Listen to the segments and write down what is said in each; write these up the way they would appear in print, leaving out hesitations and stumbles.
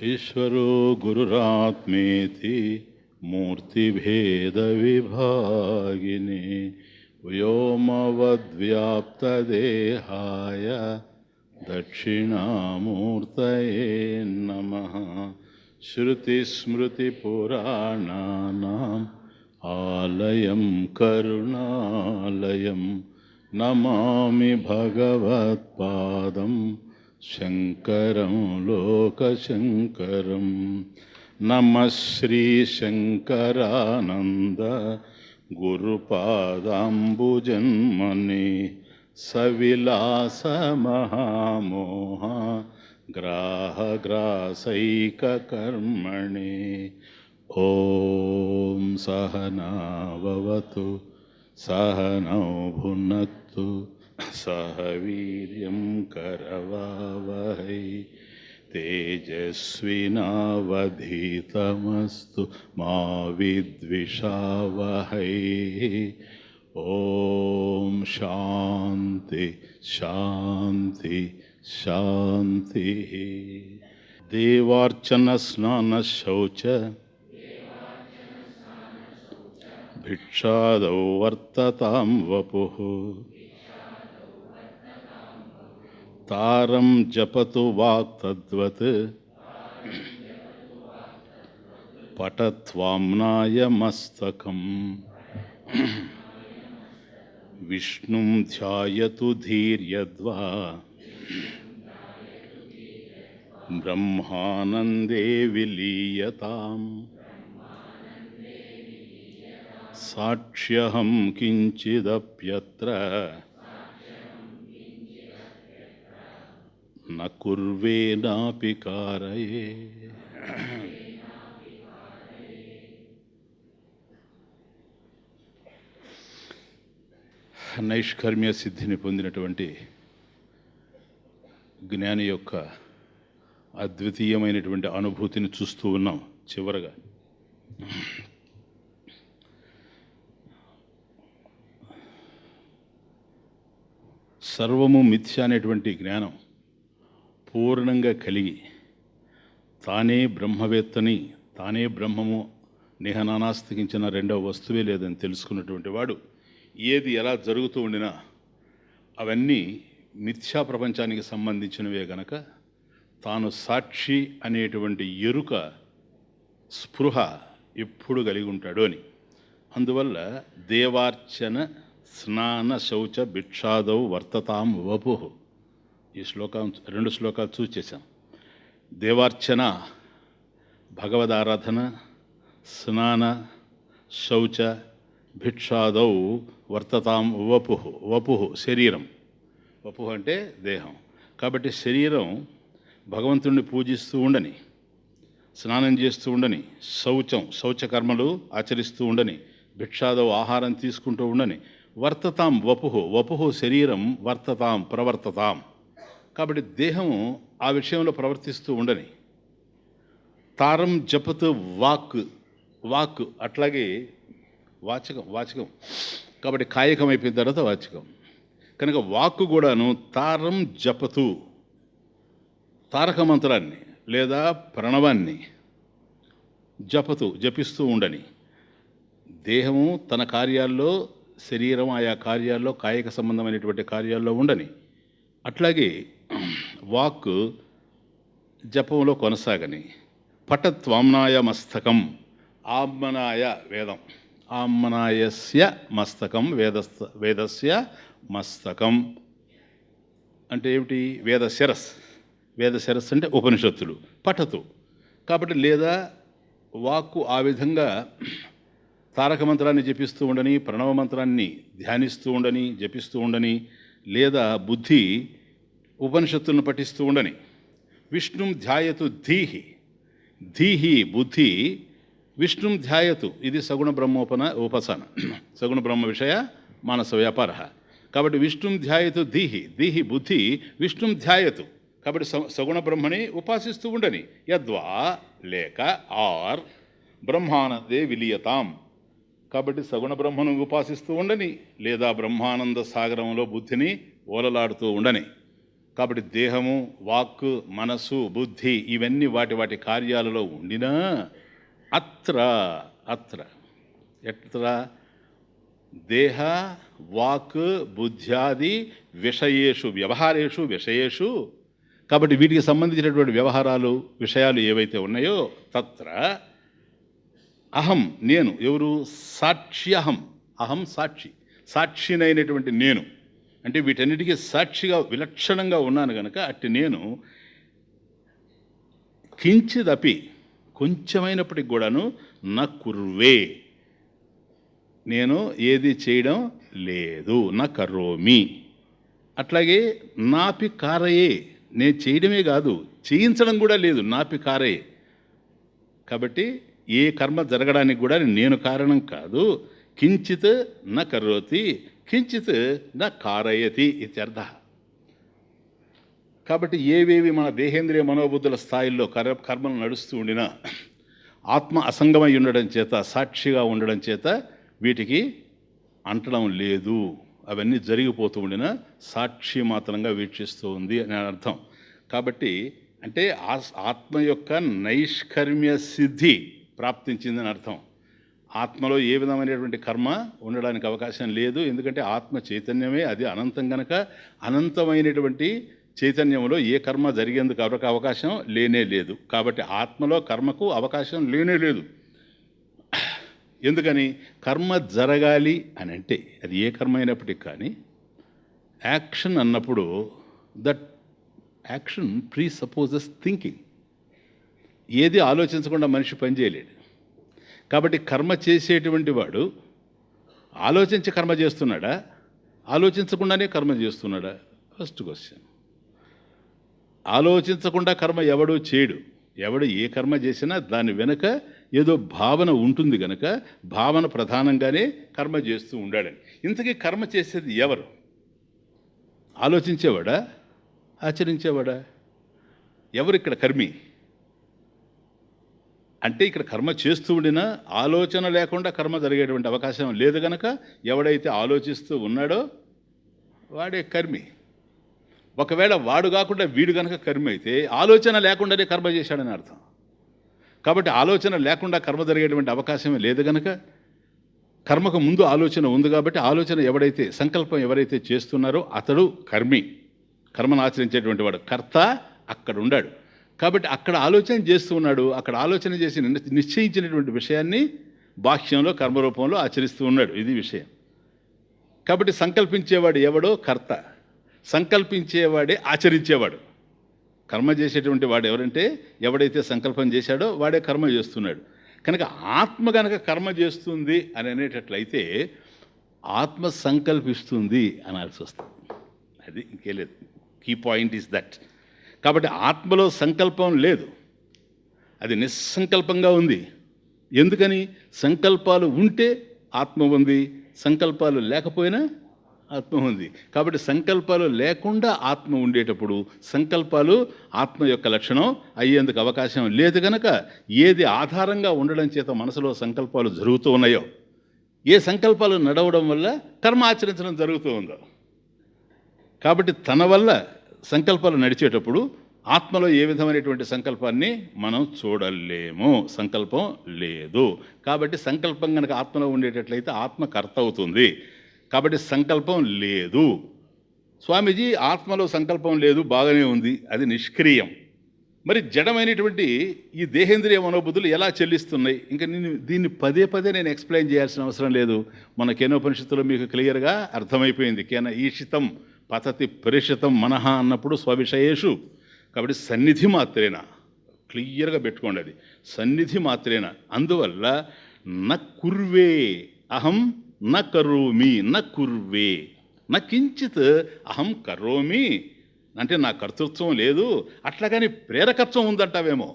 ఈశ్వరో గురురాత్మేతి మూర్తిభేదవిభాగినే వ్యోమవద్వ్యాప్తదేహాయ దక్షిణామూర్తయే నమః. శృతిస్మృతిపురాణానాం ఆలయం కరుణాలయం నమామి భగవత్పాదం శంకరం లోకశంకరం. నమః శ్రీశంకరానంద గురుపాదాంబుజన్మనే సవిలాసమహామోహ గ్రాహగ్రాసైకకర్మణే. ఓం సహనావవతు సహనౌ భునక్తు సహ వీర్యం కరవావహై తేజస్వినావధీతమస్తు మా విద్విషావహై. ఓం శాంతి శాంతి శాంతి. దేవార్చన స్నాన శౌచ భిక్షాదౌ వర్తతాం వపుః. తారం జపతు వాక్ తద్వత్ పఠత్వామ్నాయ మస్తకం. విష్ణుం ధ్యాయతు ధీర్యద్వా బ్రహ్మానందే విలీయతాం. సాక్ష్యహం కించిదప్యత్ర న కుర్వేనాపి కారయే. నైష్కర్మ్య సిద్ధిని పొందినటువంటి జ్ఞాని యొక్క అద్వితీయమైనటువంటి అనుభూతిని చూస్తూ ఉన్నాం. చివరగా సర్వము మిథ్య అనేటువంటి జ్ఞానం పూర్ణంగా కలిగి తానే బ్రహ్మవేత్తని, తానే బ్రహ్మము, నిహనానాస్తికించిన రెండవ వస్తువే లేదని తెలుసుకున్నటువంటి వాడు ఏది ఎలా జరుగుతూ ఉండినా అవన్నీ మిథ్యా ప్రపంచానికి సంబంధించినవే గనక తాను సాక్షి అనేటువంటి ఎరుక, స్పృహ ఎప్పుడు కలిగి ఉంటాడు అని. అందువల్ల దేవార్చన స్నాన శౌచ భిక్షాదౌ వర్తతాం వపుః. ఈ రెండు శ్లోకాలు చూచేశాం. దేవార్చన భగవదారాధన, స్నాన శౌచ భిక్షాదౌ వర్తతాం వపుః. వపుః శరీరం, వపుః అంటే దేహం. కాబట్టి శరీరం భగవంతుడిని పూజిస్తూ ఉండని, స్నానం చేస్తూ ఉండని, శౌచకర్మలు ఆచరిస్తూ ఉండని, భిక్షాదౌ ఆహారం తీసుకుంటూ ఉండని, వర్తతాం వపుః. వపుః శరీరం, వర్తతాం ప్రవర్తతాం. కాబట్టి దేహము ఆ విషయంలో ప్రవర్తిస్తూ ఉండని. తారం జపతు వాక్ అట్లాగే వాచకం కాబట్టి కాయకం అయిపోయిన తర్వాత వాచకం కనుక వాక్కు కూడాను తారం జపతు, తారక మంత్రాన్ని లేదా ప్రణవాన్ని జపిస్తూ ఉండని. దేహము తన కార్యాల్లో, శరీరం ఆయా కార్యాల్లో, కాయిక సంబంధమైనటువంటి కార్యాల్లో ఉండని. అట్లాగే వాక్ జపంలో కొనసాగని. పఠత్వామ్నాయ మస్తకం, ఆమ్నాయ వేదం, ఆమ్నాయస్య మస్తకం, వేదస్య మస్తకం అంటే ఏమిటి? వేద శిరస్ అంటే ఉపనిషత్తులు. పఠతు కాబట్టి లేదా వాక్కు ఆ విధంగా తారక మంత్రాన్ని జపిస్తూ ఉండని, ప్రణవ మంత్రాన్ని ధ్యానిస్తూ ఉండని, జపిస్తూ ఉండని, లేదా బుద్ధి ఉపనిషత్తులను పఠిస్తూ ఉండని. విష్ణుం ధ్యాయతు ధీహి బుద్ధి విష్ణుం ధ్యాయతు. ఇది సగుణ ఉపాసన, సగుణ బ్రహ్మ విషయ మానస వ్యాపార. కాబట్టి విష్ణుం ధ్యాయతు ధీహి బుద్ధి విష్ణుం ధ్యాయతు. కాబట్టి సగుణ బ్రహ్మని ఉపాసిస్తూ ఉండని. యద్వా లేక ఆర్ బ్రహ్మానందే విలీయతాం. కాబట్టి సగుణ బ్రహ్మను ఉపాసిస్తూ ఉండని, లేదా బ్రహ్మానంద సాగరంలో బుద్ధిని ఓలలాడుతూ ఉండని. కాబట్టి దేహము, వాక్కు, మనసు, బుద్ధి ఇవన్నీ వాటి వాటి కార్యాలలో ఉండినా అత్ర అత్ర ఎత్ర దేహ వాక్ బుద్ధ్యాది విషయేషు వ్యవహారేషు విషయేషు. కాబట్టి వీటికి సంబంధించినటువంటి వ్యవహారాలు, విషయాలు ఏవైతే ఉన్నాయో తత్ర అహం నేను, ఎవరు? సాక్ష్యహం. అహం సాక్షి, సాక్షినైనటువంటి నేను, అంటే వీటన్నిటికీ సాక్షిగా విలక్షణంగా ఉన్నాను కనుక అట్టి నేను కించిదపి కొంచెమైనప్పటికి కూడాను నా కుర్వే, నేను ఏది చేయడం లేదు, నా కరోమి. అట్లాగే నాపి కారయే, నేను చేయడమే కాదు చేయించడం కూడా లేదు, నాపి కారయే. కాబట్టి ఏ కర్మ జరగడానికి కూడా నేను కారణం కాదు. కించిత్ న కరోతి కించిత్ న కారయతి ఇత్యర్థ. కాబట్టి ఏవేవి మన దేహేంద్రియ మనోబుద్ధుల స్థాయిల్లో కర్మలు నడుస్తూ ఉండినా ఆత్మ అసంగమై ఉండడం చేత, సాక్షిగా ఉండడం చేత వీటికి అంటడం లేదు. అవన్నీ జరిగిపోతూ ఉండినా సాక్షి మాత్రంగా వీక్షిస్తూ ఉంది అని అర్థం. కాబట్టి అంటే ఆత్మ యొక్క నైష్కర్మ్య సిద్ధి ప్రాప్తించిందని అర్థం. ఆత్మలో ఏ విధమైనటువంటి కర్మ ఉండడానికి అవకాశం లేదు. ఎందుకంటే ఆత్మ చైతన్యమే, అది అనంతం గనక అనంతమైనటువంటి చైతన్యంలో ఏ కర్మ జరిగేందుకు అవకాశం లేనే లేదు. కాబట్టి ఆత్మలో కర్మకు అవకాశం లేనే లేదు. ఎందుకని? కర్మ జరగాలి అని అంటే అది ఏ కర్మ అయినప్పటికీ కానీ యాక్షన్ అన్నప్పుడు that action pre supposes thinking. ఏది ఆలోచించకుండా మనిషి పనిచేయలేడు. కాబట్టి కర్మ చేసేటువంటి వాడు ఆలోచించి కర్మ చేస్తున్నాడా, ఆలోచించకుండానే కర్మ చేస్తున్నాడా? First question. ఆలోచించకుండా కర్మ ఎవడూ చేయడు. ఎవడు ఏ కర్మ చేసినా దాని వెనుక ఏదో భావన ఉంటుంది కనుక భావన ప్రధానంగానే కర్మ చేస్తూ ఉండాడని. ఇంతకీ కర్మ చేసేది ఎవరు? ఆలోచించేవాడా, ఆచరించేవాడా? ఎవరు ఇక్కడ కర్మి? అంటే ఇక్కడ కర్మ చేస్తూ ఉండినా ఆలోచన లేకుండా కర్మ జరిగేటువంటి అవకాశం లేదు కనుక ఎవడైతే ఆలోచిస్తూ ఉన్నాడో వాడే కర్మి. ఒకవేళ వాడు కాకుండా వీడు కనుక కర్మ అయితే ఆలోచన లేకుండానే కర్మ చేశాడని అర్థం. కాబట్టి ఆలోచన లేకుండా కర్మ జరిగేటువంటి అవకాశమే లేదు కనుక కర్మకు ముందు ఆలోచన ఉంది. కాబట్టి ఆలోచన ఎవడైతే, సంకల్పం ఎవరైతే చేస్తున్నారో అతడు కర్మి, కర్మను ఆచరించేటువంటి వాడు. కర్త అక్కడ ఉన్నాడు. కాబట్టి అక్కడ ఆలోచన చేస్తూ ఉన్నాడు. అక్కడ ఆలోచన చేసి నిశ్చయించినటువంటి విషయాన్ని బాహ్యంలో కర్మరూపంలో ఆచరిస్తూ ఉన్నాడు. ఇది విషయం. కాబట్టి సంకల్పించేవాడు ఎవడో కర్త, సంకల్పించేవాడే ఆచరించేవాడు. కర్మ చేసేటువంటి వాడు ఎవరంటే ఎవడైతే సంకల్పం చేశాడో వాడే కర్మ చేస్తున్నాడు. కనుక ఆత్మ కనుక కర్మ చేస్తుంది అని అనేటట్లయితే ఆత్మ సంకల్పిస్తుంది అనాల్సి వస్తుంది. అది ఇంకే లేదు. Key point is that. కాబట్టి ఆత్మలో సంకల్పం లేదు, అది నిస్సంకల్పంగా ఉంది. ఎందుకని? సంకల్పాలు ఉంటే ఆత్మ ఉంది, సంకల్పాలు లేకపోయినా ఆత్మ ఉంది. కాబట్టి సంకల్పాలు లేకుండా ఆత్మ ఉండేటప్పుడు సంకల్పాలు ఆత్మ యొక్క లక్షణం అయ్యేందుకు అవకాశం లేదు కనుక ఏది ఆధారంగా ఉండడం చేత మనసులో సంకల్పాలు జరుగుతూ ఉన్నాయో, ఏ సంకల్పాలు నడవడం వల్ల కర్మ ఆచరించడం జరుగుతూ ఉందో, కాబట్టి తన వల్ల సంకల్పాలు నడిచేటప్పుడు ఆత్మలో ఏ విధమైనటువంటి సంకల్పాన్ని మనం చూడలేము. సంకల్పం లేదు. కాబట్టి సంకల్పం కనుక ఆత్మలో ఉండేటట్లయితే ఆత్మ కర్త అవుతుంది. కాబట్టి సంకల్పం లేదు. స్వామీజీ ఆత్మలో సంకల్పం లేదు, బాగానే ఉంది, అది నిష్క్రియం. మరి జడమైనటువంటి ఈ దేహేంద్రియ మనోబుద్ధులు ఎలా చెల్లిస్తున్నాయి? ఇంకా దీన్ని పదే పదే నేను ఎక్స్ప్లెయిన్ చేయాల్సిన అవసరం లేదు. మన కేనోపనిషత్తులో మీకు క్లియర్గా అర్థమైపోయింది. కేన ఈషితం పతతి పరిషితం మనహ అన్నప్పుడు స్వవిషయేషు. కాబట్టి సన్నిధి మాత్రేనా, క్లియర్గా పెట్టుకోండి, అది సన్నిధి మాత్రేనా. అందువల్ల న కుర్వే అహం న కరోమి న కుర్వే న కించిత్ అహం కరోమి. అంటే నా కర్తృత్వం లేదు, అట్లాగని ప్రేరకత్వం ఉందంటావేమో,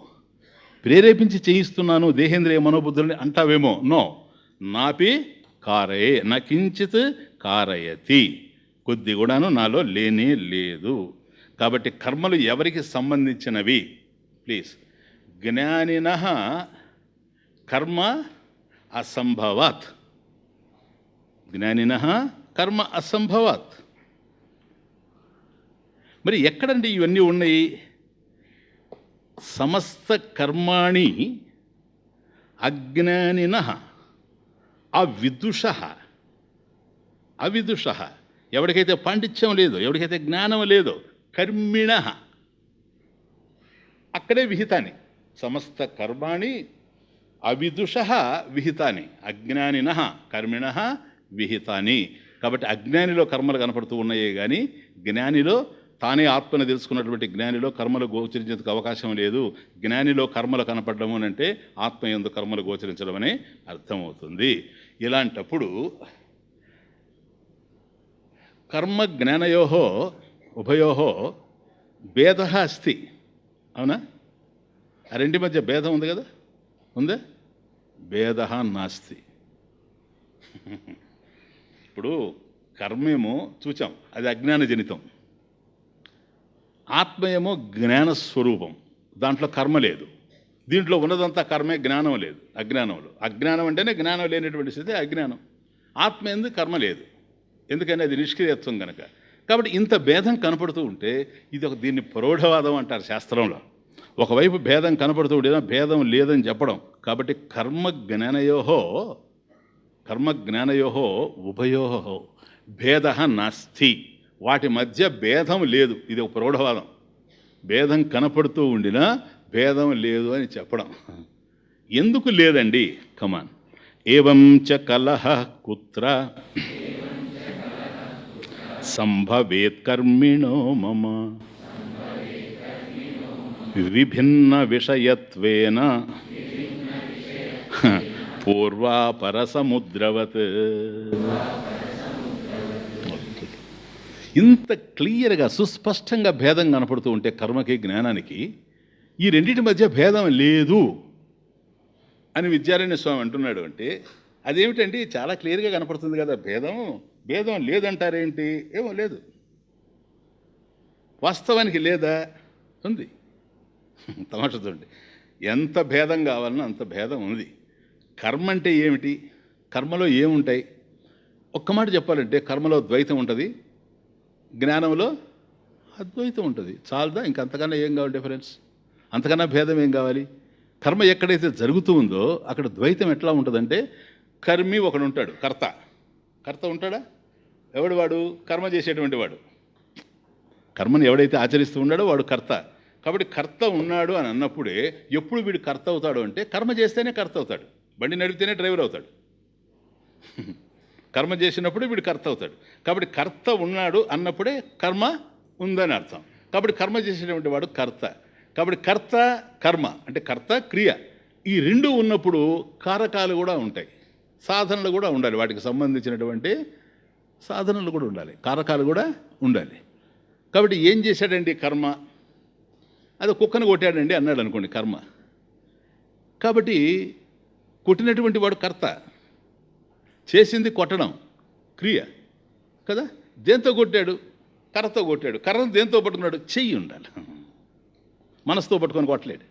ప్రేరేపించి చేయిస్తున్నాను దేహేంద్రియ మనోబుద్ధుల్ని అంటావేమో. నో, నాపి కారయే నా కించిత్ కారయతి, కొద్ది కూడాను నాలో లేనే లేదు. కాబట్టి కర్మలు ఎవరికి సంబంధించినవి? ప్లీజ్, జ్ఞానినః కర్మ అసంభవాత్. జ్ఞానినః కర్మ అసంభవాత్. మరి ఎక్కడండి ఇవన్నీ ఉన్నాయి? సమస్త కర్మాణి అజ్ఞానినః అవిదుషః. అవిదుషః ఎవరికైతే పాండిత్యం లేదో, ఎవరికైతే జ్ఞానం లేదో, కర్మిణః అక్కడే విహితాన్ని. సమస్త కర్మాణి అవిదుషః విహితాని, అజ్ఞానినః కర్మిణః విహితాని. కాబట్టి అజ్ఞానిలో కర్మలు కనపడుతూ ఉన్నాయే కానీ జ్ఞానిలో, తానే ఆత్మను తెలుసుకున్నటువంటి జ్ఞానిలో కర్మలు గోచరించేందుకు అవకాశం లేదు. జ్ఞానిలో కర్మలు కనపడము అంటే ఆత్మ యందు కర్మలు గోచరించడం అనే అర్థమవుతుంది. ఇలాంటప్పుడు కర్మ జ్ఞానయోహో ఉభయోహో భేద అస్తి. అవునా? ఆ రెండి మధ్య భేదం ఉంది కదా, ఉందా? భేద నాస్తి. ఇప్పుడు కర్మేమో చూచాం, అది అజ్ఞాన జనితం. ఆత్మయేమో జ్ఞానస్వరూపం, దాంట్లో కర్మ లేదు. దీంట్లో ఉన్నదంతా కర్మే, జ్ఞానం లేదు అజ్ఞానంలో. అజ్ఞానం అంటేనే జ్ఞానం లేనటువంటి స్థితి అజ్ఞానం. ఆత్మ ఎందుకు కర్మ లేదు, ఎందుకని అది నిష్క్రియత్వం కనుక. కాబట్టి ఇంత భేదం కనపడుతూ ఉంటే ఇది దీన్ని ప్రౌఢవాదం అంటారు శాస్త్రంలో. ఒకవైపు భేదం కనపడుతూ ఉండేదా, భేదం లేదని చెప్పడం. కాబట్టి కర్మ జ్ఞానయోహో ఉభయోహో భేద నాస్తి. వాటి మధ్య భేదం లేదు. ఇది ఒక ప్రౌఢవాదం. భేదం కనపడుతూ ఉండినా భేదం లేదు అని చెప్పడం. ఎందుకు లేదండి? కమాన్. ఏవం చ కలహ కుత్ర సంభవేత్ కర్మిణో మమ విభిన్న విషయత్వేన పూర్వాపరసముద్రవత్. ఇంత క్లియర్గా సుస్పష్టంగా భేదం కనపడుతూ ఉంటే కర్మకి జ్ఞానానికి, ఈ రెండింటి మధ్య భేదం లేదు అని విద్యారణ్య స్వామి అంటున్నాడు. అంటే అదేమిటండి? చాలా క్లియర్గా కనపడుతుంది కదా భేదం లేదంటారేంటి? ఏమో లేదు. వాస్తవానికి లేదా? ఉంది. తమాషా చూడండి, ఎంత భేదం కావాలన్నా అంత భేదం ఉంది. కర్మ అంటే ఏమిటి? కర్మలో ఏముంటాయి? ఒక్క మాట చెప్పాలంటే కర్మలో ద్వైతం ఉంటుంది, జ్ఞానంలో అద్వైతం ఉంటుంది. చాలదా? ఇంకంతకన్నా ఏం కావాలి డిఫరెన్స్? అంతకన్నా భేదం ఏం కావాలి? కర్మ ఎక్కడైతే జరుగుతూ ఉందో అక్కడ ద్వైతం ఎట్లా ఉంటుందంటే, కర్మి ఒకడు ఉంటాడు, కర్త ఉంటాడా? ఎవడు వాడు? కర్మ చేసేటువంటి వాడు. కర్మను ఎవడైతే ఆచరిస్తూ ఉన్నాడో వాడు కర్త. కాబట్టి కర్త ఉన్నాడు అని అన్నప్పుడే ఎప్పుడు వీడు కర్త అవుతాడు అంటే కర్మ చేస్తేనే కర్త అవుతాడు. బండి నడిపితేనే డ్రైవర్ అవుతాడు. కర్మ చేసినప్పుడు వీడు కర్త అవుతాడు. కాబట్టి కర్త ఉన్నాడు అన్నప్పుడే కర్మ ఉందని అర్థం. కాబట్టి కర్మ చేసేటువంటి వాడు కర్త. కాబట్టి కర్త కర్మ అంటే కర్త క్రియ, ఈ రెండు ఉన్నప్పుడు కారకాలు కూడా ఉంటాయి, సాధనలు కూడా ఉండాలి. వాటికి సంబంధించినటువంటి సాధనలు కూడా ఉండాలి, కారకాలు కూడా ఉండాలి. కాబట్టి ఏం చేశాడండి కర్మ? అది కుక్కను కొట్టాడండి అన్నాడు అనుకోండి కర్మ. కాబట్టి కొట్టినటువంటి వాడు కర్త, చేసింది కొట్టడం క్రియ కదా. దేంతో కొట్టాడు? కర్రతో కొట్టాడు. కర్రను దేంతో పట్టుకున్నాడు? చెయ్యి ఉండాలి. మనసుతో పట్టుకొని కొట్టలేడు.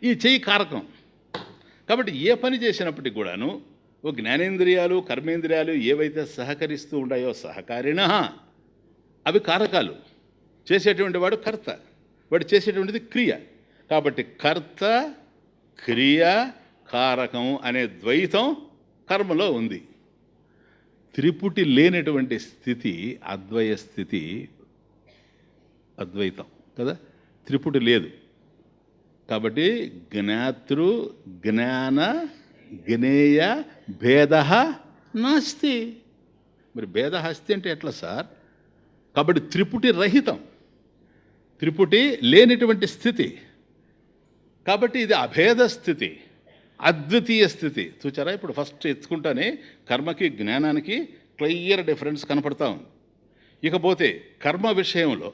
ఈ చెయ్యి కారకం. కాబట్టి ఏ పని చేసినప్పటికి కూడాను ఓ జ్ఞానేంద్రియాలు కర్మేంద్రియాలు ఏవైతే సహకరిస్తూ ఉంటాయో సహకారిణ, అవి కారకాలు. చేసేటువంటి వాడు కర్త, వాడు చేసేటువంటిది క్రియ. కాబట్టి కర్త క్రియ కారకం అనే ద్వైతం కర్మలో ఉంది. త్రిపుటి లేనటువంటి స్థితి అద్వయ స్థితి, అద్వైతం కదా. త్రిపుటి లేదు. కాబట్టి జ్ఞాతృ జ్ఞాన జ్ఞేయ భేద నాస్తి. మరి భేద అస్తి అంటే ఎట్లా సార్? కాబట్టి త్రిపుటి రహితం, త్రిపుటి లేనిటువంటి స్థితి. కాబట్టి ఇది అభేద స్థితి, అద్వితీయ స్థితి. చూచారా? ఇప్పుడు ఫస్ట్ ఎత్తుకుంటానే కర్మకి జ్ఞానానికి క్లియర్ డిఫరెన్స్ కనపడతా ఉంది. ఇకపోతే కర్మ విషయంలో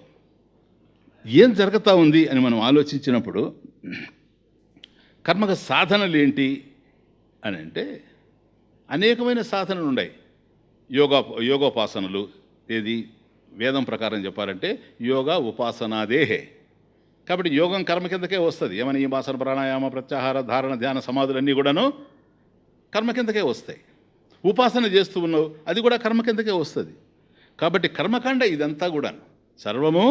ఏం జరుగుతూ ఉంది అని మనం ఆలోచించినప్పుడు కర్మకు సాధనలు ఏంటి అని అంటే అనేకమైన సాధనలు ఉన్నాయి. యోగోపాసనలు. ఏది వేదం ప్రకారం చెప్పాలంటే యోగా ఉపాసనాదేహే. కాబట్టి యోగం కర్మ కిందకే వస్తుంది. ఏమని ఈ మాసన ప్రాణాయామ ప్రత్యాహార ధారణ ధ్యాన సమాధులన్నీ కూడాను కర్మ కిందకే వస్తాయి. ఉపాసన చేస్తూ ఉన్నావు, అది కూడా కర్మ కిందకే వస్తుంది. కాబట్టి కర్మకాండ ఇదంతా కూడా సర్వము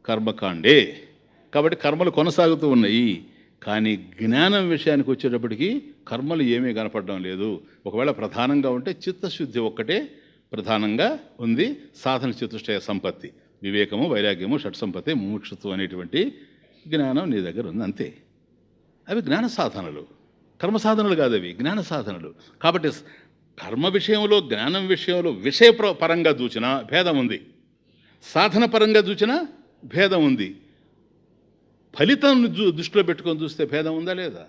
కర్మకాండే. కాబట్టి కర్మలు కొనసాగుతూ ఉన్నాయి. కానీ జ్ఞానం విషయానికి వచ్చేటప్పటికి కర్మలు ఏమీ కనపడడం లేదు. ఒకవేళ ప్రధానంగా ఉంటే చిత్తశుద్ధి ఒక్కటే ప్రధానంగా ఉంది. సాధన చతుష్టయ సంపత్తి, వివేకము, వైరాగ్యము, షట్సంపత్తి, ముముక్షుత్వం అనేటువంటి జ్ఞానం నీ దగ్గర ఉంది, అంతే. అవి జ్ఞాన సాధనలు, కర్మ సాధనలు కాదు, అవి జ్ఞాన సాధనలు. కాబట్టి కర్మ విషయంలో, జ్ఞానం విషయంలో విషయ పరంగా చూచినా భేదం ఉంది, సాధన పరంగా చూచినా భేదం ఉంది. ఫలితం దృష్టిలో పెట్టుకొని చూస్తే భేదం ఉందా లేదా?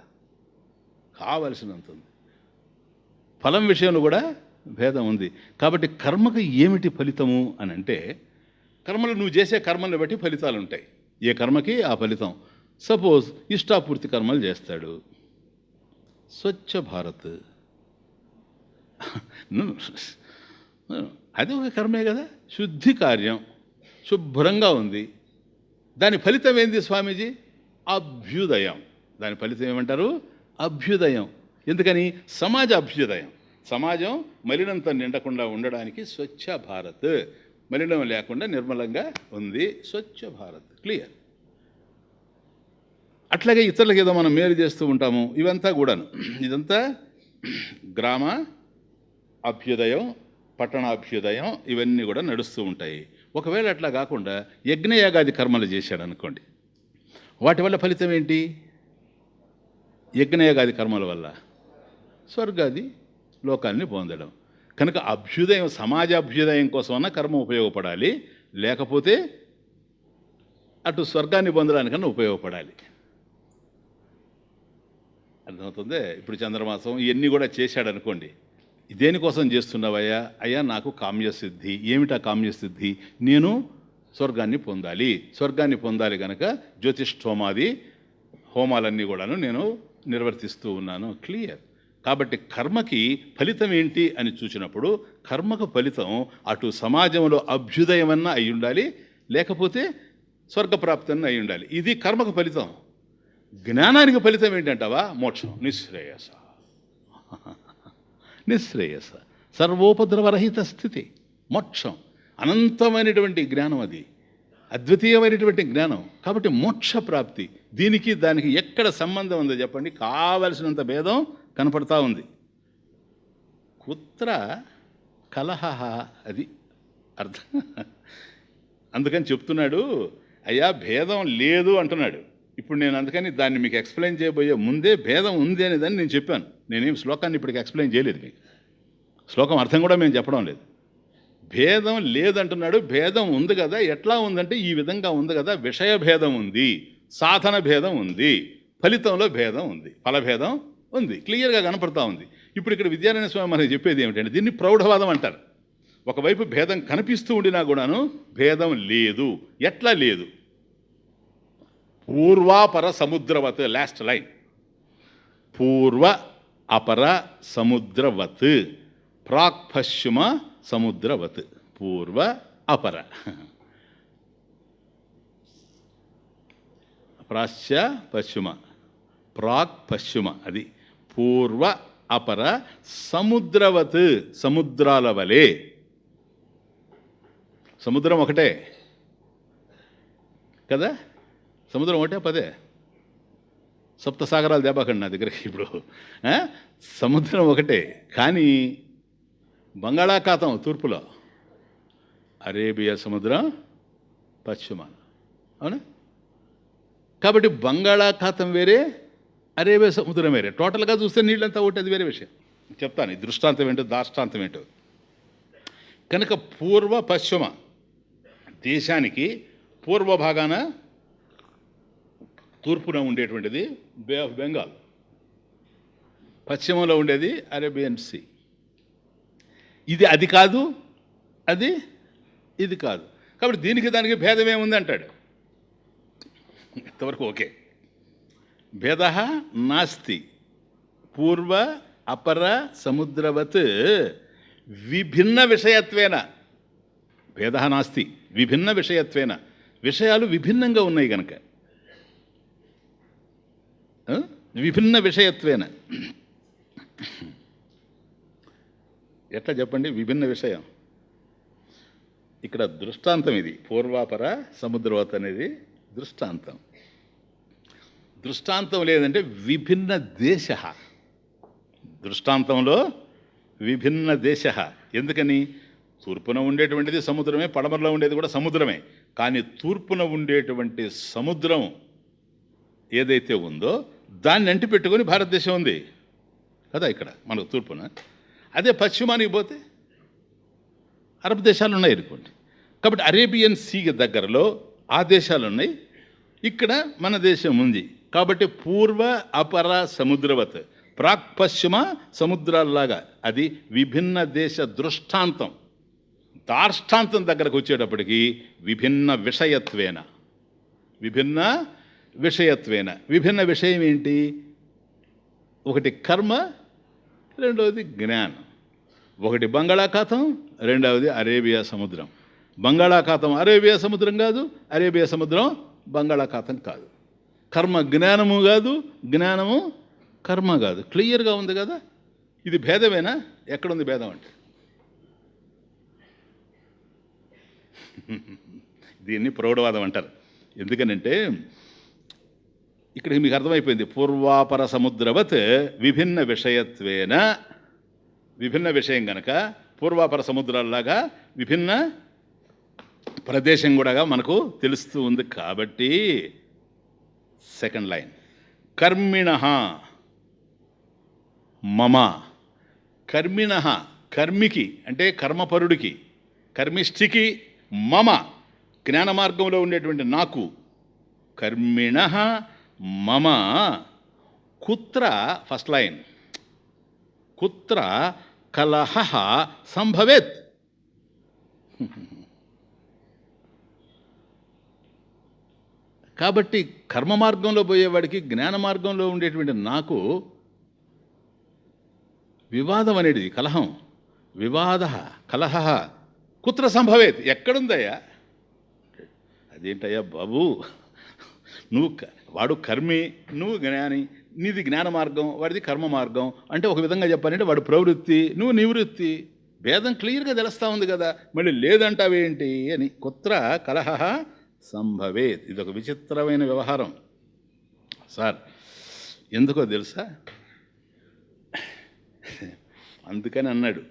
కావలసినంత ఉంది. ఫలం విషయంలో కూడా భేదం ఉంది. కాబట్టి కర్మకు ఏమిటి ఫలితము అని అంటే, కర్మలు నువ్వు చేసే కర్మల్ని బట్టి ఫలితాలు ఉంటాయి. ఏ కర్మకి ఆ ఫలితం. సపోజ్ ఇష్టాపూర్తి కర్మలు చేస్తాడు, స్వచ్ఛ భారత్, అది ఒక కర్మే కదా. శుద్ధి కార్యం, శుభ్రంగా ఉంది. దాని ఫలితం ఏంది స్వామీజీ? అభ్యుదయం. దాని ఫలితం ఏమంటారు? అభ్యుదయం. ఎందుకని? సమాజ అభ్యుదయం. సమాజం మలినంత నిండకుండా ఉండడానికి స్వచ్ఛ భారత్, మలినం లేకుండా నిర్మలంగా ఉంది, స్వచ్ఛ భారత్. క్లియర్. అట్లాగే ఇతరులకు ఏదో మనం మేలు చేస్తూ ఉంటాము. ఇవంతా కూడాను, ఇదంతా గ్రామ అభ్యుదయం, పట్టణాభ్యుదయం, ఇవన్నీ కూడా నడుస్తూ ఉంటాయి. ఒకవేళ అట్లా కాకుండా యజ్ఞయాగాది కర్మలు చేశాడు అనుకోండి, వాటి వల్ల ఫలితం ఏంటి? యజ్ఞయాగాది కర్మల వల్ల స్వర్గాది లోకాల్ని పొందడం. కనుక అభ్యుదయం, సమాజ అభ్యుదయం కోసమన్నా కర్మ ఉపయోగపడాలి, లేకపోతే అటు స్వర్గాన్ని పొందడానికన్నా ఉపయోగపడాలి. అర్థమవుతుంది? ఇప్పుడు చంద్రమాసం ఇవన్నీ కూడా చేశాడు అనుకోండి, దేనికోసం చేస్తున్నావయ్యా? అయ్యా నాకు కామ్యసిద్ధి. ఏమిటా కామ్యసిద్ధి? నేను స్వర్గాన్ని పొందాలి. స్వర్గాన్ని పొందాలి కనుక జ్యోతిష్ఠోమాది హోమాలన్నీ కూడాను నేను నిర్వర్తిస్తూ ఉన్నాను. క్లియర్. కాబట్టి కర్మకి ఫలితం ఏంటి అని చూసినప్పుడు, కర్మకు ఫలితం అటు సమాజంలో అభ్యుదయమన్నా అయి ఉండాలి, లేకపోతే స్వర్గప్రాప్తి అన్న అయి ఉండాలి. ఇది కర్మకు ఫలితం. జ్ఞానానికి ఫలితం ఏంటంటావా? మోక్షం, నిశ్రేయస. నిశ్రేయస, సర్వోపద్రవరహిత స్థితి, మోక్షం. అనంతమైనటువంటి జ్ఞానం, అది అద్వితీయమైనటువంటి జ్ఞానం. కాబట్టి మోక్ష ప్రాప్తి. దీనికి దానికి ఎక్కడ సంబంధం ఉందో చెప్పండి? కావలసినంత భేదం కనపడతా ఉంది. కుత్ర కలహ, అది అర్థం. అందుకని చెప్తున్నాడు, అయ్యా భేదం లేదు అంటున్నాడు. ఇప్పుడు నేను అందుకని దాన్ని మీకు ఎక్స్ప్లెయిన్ చేయబోయే ముందే భేదం ఉంది అనేదాన్ని నేను చెప్పాను. నేనేం శ్లోకాన్ని ఇప్పటికి ఎక్స్ప్లెయిన్ చేయలేదు మీకు. శ్లోకం అర్థం కూడా మేము చెప్పడం లేదు. భేదం లేదంటున్నాడు. భేదం ఉంది కదా. ఎట్లా ఉందంటే ఈ విధంగా ఉంది కదా. విషయ భేదం ఉంది, సాధన భేదం ఉంది, ఫలితంలో భేదం ఉంది, ఫలభేదం ఉంది, క్లియర్గా కనపడతా ఉంది. ఇప్పుడు ఇక్కడ విద్యారాయణ స్వామి మనకి చెప్పేది ఏమిటంటే, దీన్ని ప్రౌఢవాదం అంటారు. ఒకవైపు భేదం కనిపిస్తూ ఉండినా కూడాను భేదం లేదు. ఎట్లా లేదు? పూర్వాపర సముద్రవత్, లాస్ట్ లైన్. పూర్వ అపర సముద్రవత్, ప్రాక్ పశ్చిమ సముద్రవత్. పూర్వ అపర, ప్రాచ్య పశ్చిమ, ప్రాక్ పశ్చిమ, అది పూర్వ అపర సముద్రవత్, సముద్రాల వలె. సముద్రం ఒకటే కదా. సముద్రం ఒకటే పదే. సప్తసాగరాలు దేబాకండి నా దగ్గరికి ఇప్పుడు. సముద్రం ఒకటే, కానీ బంగాళాఖాతం తూర్పులో, అరేబియా సముద్రం పశ్చిమాన. అవునా? కాబట్టి బంగాళాఖాతం వేరే, అరేబియా సముద్రం వేరే. టోటల్గా చూస్తే నీళ్ళంతా ఒకటి, అది వేరే విషయం. చెప్తాను ఈ దృష్టాంతం ఏంటో, దాష్టాంతం ఏంటో. కనుక పూర్వ పశ్చిమ దేశానికి పూర్వ భాగాన తూర్పున ఉండేటువంటిది బే ఆఫ్ బెంగాల్, పశ్చిమంలో ఉండేది అరేబియన్ సీ. ఇది అది కాదు, అది ఇది కాదు. కాబట్టి దీనికి దానికి భేదం ఏముంది అంటాడు. ఇంతవరకు ఓకే. భేద నాస్తి. పూర్వ అపర సముద్రవత్ విభిన్న విషయత్వేన. భేద నాస్తి విభిన్న విషయత్వేన. విషయాలు విభిన్నంగా ఉన్నాయి కనుక, విభిన్న విషయత్వేన. ఎట్లా చెప్పండి? విభిన్న విషయం ఇక్కడ దృష్టాంతం ఇది. పూర్వాపర సముద్రవత్ అనేది దృష్టాంతం. దృష్టాంతం లేదంటే విభిన్న దేశ. దృష్టాంతంలో విభిన్న దేశ. ఎందుకని? తూర్పున ఉండేటువంటిది సముద్రమే, పడమరలో ఉండేది కూడా సముద్రమే. కానీ తూర్పున ఉండేటువంటి సముద్రం ఏదైతే ఉందో దాన్ని అంటి పెట్టుకొని భారతదేశం ఉంది కదా ఇక్కడ మనకు తూర్పున. అదే పశ్చిమానికి పోతే అరబ్ దేశాలు ఉన్నాయి అనుకోండి. కాబట్టి అరేబియన్ సీ దగ్గరలో ఆ దేశాలు ఉన్నాయి, ఇక్కడ మన దేశం ఉంది. కాబట్టి పూర్వ అపర సముద్రవత్, ప్రాక్ పశ్చిమ సముద్రాల్లాగా అది విభిన్న దేశ దృష్టాంతం. దార్ష్టాంతం దగ్గరకు వచ్చేటప్పటికి విభిన్న విషయత్వేన. విభిన్న విషయత్వేన. విభిన్న విషయం ఏంటి? ఒకటి కర్మ, రెండవది జ్ఞానం. ఒకటి బంగాళాఖాతం, రెండవది అరేబియా సముద్రం. బంగాళాఖాతం అరేబియా సముద్రం కాదు, అరేబియా సముద్రం బంగాళాఖాతం కాదు. కర్మ జ్ఞానము కాదు, జ్ఞానము కర్మ కాదు. క్లియర్గా ఉంది కదా. ఇది భేదమేనా? ఎక్కడుంది భేదం అంటే? దీన్ని ప్రౌఢవాదం అంటారు. ఎందుకనంటే ఇక్కడ మీకు అర్థమైపోయింది. పూర్వాపర సముద్రవత్ విభిన్న విషయత్వేన. విభిన్న విషయం కనుక పూర్వాపర సముద్రాల్లాగా విభిన్న ప్రదేశం కూడా మనకు తెలుస్తూ ఉంది. కాబట్టి సెకండ్ లైన్, కర్మిణ మమ. కర్మిణ, కర్మికి అంటే కర్మపరుడికి, కర్మిష్ఠికి, మమ జ్ఞాన మార్గంలో ఉండేటువంటి నాకు, కర్మిణ మమ కుత్ర. First line, కుత్ర కలహ సంభవేత్. కాబట్టి కర్మ మార్గంలో పోయేవాడికి, జ్ఞాన మార్గంలో ఉండేటువంటి నాకు వివాదం అనేది, కలహం, వివాద, కలహ కుత్ర సంభవేత్. ఎక్కడుందయ్యా? అదేంటయ్యా బాబు, నువ్వు వాడు కర్మి, నువ్వు జ్ఞాని, నీది జ్ఞాన మార్గం, వాడిది కర్మ మార్గం. అంటే ఒక విధంగా చెప్పాలంటే వాడు ప్రవృత్తి, నువ్వు నివృత్తి. భేదం క్లియర్గా తెలుస్తూ ఉంది కదా, మళ్ళీ లేదంటావేంటి అని. కుత్ర కలహ సంభవేత్. ఇది ఒక విచిత్రమైన వ్యవహారం సార్. ఎందుకో తెలుసా? అందుకని అన్నాడు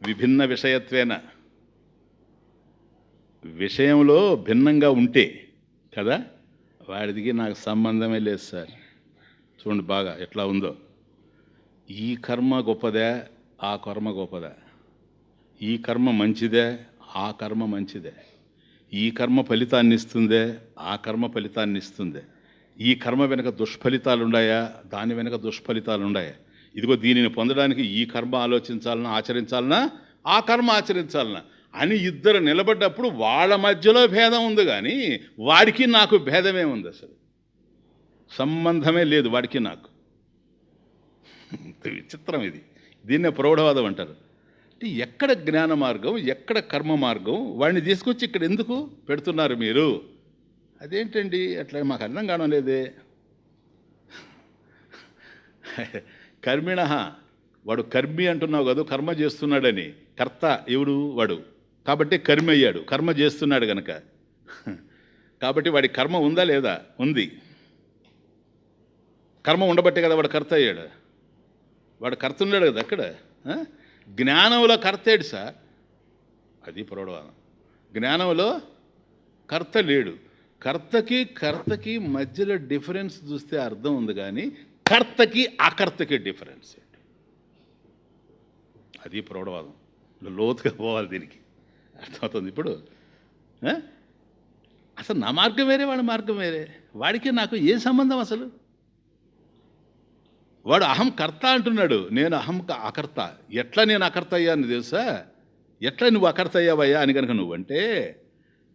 విభిన్న విషయత్వేన. విషయంలో భిన్నంగా ఉంటే కదా, వాడికి నాకు సంబంధమే లేదు సార్. చూడండి బాగా ఎట్లా ఉందో. ఈ కర్మ గొప్పదే, ఆ కర్మ గొప్పదా? ఈ కర్మ మంచిదే, ఆ కర్మ మంచిదే? ఈ కర్మ ఫలితాన్ని ఇస్తుందే, ఆ కర్మ ఫలితాన్ని ఇస్తుందే? ఈ కర్మ వెనక దుష్ఫలితాలు ఉన్నాయా, దాని వెనక దుష్ఫలితాలు ఉన్నాయా? ఇదిగో దీనిని పొందడానికి ఈ కర్మ ఆలోచించాలన్నా, ఆచరించాలన్నా, ఆ కర్మ ఆచరించాలన్నా అని ఇద్దరు నిలబడ్డప్పుడు వాళ్ళ మధ్యలో భేదం ఉంది. కానీ వాడికి నాకు భేదమే ఉంది, అసలు సంబంధమే లేదు వాడికి నాకు. విచిత్రం ఇది. దీన్నే ప్రౌఢవాదం అంటారు. అంటే ఎక్కడ జ్ఞాన మార్గం, ఎక్కడ కర్మ మార్గం, వాడిని తీసుకొచ్చి ఇక్కడ ఎందుకు పెడుతున్నారు మీరు? అదేంటండి అట్లా మాకు అర్థం కావడం లేదే. కర్మిణ, వాడు కర్మి అంటున్నావు కదా, కర్మ చేస్తున్నాడని. కర్త ఎవడు? వాడు. కాబట్టి కర్మి అయ్యాడు, కర్మ చేస్తున్నాడు కనుక. కాబట్టి వాడి కర్మ ఉందా లేదా? ఉంది. కర్మ ఉండబట్టే కదా వాడు కర్త అయ్యాడు. వాడు కర్త ఉన్నాడు కదా అక్కడ. జ్ఞానంలో కర్తేడు సార్. అది ప్రౌఢవాదం. జ్ఞానంలో కర్త లేడు. కర్తకి మధ్యలో డిఫరెన్స్ చూస్తే అర్థం ఉంది, కానీ కర్తకి అకర్తకి డిఫరెన్స్ ఏంటి? అది ప్రౌఢవాదం. లోతుగా పోవాలి దీనికి. అర్థమవుతుంది ఇప్పుడు. అసలు నా మార్గం వేరే, వాడి మార్గం వేరే. వాడికి నాకు ఏ సంబంధం అసలు? వాడు అహం కర్త అంటున్నాడు, నేను అహం అకర్త. ఎట్లా నేను అకర్త అయ్యాను తెలుసా? ఎట్లా నువ్వు అకర్త అయ్యావయ్యా అని కనుక నువ్వంటే,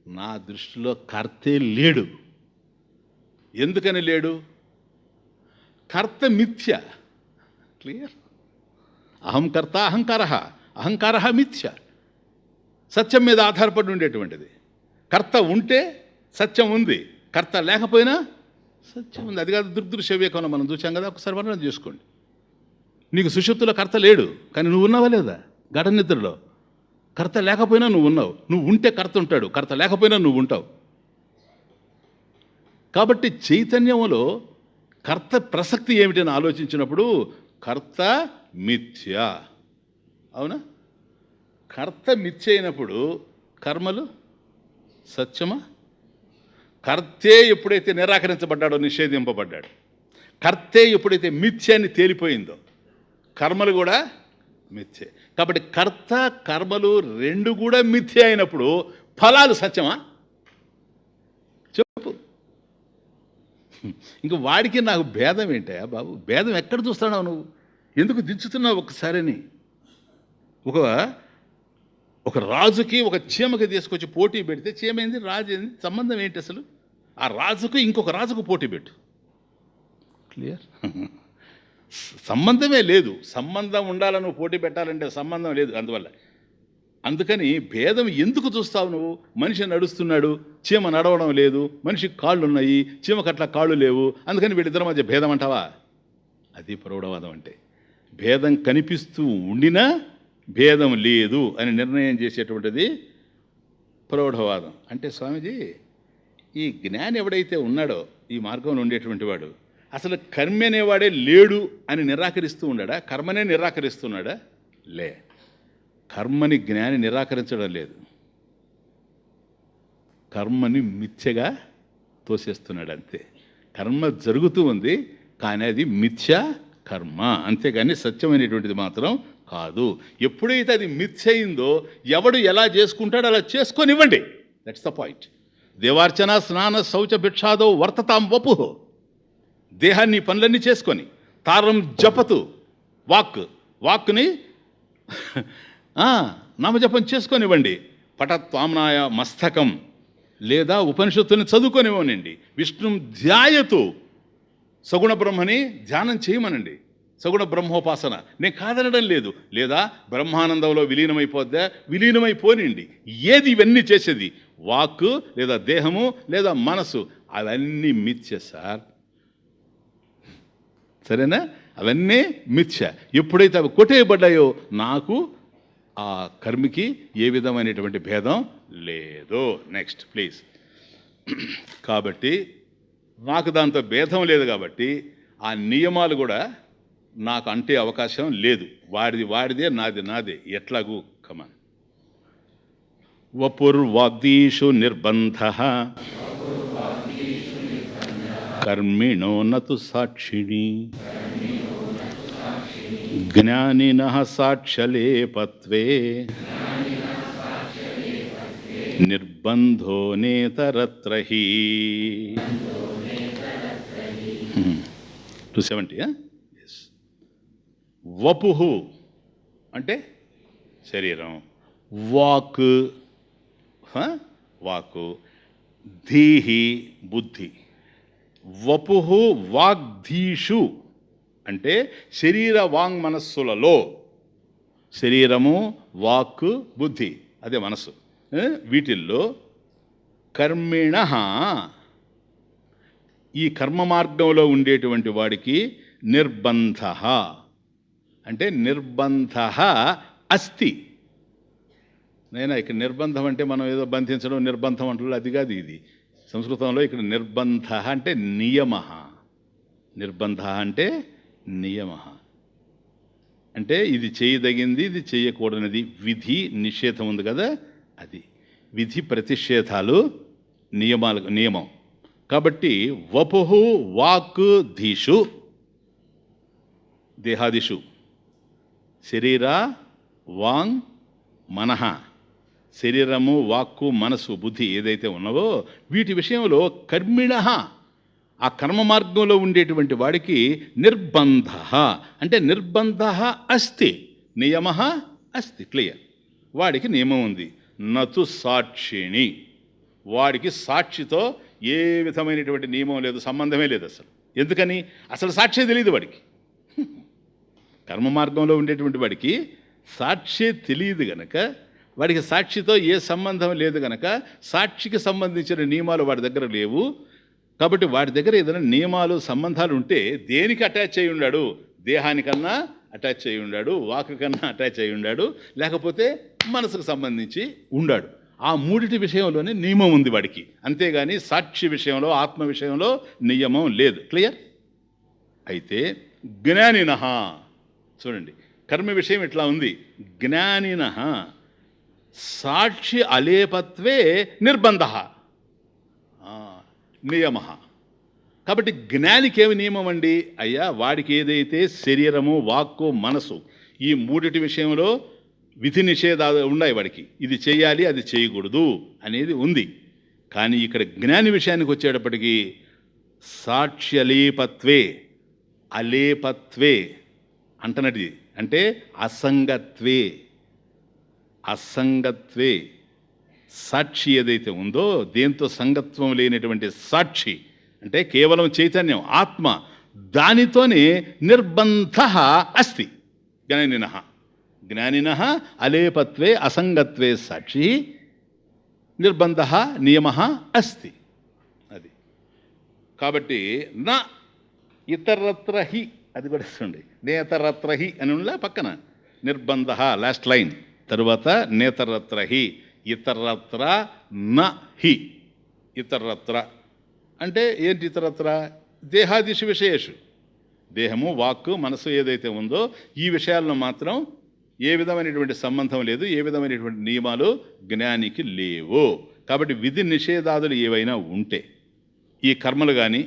నా దృష్టిలో కర్తే లేడు. ఎందుకని లేడు? కర్త మిథ్య. క్లియర్. అహం కర్త, అహంకార మిథ్య. సత్యం మీద ఆధారపడి ఉండేటువంటిది. కర్త ఉంటే సత్యం ఉంది, కర్త లేకపోయినా సత్యం ఉంది. అది కాదు దుర్దృశ్య వివేకంలో మనం చూసాం కదా. ఒకసారి వర్ణన చేసుకోండి. నీకు సుషుప్తిలో కర్త లేడు, కానీ నువ్వు ఉన్నావా లేదా? ఘట నిద్రలో కర్త లేకపోయినా నువ్వు ఉన్నావు, నువ్వు ఉంటే కర్త ఉంటాడు, కర్త లేకపోయినా నువ్వు ఉంటావు. కాబట్టి చైతన్యంలో కర్త ప్రసక్తి ఏమిటని ఆలోచించినప్పుడు కర్త మిథ్య. అవునా? కర్త మిథ్య అయినప్పుడు కర్మలు సత్యమా? కర్తే ఎప్పుడైతే నిరాకరించబడ్డాడో, నిషేధింపబడ్డాడు, కర్తే ఎప్పుడైతే మిథ్య అని తేలిపోయిందో కర్మలు కూడా మిథ్యే. కాబట్టి కర్త కర్మలు రెండు కూడా మిథ్య అయినప్పుడు ఫలాలు సత్యమా? చెప్పు. ఇంక వాడికి నాకు భేదం ఏంటయా బాబు? భేదం ఎక్కడ చూస్తున్నావు నువ్వు? ఎందుకు దించుతున్నావు ఒక్కసారిని? ఒక రాజుకి ఒక చీమకి తీసుకొచ్చి పోటీ పెడితే చీమైంది, రాజు ఏంది, సంబంధం ఏంటి అసలు? ఆ రాజుకు ఇంకొక రాజుకు పోటీ పెట్టు. క్లియర్? సంబంధమే లేదు. సంబంధం ఉండాలని నువ్వు పోటీ పెట్టాలంటే సంబంధం లేదు. అందుకని భేదం ఎందుకు చూస్తావు నువ్వు? మనిషి నడుస్తున్నాడు, చీమ నడవడం లేదు, మనిషికి కాళ్ళు ఉన్నాయి, చీమకు అట్లా కాళ్ళు లేవు, అందుకని వీళ్ళిద్దరి మధ్య భేదం అంటావా? అది ప్రౌఢవాదం అంటే. భేదం కనిపిస్తూ ఉండినా భేదం లేదు అని నిర్ణయం చేసేటువంటిది ప్రౌఢవాదం. అంటే స్వామీజీ, ఈ జ్ఞాని ఎవడైతే ఉన్నాడో, ఈ మార్గంలో ఉండేటువంటి వాడు, అసలు కర్మ అనేవాడే లేడు అని నిరాకరిస్తూ ఉన్నాడా? కర్మనే నిరాకరిస్తున్నాడా? లే, కర్మని జ్ఞాని నిరాకరించడం లేదు, కర్మని మిథ్యగా తోసేస్తున్నాడు అంతే. కర్మ జరుగుతూ ఉంది, కానీ అది మిథ్య కర్మ, అంతేగాని సత్యమైనటువంటిది మాత్రం కాదు. ఎప్పుడైతే అది మిథ్య అయిందో ఎవడు ఎలా చేసుకుంటాడో అలా చేసుకొనివ్వండి. That's the point. దేవార్చన స్నాన శౌచ భిక్షాదో వర్తతాం వపుహో. దేహాన్ని పనులన్నీ చేసుకొని తారం జపతు, వాక్ని నామజపం చేసుకొనివ్వండి. పటత్వామ్నాయ మస్తకం, లేదా ఉపనిషత్తుని చదువుకొనివ్వనండి. విష్ణుం ధ్యాయతు, సగుణ బ్రహ్మని ధ్యానం చేయమనండి, సగుణ బ్రహ్మోపాసన. నేను కాదనడం లేదు. లేదా బ్రహ్మానందంలో విలీనమైపోనిండి. ఏది ఇవన్నీ చేసేది? వాక్కు లేదా దేహము లేదా మనసు, అవన్నీ మిథ్య సార్. సరేనా? అవన్నీ మిథ్య. ఎప్పుడైతే అవి కొట్టేయబడ్డాయో నాకు ఆ కర్మికి ఏ విధమైనటువంటి భేదం లేదు. Next please. కాబట్టి నాకు దాంతో భేదం లేదు, కాబట్టి ఆ నియమాలు కూడా నాకు అంటే అవకాశం లేదు. వాడిదే, నాదే. ఎట్లాగూ కమాన్. వపుర్వాగ్దీషు నిర్బంధః కర్మిణో నతు సాక్షిణి జ్ఞానినః సాక్ష్యలేపత్వే నిర్బంధో నేతరత్ర హి. 270. ఎస్. వపుహు అంటే శరీరం, వాక్, ధీహి బుద్ధి. వపుహు వాగ్ధీషు అంటే శరీర వాంగ్ మనస్సులలో, శరీరము, వాక్కు, బుద్ధి, అదే మనస్సు, వీటిల్లో కర్మిణ, ఈ కర్మ మార్గంలో ఉండేటువంటి వాడికి నిర్బంధ అంటే నిర్బంధ అస్తి. నైనా ఇక్కడ నిర్బంధం అంటే మనం ఏదో బంధించడం, నిర్బంధం అంటున్నారు, అది కాదు. ఇది సంస్కృతంలో ఇక్కడ నిర్బంధ అంటే నియమ. నిర్బంధ అంటే నియమ అంటే ఇది చేయదగింది, ఇది చేయకూడనిది. విధి నిషేధం ఉంది కదా, అది విధి ప్రతిషేధాలు నియమం. కాబట్టి వపుహు వాక్ ధీషు, దేహాదిషు, శరీర వాంగ్ మనః, శరీరము, వాక్కు, మనసు, బుద్ధి ఏదైతే ఉన్నావో వీటి విషయంలో కర్మిణ, ఆ కర్మ మార్గంలో ఉండేటువంటి వాడికి నిర్బంధ అంటే నిర్బంధ అస్తి, నియమ అస్తి. క్లియర్. వాడికి నియమం ఉంది. నతు సాక్షిణి, వాడికి సాక్షితో ఏ విధమైనటువంటి నియమం లేదు, సంబంధమే లేదు అసలు. ఎందుకని? అసలు సాక్షి తెలియదు వాడికి. కర్మ మార్గంలో ఉండేటువంటి వాడికి సాక్షి తెలియదు గనక, వాడికి సాక్షితో ఏ సంబంధం లేదు గనక, సాక్షికి సంబంధించిన నియమాలు వాడి దగ్గర లేవు. కాబట్టి వాడి దగ్గర ఏదైనా నియమాలు, సంబంధాలు ఉంటే దేనికి అటాచ్ అయి ఉన్నాడు? దేహానికన్నా అటాచ్ అయి ఉన్నాడు, వాక్ కన్నా అటాచ్ అయి ఉన్నాడు, లేకపోతే మనసుకు సంబంధించి ఉన్నాడు. ఆ మూడిటి విషయంలోనే నియమం ఉంది వాడికి, అంతేగాని సాక్షి విషయంలో, ఆత్మ విషయంలో నియమం లేదు. క్లియర్? అయితే జ్ఞానినః, చూడండి కర్మ విషయం ఇట్లా ఉంది. జ్ఞానినః సాక్షి అలేపత్వే నిర్బంధ నియమ. కాబట్టి జ్ఞానికి ఏమి నియమం అండి? అయ్యా, వాడికి ఏదైతే శరీరము, వాక్కు, మనసు ఈ మూడిటి విషయంలో విధి నిషేధాలు ఉన్నాయి వాడికి, ఇది చేయాలి అది చేయకూడదు అనేది ఉంది. కానీ ఇక్కడ జ్ఞాని విషయానికి వచ్చేటప్పటికీ సాక్షి అలేపత్వే, అలేపత్వే అంటనది అంటే అసంగత్వే, అసంగత్వే సాక్షి ఏదైతే ఉందో, దేంతో సంగత్వం లేనటువంటి సాక్షి అంటే కేవలం చైతన్యం, ఆత్మ, దానితోనే నిర్బంధ అస్తి. జ్ఞానినః, జ్ఞానినః అలేపత్వే అసంగత్వే సాక్షి నిర్బంధ నియమ అస్తి. అది కాబట్టి నా ఇతరత్ర హి, అది కూడా చూడండి, నేతరత్ర హి అని ఉందా పక్కన, నిర్బంధ లాస్ట్ లైన్, తరువాత నేతరత్ర హి, ఇతరత్ర న హి. ఇతరత్ర అంటే ఏంటి? ఇతరత్ర దేహాదిషు విషయేషు, దేహము, వాక్కు, మనసు ఏదైతే ఉందో ఈ విషయాలను మాత్రం ఏ విధమైనటువంటి సంబంధం లేదు, ఏ విధమైనటువంటి నియమాలు జ్ఞానికి లేవు. కాబట్టి విధి నిషేధాదులు ఏవైనా ఉంటే, ఈ కర్మలు కానీ,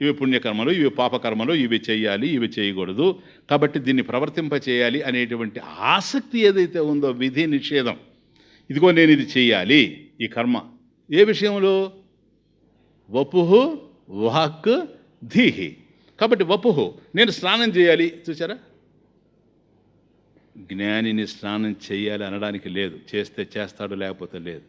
ఇవి పుణ్యకర్మలు, ఇవి పాపకర్మలు, ఇవి చేయాలి ఇవి చేయకూడదు, కాబట్టి దీన్ని ప్రవర్తింపచేయాలి అనేటువంటి ఆసక్తి ఏదైతే ఉందో, విధి నిషేధం, ఇదిగో నేను ఇది చేయాలి ఈ కర్మ, ఏ విషయంలో? వపుహు వాక్ ధీహి. కాబట్టి వపుహు, నేను స్నానం చేయాలి, చూసారా? జ్ఞానిని స్నానం చేయాలి అనడానికి లేదు, చేస్తే చేస్తాడు లేకపోతే లేదు.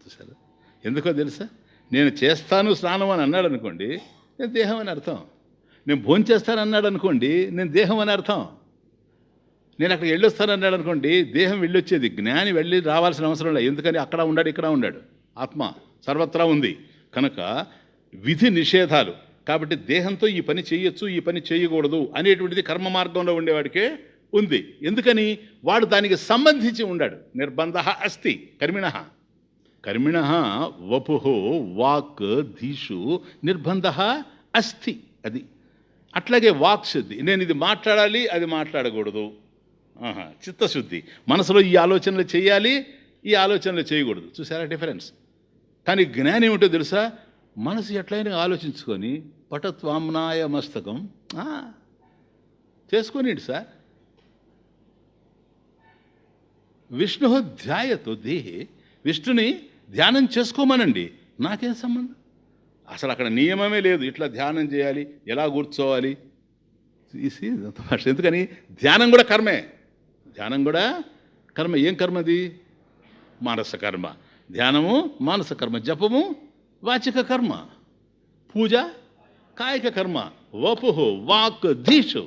చూసారా? ఎందుకో తెలుసా? నేను చేస్తాను స్నానం అని అన్నాడు అనుకోండి, నేను దేహం అని అర్థం. నేను భోంచేస్తాను అన్నాడు అనుకోండి, నేను దేహం అని అర్థం. నేను అక్కడికి వెళ్ళొస్తాను అన్నాడు అనుకోండి, దేహం వెళ్ళొచ్చేది, జ్ఞాని వెళ్ళి రావాల్సిన అవసరం లేదు. ఎందుకని? అక్కడ ఉన్నాడు, ఇక్కడ ఉన్నాడు, ఆత్మ సర్వత్రా ఉంది కనుక విధి నిషేధాలు. కాబట్టి దేహంతో ఈ పని చేయొచ్చు, ఈ పని చేయకూడదు అనేటువంటిది కర్మ మార్గంలో ఉండేవాడికే ఉంది. ఎందుకని? వాడు దానికి సంబంధించి ఉన్నాడు. నిర్బంధ అస్తి కర్మిణః, కర్మిణః వపుహు వాక్ ధీషు నిర్బంధ అస్తి. అది అట్లాగే వాక్ శుద్ధి, నేను ఇది మాట్లాడాలి అది మాట్లాడకూడదు, చిత్తశుద్ధి, మనసులో ఈ ఆలోచనలు చేయాలి ఈ ఆలోచనలు చేయకూడదు. చూసారా డిఫరెన్స్? కానీ జ్ఞానం ఏమిటో తెలుసా? మనసు ఎట్లయినా ఆలోచించుకొని పటత్వామ్నాయ మస్తకం చేసుకోనిడు సార్. విష్ణు ధ్యాయతో దేహే, విష్ణుని ధ్యానం చేసుకోమనండి, నాకేం సంబంధం? అసలు అక్కడ నియమమే లేదు, ఇట్లా ధ్యానం చేయాలి, ఎలా కూర్చోవాలి. ఎందుకని? ధ్యానం కూడా కర్మే, ధ్యానం కూడా కర్మ. ఏం కర్మది? మానస కర్మ. ధ్యానము మానస కర్మ, జపము వాచిక కర్మ, పూజ కాయిక కర్మ, వపుహు వాక్ ధీషు.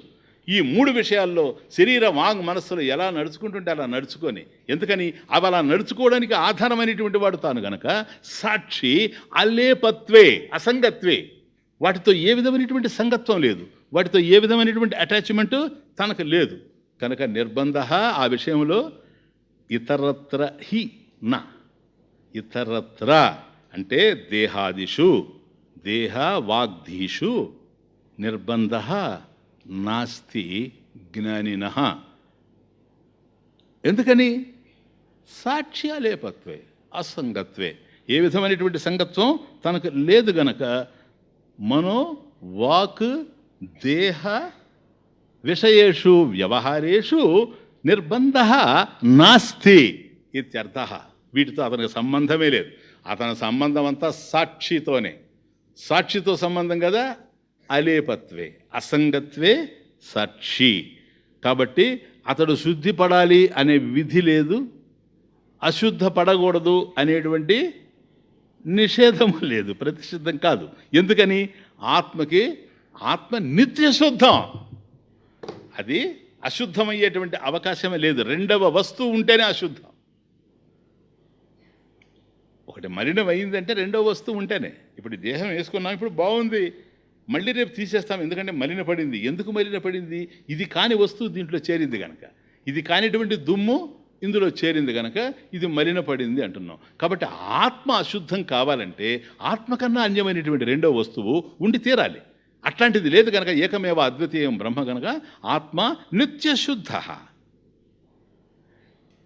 ఈ మూడు విషయాల్లో శరీర వాంగ్ మనస్సులు ఎలా నడుచుకుంటుంటే అలా నడుచుకొని, ఎందుకని? అవి అలా నడుచుకోవడానికి ఆధారమైనటువంటి వాడు తాను గనక సాక్షి అల్లేపత్వే అసంగత్వే, వాటితో ఏ విధమైనటువంటి సంగత్వం లేదు, వాటితో ఏ విధమైనటువంటి అటాచ్మెంటు తనకు లేదు కనుక నిర్బంధ ఆ విషయంలో. ఇతరత్ర హి నా, ఇతరత్ర అంటే దేహాదిషు, దేహ వాగ్ధీషు నిర్బంధ నాస్తి జ్ఞానినః. ఎందుకని? సాక్షి అలేపత్వే అసంగత్వే, ఏ విధమైనటువంటి సంగత్వం తనకు లేదు గనక మనో వాక్ దేహ విషయేషు వ్యవహారేషు నిర్బంధ నాస్తి ఇత్యర్థ. వీటితో అతనికి సంబంధమే లేదు. అతని సంబంధం అంతా సాక్షితోనే. సాక్షితో సంబంధం కదా, అలేపత్వే అసంగత్వే సాక్షి. కాబట్టి అతడు శుద్ధి పడాలి అనే విధి లేదు, అశుద్ధ పడకూడదు అనేటువంటి నిషేధము లేదు, ప్రతిషిద్ధం కాదు. ఎందుకని? ఆత్మకి ఆత్మ నిత్యశుద్ధం, అది అశుద్ధమయ్యేటువంటి అవకాశమే లేదు. రెండవ వస్తువు ఉంటేనే అశుద్ధం. ఒకటి మలినం అయిందంటే రెండవ వస్తువు ఉంటేనే. ఇప్పుడు దేహం వేసుకున్నాం, ఇప్పుడు బాగుంది, మళ్ళీ రేపు తీసేస్తాం, ఎందుకంటే మలినపడింది. ఎందుకు మలినపడింది? ఇది కాని వస్తువు దీంట్లో చేరింది కనుక, ఇది కానిటువంటి దుమ్ము ఇందులో చేరింది కనుక ఇది మలినపడింది అంటున్నాం. కాబట్టి ఆత్మ అశుద్ధం కావాలంటే ఆత్మ కన్నా అన్యమైనటువంటి రెండో వస్తువు ఉండి తీరాలి. అట్లాంటిది లేదు కనుక ఏకమేవ అద్వితీయం బ్రహ్మ కనుక ఆత్మ నిత్యశుద్ధ.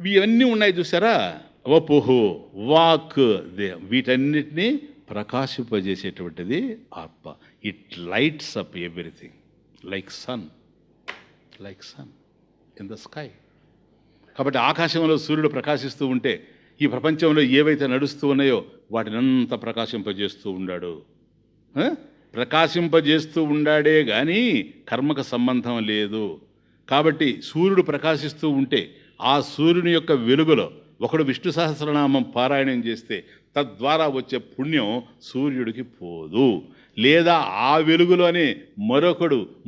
ఇవన్నీ ఉన్నాయి చూసారా, వపుహు, వాక్, వీటన్నిటినీ ప్రకాశింపజేసేటువంటిది ఆత్మ. It lights up everything like sun in the sky. కాబట్టి ఆకాశంలో సూర్యుడు ప్రకాశిస్తూ ఉంటే ఈ ప్రపంచంలో ఏవైతే నడుస్తూ ఉన్నాయో వాటినంతా ప్రకాశింపజేస్తూ ఉన్నాడు. ప్రకాశింపజేస్తూ ఉండాడే కానీ కర్మకు సంబంధం లేదు. కాబట్టి సూర్యుడు ప్రకాశిస్తూ ఉంటే ఆ సూర్యుని యొక్క వెలుగులో ఒకడు విష్ణు సహస్రనామం పారాయణం చేస్తే తద్వారా వచ్చే పుణ్యం సూర్యుడికి పోదు. లేదా ఆ వెలుగులోనే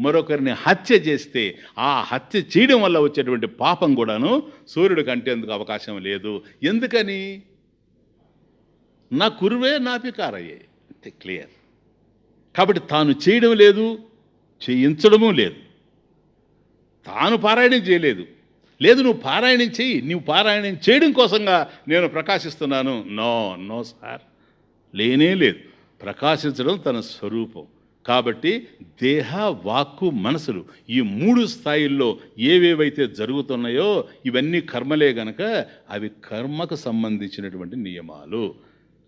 మరొకరిని హత్య చేస్తే ఆ హత్య చేయడం వల్ల వచ్చేటువంటి పాపం కూడాను సూర్యుడికి అంటేందుకు అవకాశం లేదు. ఎందుకని? నా కురువే నాపికారయ్యే, అంటే క్లియర్. కాబట్టి తాను చేయడం లేదు, చేయించడము లేదు. తాను పారాయణం చేయలేదు, లేదు నువ్వు పారాయణం చేయి, నువ్వు పారాయణం చేయడం కోసంగా నేను ప్రకాశిస్తున్నాను. నో సార్, లేనే లేదు. ప్రకాశించడం తన స్వరూపం. కాబట్టి దేహ, వాక్కు, మనసులు ఈ 3 స్థాయిల్లో ఏవేవైతే జరుగుతున్నాయో ఇవన్నీ కర్మలే గనక అవి కర్మకు సంబంధించినటువంటి నియమాలు.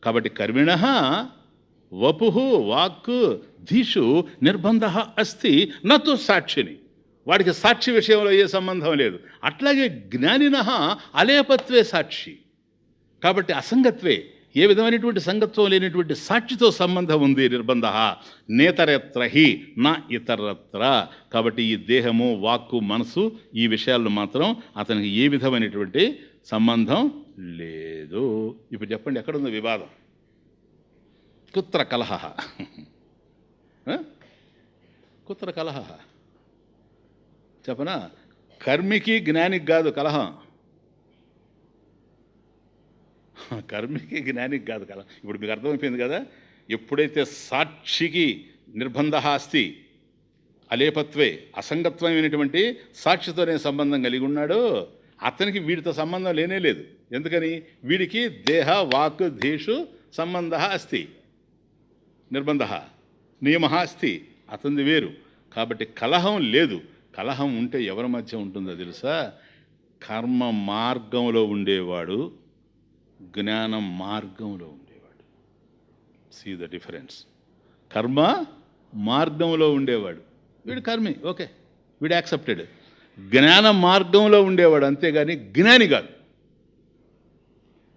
కాబట్టి కర్మిణః వపుః వాక్కు ధీషు నిర్బంధ అస్తి నతు సాక్షిని. వాడికి సాక్షి విషయంలో ఏ సంబంధం లేదు. అట్లాగే జ్ఞానినః అలేపత్వే సాక్షి. కాబట్టి అసంగత్వే, ఏ విధమైనటువంటి సంగత్వం లేనటువంటి సాక్షితో సంబంధం ఉంది. నిర్బంధ నేతరత్ర హి నా ఇతరత్ర. కాబట్టి ఈ దేహము, వాక్కు, మనసు ఈ విషయాల్లో మాత్రం అతనికి ఏ విధమైనటువంటి సంబంధం లేదు. ఇప్పుడు చెప్పండి, ఎక్కడుంది వివాదం? కుత్ర కలహ, కుత్ర కలహ చెప్పనా? కర్మికి జ్ఞానికి కాదు కలహం, కర్మికి జ్ఞానికి కాదు కలహం. ఇప్పుడు మీకు అర్థమైపోయింది కదా. ఎప్పుడైతే సాక్షికి నిర్బంధ అస్తి అలేపత్వే, అసంగత్వమైనటువంటి సాక్షితోనే సంబంధం కలిగి ఉన్నాడో అతనికి వీడితో సంబంధం లేనే లేదు. ఎందుకని? వీడికి దేహ వాక్ ధీషు సంబంధ అస్తి, నిర్బంధ నియమ అస్తి, అతనిది వేరు. కాబట్టి కలహం లేదు. కలహం ఉంటే ఎవరి మధ్య ఉంటుందో తెలుసా? కర్మ మార్గంలో ఉండేవాడు, జ్ఞానం మార్గంలో ఉండేవాడు. See the difference. కర్మ మార్గంలో ఉండేవాడు వీడు కర్మి, ఓకే, వీడు యాక్సెప్టెడ్. జ్ఞాన మార్గంలో ఉండేవాడు, అంతేగాని జ్ఞాని కాదు.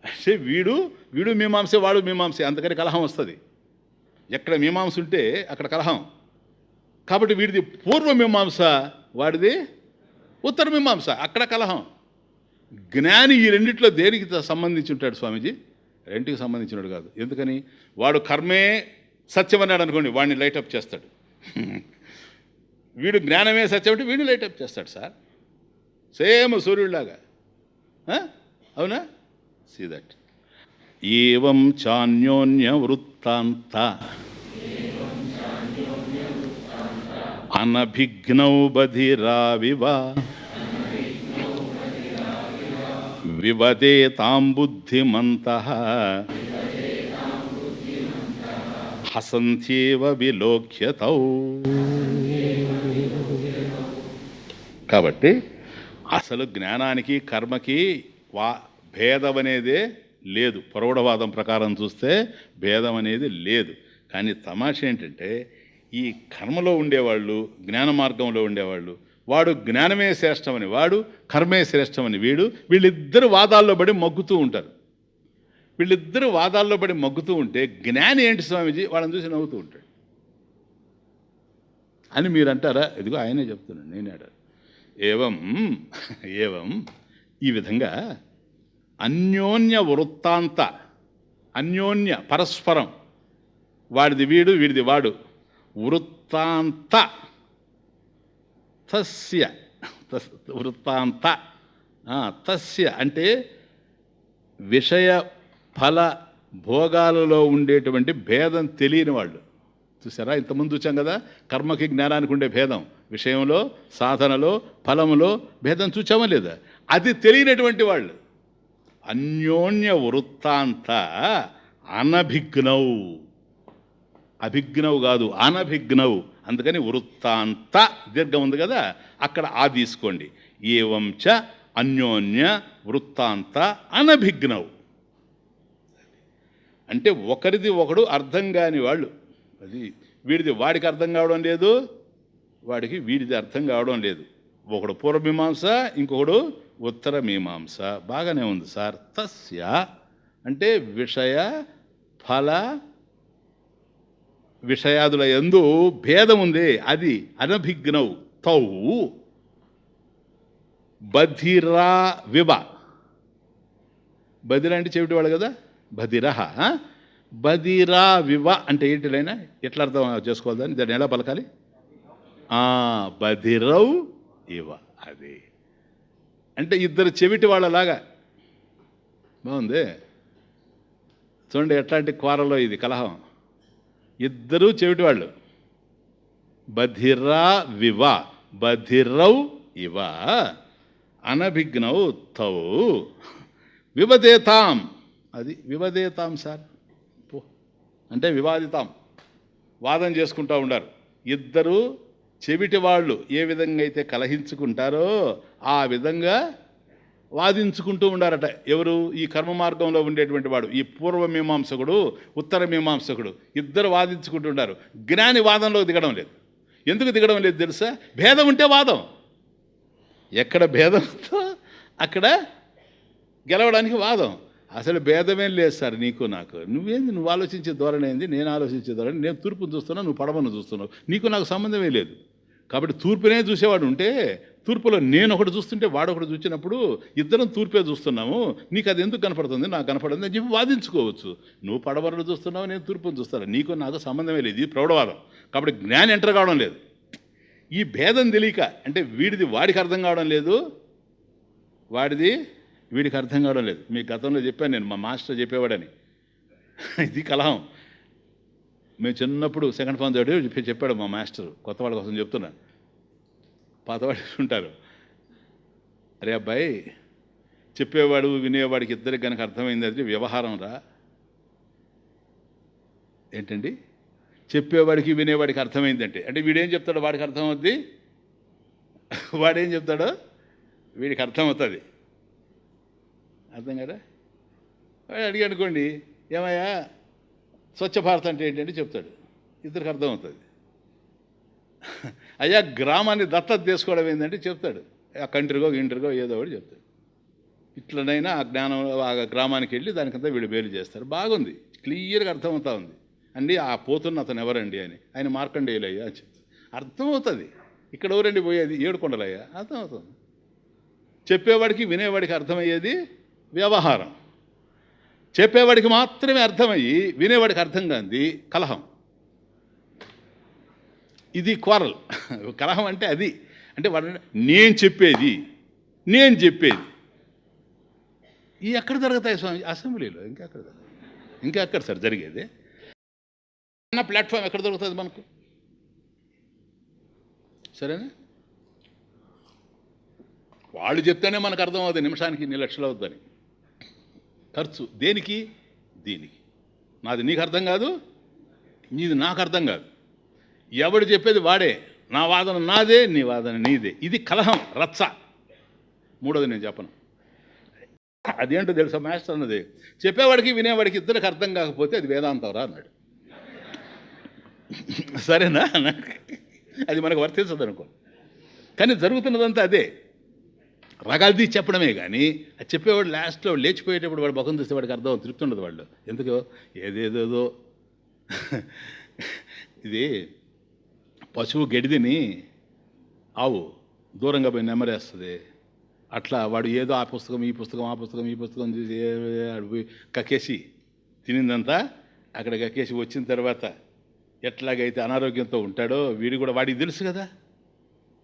అంటే వీడు మీమాంసే, వాడు మీమాంసే, అందుకని కలహం వస్తుంది. ఎక్కడ మీమాంస ఉంటే అక్కడ కలహం. కాబట్టి వీడిది పూర్వ మీమాంస, వాడిది ఉత్తర మీమాంస, అక్కడ కలహం. జ్ఞాని ఈ రెండిట్లో దేనికి సంబంధించి ఉంటాడు స్వామీజీ? రెంటికి సంబంధించినాడు కాదు. ఎందుకని? వాడు కర్మే సత్యం అన్నాడు అనుకోండి, వాడిని లైటప్ చేస్తాడు. వీడు జ్ఞానమే సత్యం అంటే వీడిని లైటప్ చేస్తాడు సార్, సేమ్ సూర్యుడిలాగా. అవునా? See that. ఏవం చాన్యోన్య వృత్తాంత అనభిఘ్నౌ బధిరావివ వివదేతాం బుద్ధిమంతః హసంత్యేవ విలోక్యతౌ. కాబట్టి అసలు జ్ఞానానికి కర్మకి భేదం అనేదే లేదు. ప్రౌఢవాదం ప్రకారం చూస్తే భేదం అనేది లేదు. కానీ తమాష ఏంటంటే ఈ కర్మలో ఉండేవాళ్ళు, జ్ఞాన మార్గంలో ఉండేవాళ్ళు, వాడు జ్ఞానమే శ్రేష్టమని, వాడు కర్మే శ్రేష్టమని వీళ్ళిద్దరు వాదాల్లో పడి మగ్గుతూ ఉంటారు. వీళ్ళిద్దరు వాదాల్లో పడి మగ్గుతూ ఉంటే జ్ఞాని ఏంటి స్వామీజీ? వాళ్ళని చూసి నవ్వుతూ ఉంటాడు అని మీరు అంటారా? ఇదిగో ఆయనే చెప్తున్నాడు, నేనే. ఏవం ఈ విధంగా అన్యోన్య వృత్తాంత, అన్యోన్య పరస్పరం, వాడిది వీడు, వీడిది వాడు, వృత్తాంత తస్య, వృత్తాంత తస్య అంటే విషయ ఫల భోగాలలో ఉండేటువంటి భేదం తెలియని వాళ్ళు. చూసారా, ఇంతకుముందు చూచాం కదా, కర్మకి జ్ఞానానికి ఉండే భేదం, విషయంలో, సాధనలో, ఫలములో భేదం చూచామా లేదా? అది తెలియనటువంటి వాళ్ళు అన్యోన్య వృత్తాంత అనభిజ్ఞౌ, అభిజ్ఞవు కాదు అనభిజ్ఞవు, అందుకని వృత్తాంత దీర్ఘం ఉంది కదా, అక్కడ ఆ తీసుకోండి. ఏవంచ అన్యోన్య వృత్తాంత అనభిజ్ఞవు అంటే ఒకరిది ఒకడు అర్థం కాని వాళ్ళు. అది వీడిది వాడికి అర్థం కావడం లేదు, వాడికి వీడిది అర్థం కావడం లేదు. ఒకడు పూర్వమీమాంస, ఇంకొకడు ఉత్తర మీమాంస. బాగానే ఉంది సార్. తస్య అంటే విషయ ఫల విషయాదుల యందు భేదం ఉంది, అది అనభిజ్ఞౌ తౌ బధిరా వివ. బధిర అంటే చెవిటివాడు కదా, బధిరహ. బధిరా వివ అంటే ఏంటిలైనా ఎట్లా అర్థం చేసుకోవాలని, దాన్ని ఎలా పలకాలి? బధిరౌ ఇవ. అది అంటే ఇద్దరు చెవిటి వాళ్ళలాగా. బాగుంది చూడండి, ఎట్లాంటి కూరలో ఇది కలహం. ఇద్దరూ చెవిటి వాళ్ళు. బధిరా వివ బధిరౌ ఇవ అనభిజ్ఞౌ తౌ వివదేతాం. అది వివదేతాం సార్ అంటే వివాదితాం, వాదం చేసుకుంటూ ఉండారు. ఇద్దరు చెవిటి వాళ్ళు ఏ విధంగా అయితే కలహించుకుంటారో ఆ విధంగా వాదించుకుంటూ ఉండారట. ఎవరు? ఈ కర్మ మార్గంలో ఉండేటువంటి వాడు, ఈ పూర్వమీమాంసకుడు, ఉత్తర మీమాంసకుడు, ఇద్దరు వాదించుకుంటూ ఉండారు. జ్ఞాని వాదంలో దిగడం లేదు. ఎందుకు దిగడం లేదు తెలుసా? భేదం ఉంటే వాదం. ఎక్కడ భేదంతో అక్కడ గెలవడానికి వాదం. అసలు భేదమేం లేదు సార్ నీకు నాకు. నువ్వేంది, నువ్వు ఆలోచించే ధోరణి ఏంది, నేను ఆలోచించే ధోరణి. నేను తూర్పును చూస్తున్నావు, నువ్వు పడమను చూస్తున్నావు. నీకు నాకు సంబంధమే లేదు. కాబట్టి తూర్పునే చూసేవాడు ఉంటే, తూర్పులో నేను ఒకటి చూస్తుంటే వాడు ఒకటి చూసినప్పుడు ఇద్దరం తూర్పే చూస్తున్నాము, నీకు అది ఎందుకు కనపడుతుంది, నాకు కనపడుతుంది అని చెప్పి వాదించుకోవచ్చు. నువ్వు పడమరను చూస్తున్నావు, నేను తూర్పును చూస్తాను, నీకు నాకు సంబంధమే లేదు. ఇది ప్రౌఢవాదం. కాబట్టి జ్ఞానం ఎంటర్ కావడం లేదు. ఈ భేదం తెలియక, అంటే వీడిది వాడికి అర్థం కావడం లేదు, వాడిది వీడికి అర్థం కావడం లేదు. మీ గతంలో చెప్పాను నేను, మా మాస్టర్ చెప్పేవాడని. ఇది కలహం. మేము చిన్నప్పుడు సెకండ్ ఫామ్ చదివి చెప్పాడు మా మాస్టర్. కొత్త వాళ్ళ కోసం చెప్తున్నా, పాతవాడు ఉంటారు. అరే అబ్బాయి, చెప్పేవాడు వినేవాడికి ఇద్దరికి కనుక అర్థమైంది అది వ్యవహారం రా. ఏంటండి? చెప్పేవాడికి వినేవాడికి అర్థమైందంటే అంటే వీడేం చెప్తాడో వాడికి అర్థమవుద్ది, వాడేం చెప్తాడో వీడికి అర్థమవుతుంది. అర్థం కదా? వాడు అడిగి అనుకోండి, ఏమయ్యా స్వచ్ఛ భారత్ అంటే ఏంటంటే చెప్తాడు, ఇద్దరికి అర్థమవుతుంది. అయ్యా గ్రామాన్ని దత్తత తీసుకోవడం ఏంటంటే చెప్తాడు, ఆ కంట్రీగో ఇంటర్గో ఏదో ఒకటి చెప్తాడు. ఇట్లనైనా ఆ జ్ఞానం ఆ గ్రామానికి వెళ్ళి దానికంతా వీళ్ళు బేలు చేస్తారు. బాగుంది, క్లియర్గా అర్థమవుతా ఉంది అండి. ఆ పోతున్న అతను ఎవరండి అని, ఆయన మార్కండేయులయ్యా అని చెప్తారు. అర్థమవుతుంది. ఇక్కడ ఎవరండి పోయేది? ఏడుకొండలయ్యా. అర్థమవుతుంది. చెప్పేవాడికి వినేవాడికి అర్థమయ్యేది వ్యవహారం. చెప్పేవాడికి మాత్రమే అర్థమయ్యి వినేవాడికి అర్థం కాంది కలహం. ఇది క్వారల్. కలహం అంటే అది. అంటే వాడు నేను చెప్పేది ఈ ఎక్కడ జరుగుతాయి స్వామి? అసెంబ్లీలో. ఇంకెక్కడ సార్ జరిగేది? అన్న ప్లాట్ఫామ్ ఎక్కడ దొరుకుతుంది మనకు? సరేనా? వాళ్ళు చెప్తేనే మనకు అర్థం అవుతుంది. నిమిషానికి ఇన్ని లక్షలు అవుతుందని ఖర్చు. దేనికి? దీనికి. నాది నీకు అర్థం కాదు, నీది నాకు అర్థం కాదు. ఎవడు చెప్పేది వాడే. నా వాదన నాదే, నీ వాదన నీదే. ఇది కలహం, రచ్చ. మూడోది నేను చెప్పను. అదేంటో తెలుసా మాస్టర్ అన్నది? చెప్పేవాడికి వినేవాడికి ఇద్దరికి అర్థం కాకపోతే అది వేదాంతం రా అన్నాడు. సరేనా? అది మనకు వర్తించదు అనుకో. కానీ జరుగుతున్నదంతా అదే. రగాల్ది చెప్పడమే కానీ అది చెప్పేవాడు లాస్ట్లో లేచిపోయేటప్పుడు వాడు ముఖం చూస్తే వాడికి అర్థం తృప్తి ఉండదు. వాళ్ళు ఎందుకో ఏదేదేదో. ఇది పశువు గడిదిని ఆవు దూరంగా పోయి నెమ్మరేస్తుంది. అట్లా వాడు ఏదో ఆ పుస్తకం ఈ పుస్తకం చూసి పోయి కక్కేసి తినిందంతా అక్కడ కక్కేసి వచ్చిన తర్వాత ఎట్లాగైతే అనారోగ్యంతో ఉంటాడో వీడు కూడా వాడికి తెలుసు కదా.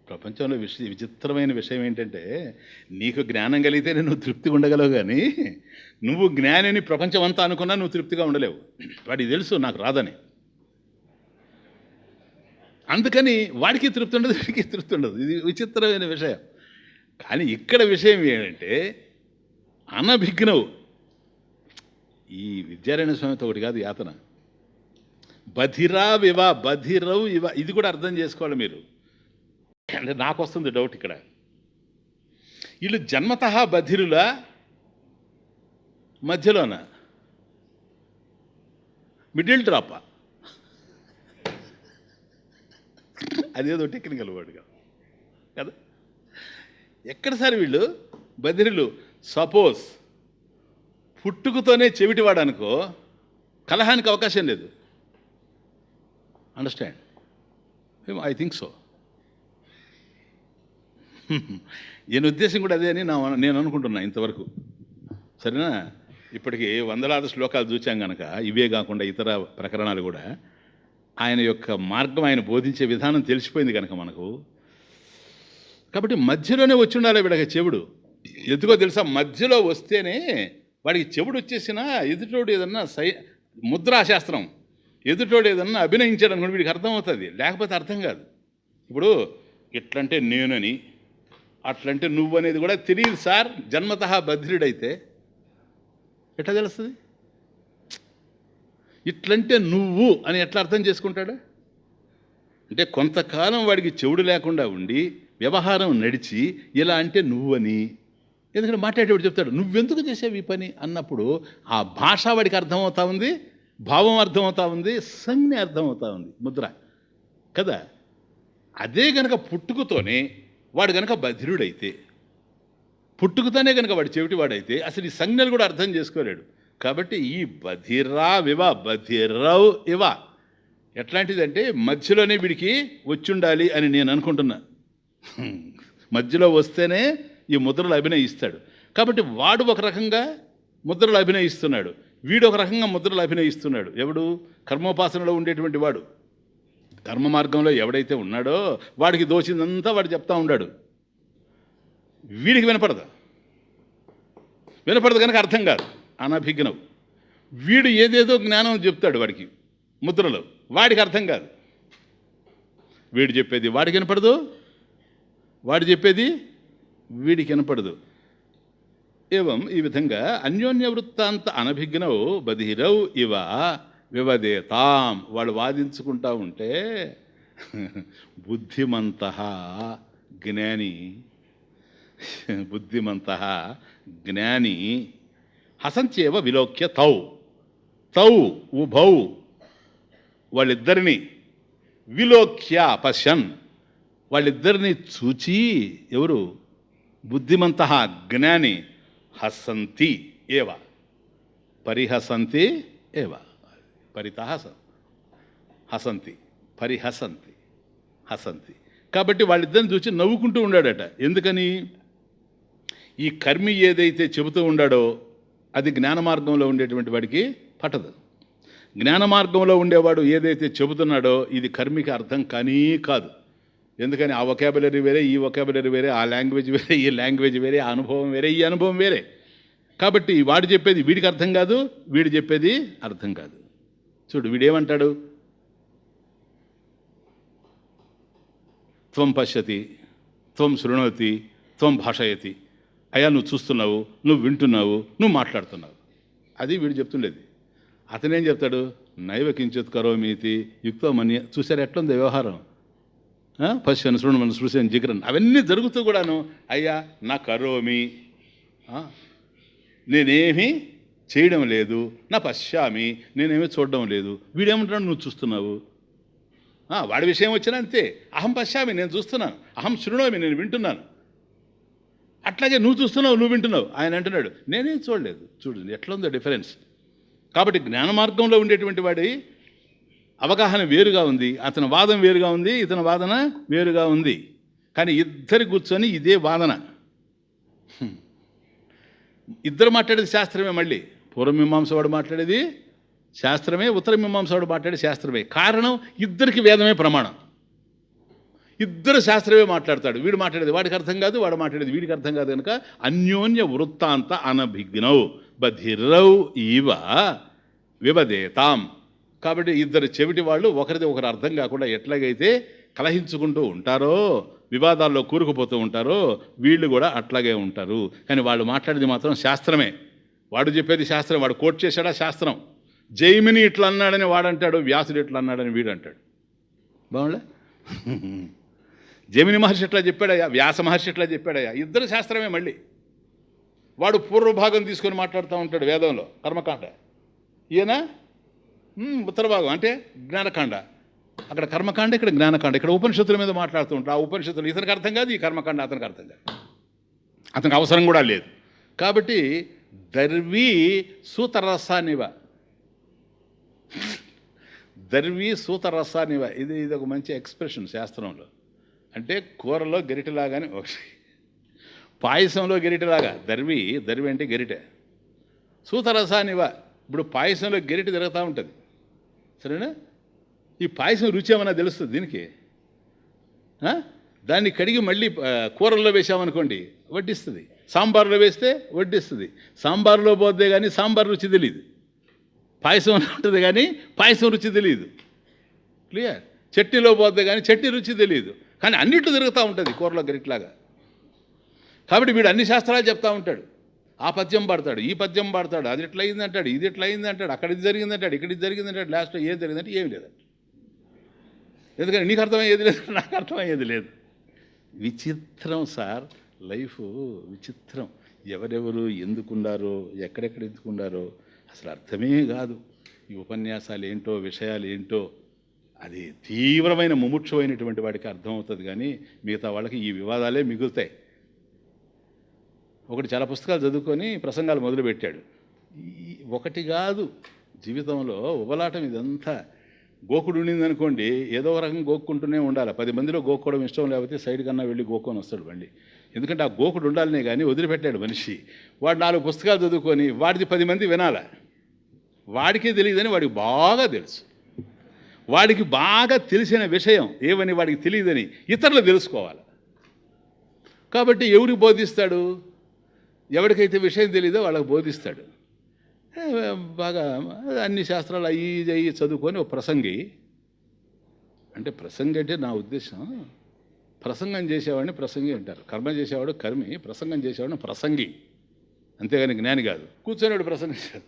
ప్రపంచంలో విచిత్రమైన విషయం ఏంటంటే, నీకు జ్ఞానం కలిగితేనే నువ్వు తృప్తిగా ఉండగలవు, కానీ నువ్వు జ్ఞానిని ప్రపంచం అంతా అనుకున్నా నువ్వు తృప్తిగా ఉండలేవు. వాడికి తెలుసు నాకు రాదని. అందుకని వాడికి తృప్తి ఉండదు, వీడికి తృప్తి ఉండదు. ఇది విచిత్రమైన విషయం. కానీ ఇక్కడ విషయం ఏంటంటే అనభిజ్ఞవు. ఈ విద్యారణ్య స్వామితో ఒకటి కాదు యాతన, బధిరావివ బధిరవు ఇవ, ఇది కూడా అర్థం చేసుకోవాలి మీరు. అంటే నాకు వస్తుంది డౌట్ ఇక్కడ, వీళ్ళు జన్మతః బధిరులా మధ్యలోన మిడిల్ డ్రాపా? అదేదో టెక్నికల్ వర్డ్గా కదా. ఎక్కడ సార్ వీళ్ళు బధిరులు? సపోజ్ పుట్టుకతోనే చెవిటివాడు అనుకో, కలహానికి అవకాశం లేదు. అండర్స్టాండ్? I think so. ఈయన ఉద్దేశం కూడా అదే అని నేను అనుకుంటున్నా ఇంతవరకు. సరేనా? ఇప్పటికీ వందలాది శ్లోకాలు చూచాం కనుక, ఇవే కాకుండా ఇతర ప్రకరణాలు కూడా ఆయన యొక్క మార్గం, ఆయన బోధించే విధానం తెలిసిపోయింది కనుక మనకు. కాబట్టి మధ్యలోనే వచ్చి ఉండాలి వీడికి చెవుడు. ఎందుకో తెలుసా? మధ్యలో వస్తేనే వాడికి చెవుడు వచ్చేసినా ఎదుటోడు ఏదన్నా ముద్రాశాస్త్రం, ఎదుటోడు ఏదన్నా అభినయించాడు అనుకోండి, వీడికి అర్థమవుతుంది. లేకపోతే అర్థం కాదు. ఇప్పుడు ఇట్లంటే నేనని, అట్లంటే నువ్వు అనేది కూడా తెలియదు సార్. జన్మతః బధిరుడైతే ఎట్లా తెలుస్తుంది? ఇట్లంటే నువ్వు అని ఎట్లా అర్థం చేసుకుంటాడు? అంటే కొంతకాలం వాడికి చెవుడు లేకుండా ఉండి వ్యవహారం నడిచి ఇలా అంటే నువ్వని, ఎందుకంటే మాట్లాడేవాడు చెప్తాడు నువ్వెందుకు చేసావు ఈ పని అన్నప్పుడు ఆ భాష వాడికి అర్థమవుతా ఉంది, భావం అర్థమవుతా ఉంది, సంజ్ఞ అర్థమవుతా ఉంది, ముద్ర కదా. అదే కనుక పుట్టుకతోనే వాడు కనుక బధిరుడైతే, పుట్టుకతోనే కనుక వాడు చెవిటివాడైతే అసలు ఈ సంజ్ఞలు కూడా అర్థం చేసుకోలేడు. కాబట్టి ఈ బధిరా వివ బధిరవ్ ఇవ ఎట్లాంటిదంటే మధ్యలోనే వీడికి వచ్చుండాలి అని నేను అనుకుంటున్నా. మధ్యలో వస్తేనే ఈ ముద్రలు అభినయిస్తాడు. కాబట్టి వాడు ఒక రకంగా ముద్రలు అభినయిస్తున్నాడు, వీడు ఒక రకంగా ముద్రలు అభినయిస్తున్నాడు. ఎవడు? కర్మోపాసనలో ఉండేటువంటి వాడు. కర్మ మార్గంలో ఎవడైతే ఉన్నాడో వాడికి దోచిందంతా వాడు చెప్తా ఉన్నాడు. వీడికి వినపడదు కనుక అర్థం కాదు, అనభిజ్ఞవు. వీడు ఏదేదో జ్ఞానం చెప్తాడు వాడికి ముద్రలో, వాడికి అర్థం కాదు. వీడు చెప్పేది వాడికి వినపడదు, వాడు చెప్పేది వీడికి వినపడదు. ఏవం ఈ విధంగా అన్యోన్య వృత్తాంత అనభిజ్ఞౌ బధిరౌ ఇవ వివదేతాం. వాళ్ళు వాదించుకుంటా ఉంటే బుద్ధిమంతః జ్ఞాని, బుద్ధిమంతః జ్ఞాని హసంత్యేవ విలోక్య తౌ తౌ ఉభౌ, వాళ్ళిద్దరిని విలోక్య పశ్యన్, వాళ్ళిద్దరిని చూచి ఎవరు? బుద్ధిమంతః జ్ఞాని హసంతి ఏవ పరిహసంతి ఏవ, పరితః హసంతి పరిహసంతి హసంతి. కాబట్టి వాళ్ళిద్దరిని చూసి నవ్వుకుంటూ ఉండాడట. ఎందుకని? ఈ కర్మి ఏదైతే చెబుతూ ఉండాడో అది జ్ఞాన మార్గంలో ఉండేటువంటి వాడికి పట్టదు. జ్ఞాన మార్గంలో ఉండేవాడు ఏదైతే చెబుతున్నాడో ఇది కర్మికి అర్థం కానీ కాదు. ఎందుకని? ఆ వొకాబులరీ వేరే, ఈ వొకాబులరీ వేరే, ఆ లాంగ్వేజ్ వేరే, ఈ లాంగ్వేజ్ వేరే, ఆ అనుభవం వేరే, ఈ అనుభవం వేరే. కాబట్టి వాడు చెప్పేది వీడికి అర్థం కాదు, వీడు చెప్పేది అర్థం కాదు. చూడు వీడేమంటాడు? త్వం పశ్యతి, త్వం శృణోతి, త్వం భాషయతి. అయ్యా నువ్వు చూస్తున్నావు, నువ్వు వింటున్నావు, నువ్వు మాట్లాడుతున్నావు. అది వీడు చెప్తుండేది. అతనేం చెప్తాడు? నైవ కించిత్ కరోమీతి యుక్తో మని. చూసారు ఎట్లుంది వ్యవహారం? పశ్యను శృణమను శృశను జిగ్రన్ అవన్నీ జరుగుతూ కూడాను అయ్యా నా కరోమి, నేనేమీ చేయడం లేదు, నా పశ్యామి నేనేమీ చూడడం లేదు. వీడేమంటున్నాడు? నువ్వు చూస్తున్నావు. వాడి విషయం వచ్చినా అంతే, అహం పశ్యామి నేను చూస్తున్నాను, అహం శృణోమి నేను వింటున్నాను. అట్లాగే నువ్వు చూస్తున్నావు, నువ్వు వింటున్నావు. ఆయన అంటున్నాడు నేనేం చూడలేదు. చూడండి ఎట్లా ఉందో డిఫరెన్స్. కాబట్టి జ్ఞాన మార్గంలో ఉండేటువంటి వాడి అవగాహన వేరుగా ఉంది, అతని వాదన వేరుగా ఉంది, ఇతని వాదన వేరుగా ఉంది. కానీ ఇద్దరు కూర్చొని ఇదే వాదన, ఇద్దరు మాట్లాడేది శాస్త్రమే. మళ్ళీ పూర్వమీమాంస వాడు మాట్లాడేది శాస్త్రమే, ఉత్తర మీమాంస వాడు మాట్లాడేది శాస్త్రమే. కారణం ఇద్దరికి వేదమే ప్రమాణం. ఇద్దరు శాస్త్రమే మాట్లాడతాడు. వీడు మాట్లాడేది వాడికి అర్థం కాదు, వాడు మాట్లాడేది వీడికి అర్థం కాదు. కనుక అన్యోన్య వృత్తాంత అనభిజ్ఞౌ బధిరౌ ఇవ వివదేతాం. కాబట్టి ఇద్దరు చెవిటి వాళ్ళు ఒకరిది ఒకరు అర్థం కాకుండా ఎట్లాగైతే కలహించుకుంటూ ఉంటారో, వివాదాల్లో కూరుకుపోతూ ఉంటారో, వీళ్ళు కూడా అట్లాగే ఉంటారు. కానీ వాళ్ళు మాట్లాడేది మాత్రం శాస్త్రమే. వాడు చెప్పేది శాస్త్రం. వాడు కోట్ చేశాడా శాస్త్రం. జైమిని ఇట్లా అన్నాడని వాడంటాడు, వ్యాసుడు ఇట్లా అన్నాడని వీడు అంటాడు. బాగుండే జైమిని మహర్షి ఎట్లా చెప్పాడయ్యా, వ్యాస మహర్షి ఎట్లా చెప్పాడయ్యా, ఇద్దరు శాస్త్రమే. మళ్ళీ వాడు పూర్వభాగం తీసుకొని మాట్లాడుతూ ఉంటాడు వేదంలో, కర్మకాండ. ఈయన ఉత్తర భాగం అంటే జ్ఞానకాండ. అక్కడ కర్మకాండ, ఇక్కడ జ్ఞానకాండ. ఇక్కడ ఉపనిషత్తుల మీద మాట్లాడుతూ ఉంటాడు. ఆ ఉపనిషత్తులు ఇతనికి అర్థం కాదు, ఈ కర్మకాండ అతనికి అర్థం కాదు, అతనికి అవసరం కూడా లేదు. కాబట్టి దర్వీ సూతరసానివ, దర్వీ సూతరసానివ, ఇది ఒక మంచి ఎక్స్ప్రెషన్ శాస్త్రంలో. అంటే కూరలో గరిటెలాగానే, పాయసంలో గరిటెలాగా. దర్వి అంటే గరిటె. సూతరసానివ, ఇప్పుడు పాయసంలో గరిటె తిరుగుతూ ఉంటుంది, సరేనా? ఈ పాయసం రుచి ఏమన్నా తెలుస్తుంది దీనికి? దాన్ని కడిగి మళ్ళీ కూరల్లో వేసామనుకోండి వడ్డిస్తుంది, సాంబార్లో వేస్తే వడ్డిస్తుంది. సాంబార్లో పోతే కానీ సాంబార్ రుచి తెలియదు, పాయసం ఉంటుంది కానీ పాయసం రుచి తెలియదు. క్లియర్? చట్నీలో పోతే కానీ చట్నీ రుచి తెలియదు. కానీ అన్నిట్లో తిరుగుతూ ఉంటుంది కూరలో గరిట్లాగా. కాబట్టి వీడు అన్ని శాస్త్రాలు చెప్తూ ఉంటాడు. ఆ పద్యం పాడతాడు, ఈ పద్యం పాడతాడు, అది ఎట్లా అయింది అంటాడు, ఇది ఎట్లా అయింది అంటాడు, అక్కడ ఇది జరిగిందంటాడు, ఇక్కడ ఇది జరిగిందంటాడు, లాస్ట్లో ఏం జరిగిందంటే ఏమి లేదంట. ఎందుకంటే నీకు అర్థమయ్యేది లేదు, నాకు అర్థమయ్యేది లేదు. విచిత్రం సార్, లైఫ్ విచిత్రం. ఎవరెవరు ఎందుకున్నారో, ఎక్కడెక్కడ ఎందుకున్నారో అసలు అర్థమే కాదు. ఈ ఉపన్యాసాలు ఏంటో, విషయాలు ఏంటో అది తీవ్రమైన ముముక్షమైనటువంటి వాడికి అర్థమవుతుంది. కానీ మిగతా వాళ్ళకి ఈ వివాదాలే మిగులుతాయి. ఒకటి చాలా పుస్తకాలు చదువుకొని ప్రసంగాలు మొదలుపెట్టాడు. ఒకటి కాదు జీవితంలో ఉబలాటం ఇదంతా. గోకుడు ఉండిందనుకోండి, ఏదో ఒక రకంగా గోక్కుంటూనే ఉండాలి. 10 మందిలో గోక్కోవడం ఇష్టం లేకపోతే సైడ్ కన్నా వెళ్ళి గోక్కొని వస్తాడు మళ్ళీ. ఎందుకంటే ఆ గోకుడు ఉండాలనే కానీ వదిలిపెట్టాడు మనిషి. వాడు 4 పుస్తకాలు చదువుకొని వాడిది 10 మంది వినాలా. వాడికే తెలియదని వాడికి బాగా తెలుసు. వాడికి బాగా తెలిసిన విషయం ఏమని వాడికి తెలియదని ఇతరులు తెలుసుకోవాలి. కాబట్టి ఎవరికి బోధిస్తాడు? ఎవరికైతే విషయం తెలియదో వాళ్ళకి బోధిస్తాడు. బాగా అన్ని శాస్త్రాలు అయ్యి చదువుకొని ఒక ప్రసంగి. అంటే ప్రసంగి అంటే నా ఉద్దేశం, ప్రసంగం చేసేవాడిని ప్రసంగి అంటారు. కర్మ చేసేవాడు కర్మి, ప్రసంగం చేసేవాడిని ప్రసంగి. అంతేగాని జ్ఞాని కాదు. కూర్చొనివాడు ప్రసంగిస్తాడు.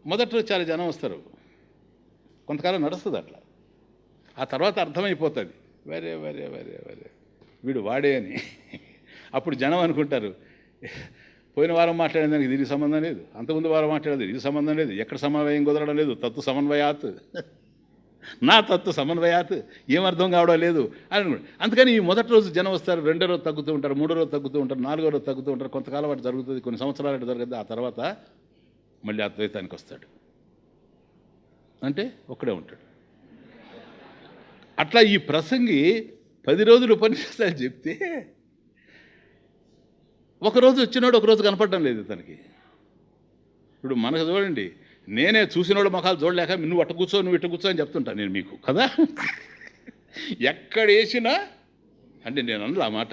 మొదట్లో చాలా జనం వస్తారు, కొంతకాలం నడుస్తుంది అట్లా. ఆ తర్వాత అర్థమైపోతుంది, వరే వరే వరే వరే వీడు వాడే అని. అప్పుడు జనం అనుకుంటారు, పోయిన వారం మాట్లాడిన దానికి దీనికి సంబంధం లేదు, అంతకుముందు వారం మాట్లాడేది ఇది సంబంధం లేదు, ఎక్కడ సమన్వయం కుదరడం లేదు, తత్తు సమన్వయాత్ నా తత్తు సమన్వయాత్, ఏమర్థం కావడం లేదు అని అనుకుంటారు. అందుకని ఈ మొదటి రోజు జనం వస్తారు, 2వ రోజు తగ్గుతూ ఉంటారు, 3వ రోజు తగ్గుతూ ఉంటారు, 4వ రోజు తగ్గుతూ ఉంటారు. కొంతకాలం వాటి జరుగుతుంది, కొన్ని సంవత్సరాలు అటు జరుగుతుంది. ఆ తర్వాత మళ్ళీ అద్వైతానికి వస్తాడు. అంటే ఒక్కడే ఉంటాడు. అట్లా ఈ ప్రసంగి 10 రోజులు ఉపన్యాసాలు చెప్తే ఒకరోజు వచ్చినాడు, ఒకరోజు కనపడడం లేదు తనకి. ఇప్పుడు మనకు చూడండి, నేనే చూసినోడు ముఖాలు చూడలేక నువ్వు అట్ట కూర్చో, నువ్వు ఇట్ట కూర్చో అని చెప్తుంటాను నేను మీకు కదా. ఎక్కడ వేసినా అంటే నేను అన్నది ఆ మాట,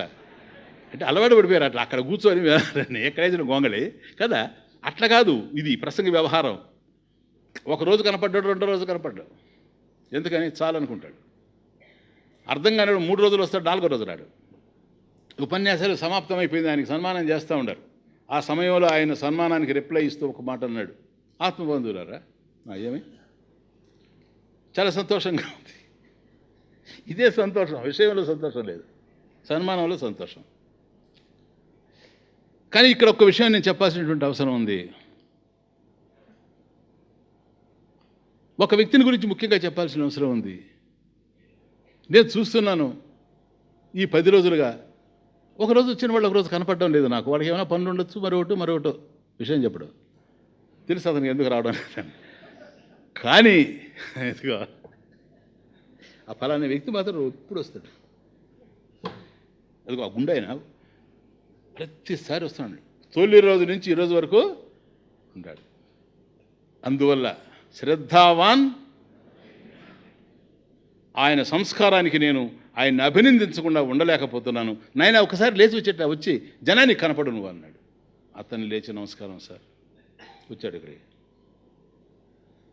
అంటే అలవాటు పడిపోయారు అట్లా అక్కడ కూర్చొని ఎక్కడ వేసిన గొంగళి కదా. అట్లా కాదు ఇది ప్రసంగ వ్యవహారం. ఒకరోజు కనపడ్డాడు, 2వ రోజు కనపడ్డాడు, ఎందుకని చాలనుకుంటాడు. అర్థం కాని 3 రోజులు వస్తాడు, 4వ రోజు రాడు. ఉపన్యాసాలు సమాప్తమైపోయింది, ఆయనకి సన్మానం చేస్తూ ఉండరు. ఆ సమయంలో ఆయన సన్మానానికి రిప్లై ఇస్తూ ఒక మాట అన్నాడు, ఆత్మబంధువులారా ఏమి చాలా సంతోషంగా ఉంది. ఇదే సంతోషం, విషయంలో సంతోషం లేదు, సన్మానంలో సంతోషం. కానీ ఇక్కడ ఒక విషయం నేను చెప్పాల్సినటువంటి అవసరం ఉంది. ఒక వ్యక్తిని గురించి ముఖ్యంగా చెప్పాల్సిన అవసరం ఉంది. నేను చూస్తున్నాను ఈ 10 రోజులుగా, ఒకరోజు వచ్చిన వాళ్ళు ఒకరోజు కనపడడం లేదు నాకు. వాడికి ఏమైనా పనులు ఉండొచ్చు, మరొకటో విషయం చెప్పడం తెలుసు అతనికి ఎందుకు రావడం లేదని. కానీ ఇదిగో ఆ ఫలానా వ్యక్తి మాత్రం ఎప్పుడు వస్తాడు. అదిగో ఆ గుండె అయినా ప్రతిసారి వస్తున్నాడు. తొలి రోజు నుంచి ఈ రోజు వరకు ఉంటాడు. అందువల్ల శ్రద్ధావాన్ ఆయన సంస్కారానికి నేను ఆయన్ని అభినందించకుండా ఉండలేకపోతున్నాను. నాయన ఒకసారి లేచి వచ్చి జనానికి కనపడు నువ్వు అన్నాడు. అతన్ని లేచి నమస్కారం సార్ వచ్చాడు. ఇక్కడ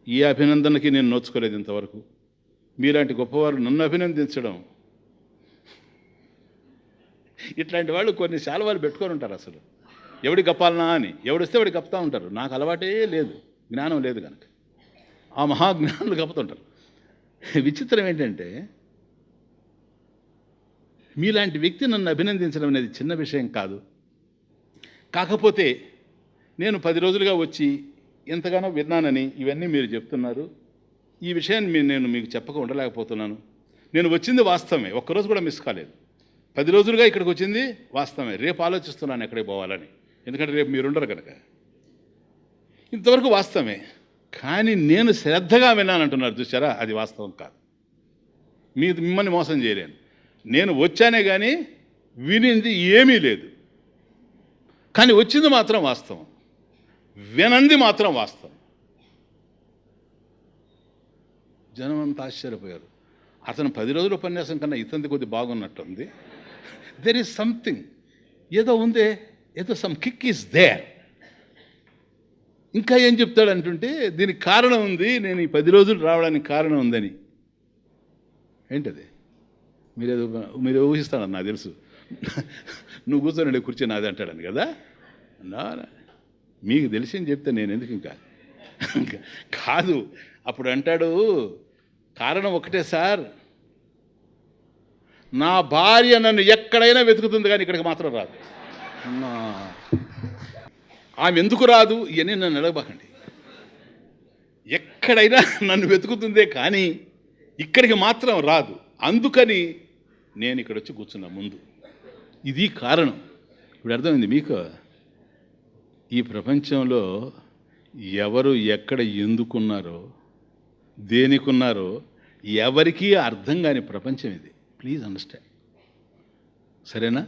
ఈ అభినందనకి నేను నోచుకోలేదు ఇంతవరకు. మీలాంటి గొప్పవారు నన్ను అభినందించడం, ఇట్లాంటి వాళ్ళు కొన్ని శాలువాలు పెట్టుకొని ఉంటారు. అసలు ఎవడి గప్పాలనా అని, ఎవడిస్తే వాడికి గప్తా ఉంటారు. నాకు అలవాటే లేదు, జ్ఞానం లేదు కనుక ఆ మహాజ్ఞానులు గప్పుతుంటారు. విచిత్రం ఏంటంటే, మీలాంటి వ్యక్తి నన్ను అభినందించడం అనేది చిన్న విషయం కాదు. కాకపోతే నేను 10 రోజులుగా వచ్చి ఎంతగానో విన్నానని ఇవన్నీ మీరు చెప్తున్నారు. ఈ విషయాన్ని నేను మీకు చెప్పక ఉండలేకపోతున్నాను. నేను వచ్చింది వాస్తవమే, ఒక్కరోజు కూడా మిస్ కాలేదు. 10 రోజులుగా ఇక్కడికి వచ్చింది వాస్తవమే. రేపు ఆలోచిస్తున్నాను ఎక్కడికి పోవాలని, ఎందుకంటే రేపు మీరుండరు కనుక. ఇంతవరకు వాస్తవమే. కానీ నేను శ్రద్ధగా విన్నానంటున్నారు చూసారా, అది వాస్తవం కాదు. మిమ్మల్ని మోసం చేయలేను. నేను వచ్చానే కానీ వినింది ఏమీ లేదు. కానీ వచ్చింది మాత్రం వాస్తవం, వినంది మాత్రం వాస్తవం. జనం అంతా ఆశ్చర్యపోయారు. అతను 10 రోజుల ఉపన్యాసం కన్నా ఇతంది కొద్ది బాగున్నట్టుంది. దెర్ ఈజ్ సంథింగ్, ఏదో ఉందే, ఏదో సమ్ కిక్ ఈజ్ దేర్. ఇంకా ఏం చెప్తాడంటుంటే దీనికి కారణం ఉంది, నేను ఈ 10 రోజులు రావడానికి కారణం ఉందని. ఏంటది? మీరు ఊహిస్తాడని నాకు తెలుసు. నువ్వు కూర్చొని కుర్చీ నాది అంటాడని కదా. మీకు తెలిసింది చెప్తే నేను ఎందుకు ఇంకా కాదు. అప్పుడు అంటాడు, కారణం ఒకటే సార్, నా భార్య నన్ను ఎక్కడైనా వెతుకుతుంది కానీ ఇక్కడికి మాత్రం రాదు. ఆమె ఎందుకు రాదు ఇవన్నీ నన్ను అడగబాకండి. ఎక్కడైనా నన్ను వెతుకుతుందే కానీ ఇక్కడికి మాత్రం రాదు. అందుకని నేను ఇక్కడ వచ్చి కూర్చున్నా ముందు. ఇది కారణం. ఇప్పుడు అర్థమైంది మీకు? ఈ ప్రపంచంలో ఎవరు ఎక్కడ ఎందుకున్నారో, దేనికున్నారో ఎవరికీ అర్థం కాని ప్రపంచం ఇది. Please understand. సరేనా?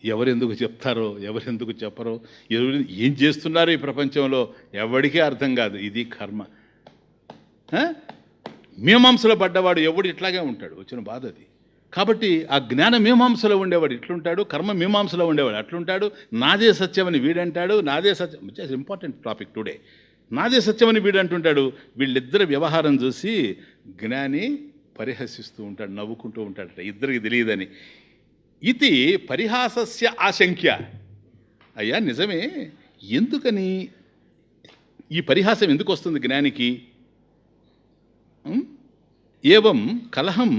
ఎవరెందుకు చెప్తారో, ఎవరెందుకు చెప్పరో, ఎవరు ఏం చేస్తున్నారో ఈ ప్రపంచంలో ఎవరికీ అర్థం కాదు. ఇది కర్మ. మీమాంసలో పడ్డవాడు ఎవడు ఇట్లాగే ఉంటాడు, వచ్చిన బాధ అది. కాబట్టి ఆ జ్ఞాన మీమాంసలో ఉండేవాడు ఇట్లుంటాడు, కర్మ మీమాంసలో ఉండేవాడు అట్లుంటాడు. నాదే సత్యమని వీడంటాడు, నాదే సత్యం. Which is important topic today. నాదే సత్యమని వీడు అంటుంటాడు. వీళ్ళిద్దరి వ్యవహారం చూసి జ్ఞాని పరిహసిస్తూ ఉంటాడు, నవ్వుకుంటూ ఉంటాడట, ఇద్దరికి తెలియదని. ఇది పరిహాసస్య ఆశంక్య. అయ్యా నిజమే, ఎందుకని ఈ పరిహాసం ఎందుకు వస్తుంది జ్ఞానికి? ఏవం కలహం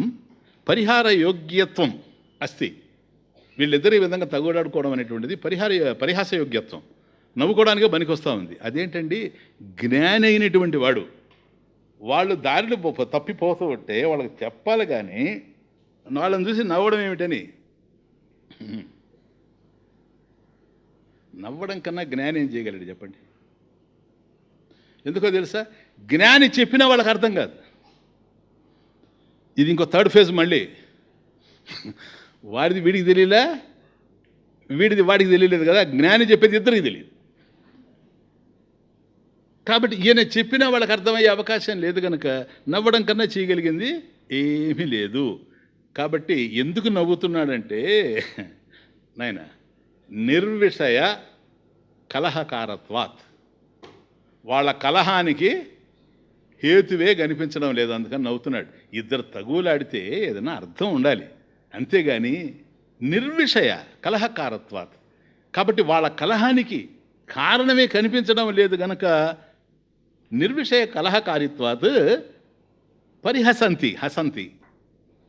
పరిహార యోగ్యత్వం అస్తి. వీళ్ళిద్దరు ఈ విధంగా తగుడాడుకోవడం అనేటువంటిది పరిహాస యోగ్యత్వం, నవ్వుకోవడానికే పనికొస్తూ ఉంది. అదేంటండి, జ్ఞాని అయినటువంటి వాడు వాళ్ళు దారిలో తప్పిపోతూ ఉంటే వాళ్ళకి చెప్పాలి కానీ వాళ్ళని చూసి నవ్వడం ఏమిటని. నవ్వడం కన్నా జ్ఞాని ఏం చేయగలడు చెప్పండి? ఎందుకో తెలుసా? జ్ఞాని చెప్పినా వాళ్ళకి అర్థం కాదు. ఇది ఇంకో థర్డ్ ఫేజ్. మళ్ళీ వాడిది వీడికి తెలియలే, వీడిది వాడికి తెలియలేదు కదా. జ్ఞాని చెప్పేది ఇద్దరికి తెలియదు. కాబట్టి ఈయన చెప్పినా వాళ్ళకి అర్థమయ్యే అవకాశం లేదు కనుక నవ్వడం కన్నా చేయగలిగింది ఏమీ లేదు. కాబట్టి ఎందుకు నవ్వుతున్నాడంటే, నాయన నిర్విషయ కలహకారత్వాత్, వాళ్ళ కలహానికి హేతువే కనిపించడం లేదు, అందుకని నవ్వుతున్నాడు. ఇద్దరు తగులాడితే ఏదైనా అర్థం ఉండాలి, అంతేగాని నిర్విషయ కలహకారత్వాత్. కాబట్టి వాళ్ళ కలహానికి కారణమే కనిపించడం లేదు గనక నిర్విషయ కలహకారిత్వాత్ హసంతి,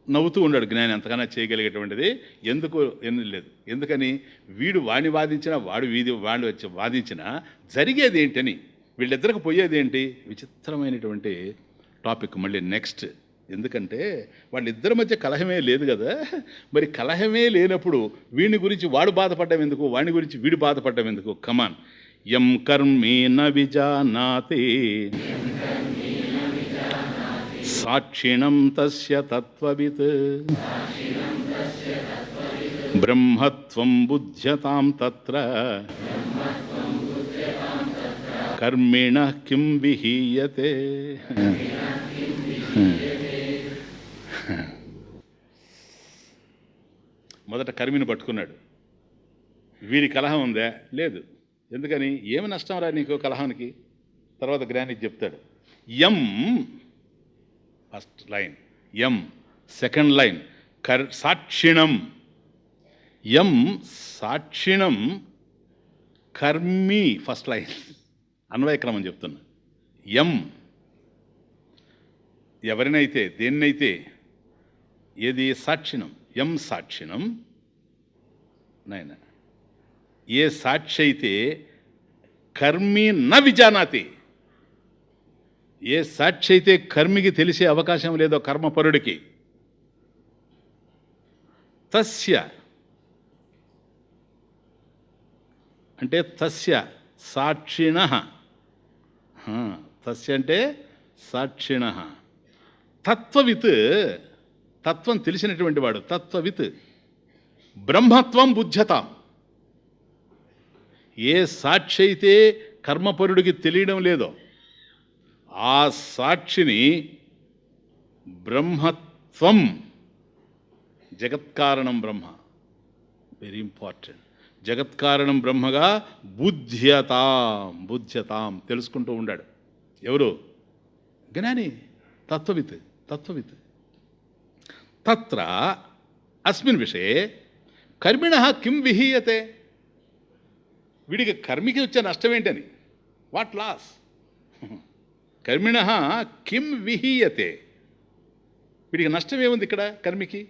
నవ్వుతూ ఉన్నాడు జ్ఞాని. అంతకన్నా చేయగలిగేటువంటిది ఎందుకు లేదు. ఎందుకని వీడు వాడిని వాదించినా, వాడు వచ్చి వాదించినా జరిగేది ఏంటని, వీళ్ళిద్దరికి పోయేది ఏంటి? విచిత్రమైనటువంటి టాపిక్ మళ్ళీ నెక్స్ట్. ఎందుకంటే వాళ్ళిద్దరి మధ్య కలహమే లేదు కదా. మరి కలహమే లేనప్పుడు వీడిని గురించి వాడు బాధపడ్డం ఎందుకు, వాడిని గురించి వీడు బాధపడ్డం ఎందుకు? కమాన్. యం కర్మేణ విజానాతి సాక్షిణం తస్య తత్వవిత్ బ్రహ్మత్వం బుధ్యతాం తత్ర కర్మిణ కిం విహీయతే. మొదట కర్మిని పట్టుకున్నాడు. వీడి కలహం ఉందా? లేదు. ఎందుకని? ఏమి నష్టం రా నీకు కలహానికి? తర్వాత జ్ఞానికి చెప్తాడు. యం ఫస్ట్ లైన్ ఎం సెకండ్ లైన్ సాక్షిణం. ఎం సాక్షిణం కర్మి ఫస్ట్ లైన్ అన్వయక్రమం చెప్తున్నా. ఎం ఎవరినైతే దేన్నైతే ఏది సాక్షిణం ఎం సాక్షిణం నాయన ఏ సాక్షి అయితే కర్మి న విజానాతి, ఏ సాక్షి అయితే కర్మికి తెలిసే అవకాశం లేదో కర్మపరుడికి, తస్య అంటే తస్య సాక్షిణ, తస్య అంటే సాక్షిణ తత్వవిత్, తత్వం తెలిసినటువంటి వాడు తత్వవిత్ బ్రహ్మత్వం బుధ్యతాం. ఏ సాక్షి అయితే కర్మపరుడికి తెలియడం లేదో ఆ సాక్షిని బ్రహ్మత్వం, జగత్కారణం బ్రహ్మ, వెరీ ఇంపార్టెంట్, జగత్కారణం బ్రహ్మగా బుధ్యతాం తెలుసుకుంటూ ఉండాడు. ఎవరు? జ్ఞాని, తత్వవిత్. తత్ర అస్మిన్ విషయే కర్మిణ కిం విహీయతే, వీడికి కర్మికి వచ్చే నష్టం ఏంటని, వాట్ లాస్, కర్మిణ కిం విహీయతే, వీడికి నష్టం ఏముంది ఇక్కడ కర్మికి?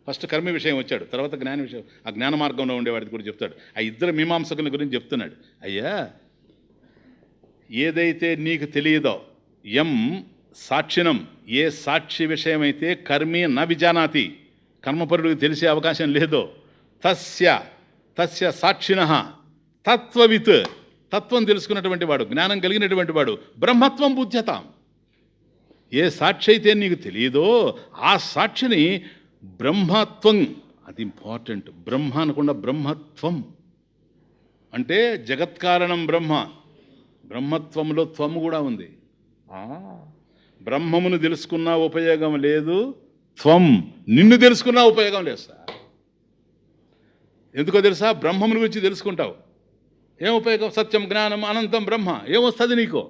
ఫస్ట్ కర్మ విషయం వచ్చాడు, తర్వాత జ్ఞాన విషయం, ఆ జ్ఞాన మార్గంలో ఉండేవాడికి కూడా చెప్తాడు. ఆ ఇద్దరు మీమాంసకుల గురించి చెప్తున్నాడు. అయ్యా ఏదైతే నీకు తెలియదో, ఎం సాక్షిణం ఏ సాక్షి విషయమైతే కర్మి న విజానాతి కర్మపరుడికి తెలిసే అవకాశం లేదో, తస్య సాక్షిణ తత్వవిత్ తత్వం తెలుసుకున్నటువంటి వాడు, జ్ఞానం కలిగినటువంటి వాడు బ్రహ్మత్వం బుధ్యతాం. ఏ సాక్షి అయితే నీకు తెలియదో ఆ సాక్షిని బ్రహ్మత్వం, అది ఇంపార్టెంట్, బ్రహ్మ అనకుండా బ్రహ్మత్వం అంటే జగత్కారణం బ్రహ్మ, బ్రహ్మత్వంలో త్వము కూడా ఉంది. బ్రహ్మమును తెలుసుకున్నా ఉపయోగం లేదు, త్వం నిన్ను తెలుసుకున్నా ఉపయోగం లేదు సార్. ఎందుకో తెలుసా? బ్రహ్మముని గురించి తెలుసుకుంటావు, ఏం ఉపయోగం? సత్యం జ్ఞానం అనంతం బ్రహ్మ, ఏమొస్తుంది నీకు?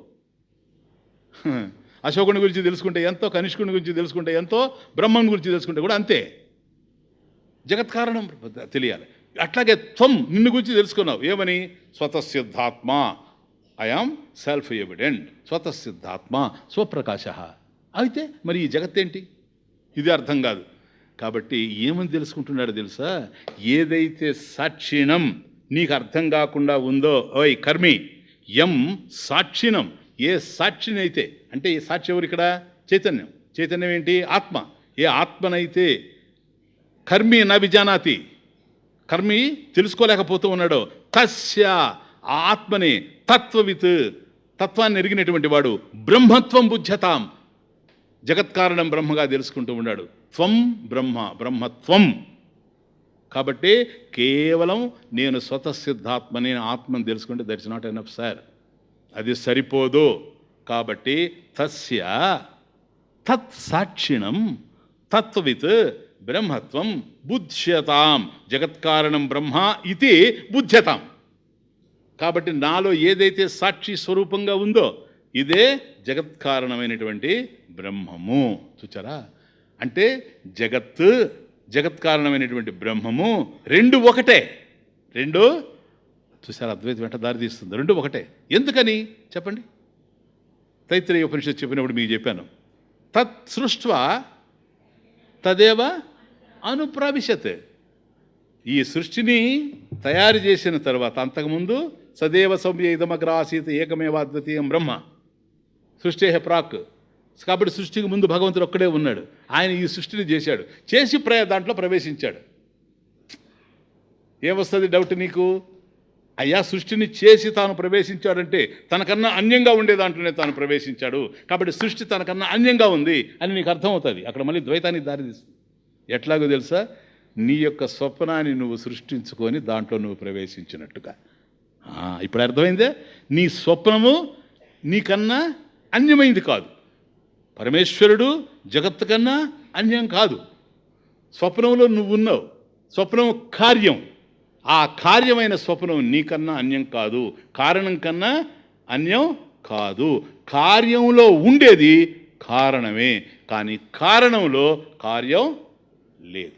అశోకుని గురించి తెలుసుకుంటే ఎంతో, కనిష్కుని గురించి తెలుసుకుంటే ఎంతో, బ్రహ్మం గురించి తెలుసుకుంటే కూడా అంతే. జగత్కారణం తెలియాలి. అట్లాగే త్వం నిన్ను గురించి తెలుసుకున్నావు, ఏమని? స్వతసిద్ధాత్మ, ఐఆమ్ సెల్ఫ్ ఎవిడెంట్, స్వతసిద్ధాత్మ స్వప్రకాశ. అయితే మరి ఈ జగత్తేంటి? ఇది అర్థం కాదు. కాబట్టి ఏమని తెలుసుకుంటున్నాడు తెలుసా? ఏదైతే సాక్షిణం నీకు అర్థం కాకుండా ఉందో, ఓయ్ కర్మి, ఎం సాక్షిణం ఏ సాక్షినైతే, అంటే ఈ సాక్షి ఎవరు ఇక్కడ? చైతన్యం. చైతన్యం ఏంటి? ఆత్మ. ఏ ఆత్మనైతే కర్మి న విజానాతి కర్మి తెలుసుకోలేకపోతూ ఉన్నాడో, తస్య ఆ ఆత్మని తత్వవిత్ తత్వాన్ని ఎరిగినటువంటి వాడు బ్రహ్మత్వం బుధ్యతాం జగత్కారణం బ్రహ్మగా తెలుసుకుంటూ ఉన్నాడు. త్వం బ్రహ్మ, బ్రహ్మత్వం. కాబట్టి కేవలం నేను స్వతసిద్ధాత్మని ఆత్మని తెలుసుకుంటే దట్స్ నాట్ ఎనఫ్ సార్, అది సరిపోదు. కాబట్టి తస్య తత్ సాక్షిణం తత్వవిత్ బ్రహ్మత్వం బుధ్యతాం జగత్కారణం బ్రహ్మ ఇది బుధ్యతాం. కాబట్టి నాలో ఏదైతే సాక్షి స్వరూపంగా ఉందో ఇదే జగత్కారణమైనటువంటి బ్రహ్మము. చూచారా? అంటే జగత్కారణమైనటువంటి బ్రహ్మము రెండు ఒకటే. రెండు చూసారా? అద్వైతం వెంట దారి తీస్తుంది. రెండు ఒకటే. ఎందుకని చెప్పండి? తైత్రేయ ఉపనిషత్తు చెప్పినప్పుడు మీకు చెప్పాను, తత్ సృష్ట్వా తదేవ అనుప్రవిశత్. ఈ సృష్టిని తయారు చేసిన తర్వాత, అంతకుముందు సదేవ సౌమ్య ఇదమగ్రాసీత ఏకమేవాద్వితీయం బ్రహ్మ సృష్టి ప్రాక్. కాబట్టి సృష్టికి ముందు భగవంతుడు ఒక్కడే ఉన్నాడు. ఆయన ఈ సృష్టిని చేశాడు, చేసి దాంట్లో ప్రవేశించాడు. ఏమొస్తుంది డౌట్ నీకు? అయ్యా సృష్టిని చేసి తాను ప్రవేశించాడంటే తనకన్నా అన్యంగా ఉండే దాంట్లోనే తాను ప్రవేశించాడు. కాబట్టి సృష్టి తనకన్నా అన్యంగా ఉంది అని నీకు అర్థమవుతుంది. అక్కడ మళ్ళీ ద్వైతానికి దారితీస్తుంది. ఎట్లాగో తెలుసా? నీ యొక్క స్వప్నాన్ని నువ్వు సృష్టించుకొని దాంట్లో నువ్వు ప్రవేశించినట్టుగా. ఇప్పుడు అర్థమైందే? నీ స్వప్నము నీకన్నా అన్యమైంది కాదు. పరమేశ్వరుడు జగత్తు కన్నా అన్యం కాదు. స్వప్నంలో నువ్వున్నావు. స్వప్నం కార్యం. ఆ కార్యమైన స్వప్నం నీకన్నా అన్యం కాదు, కారణం కన్నా అన్యం కాదు. కార్యంలో ఉండేది కారణమే, కానీ కారణంలో కార్యం లేదు.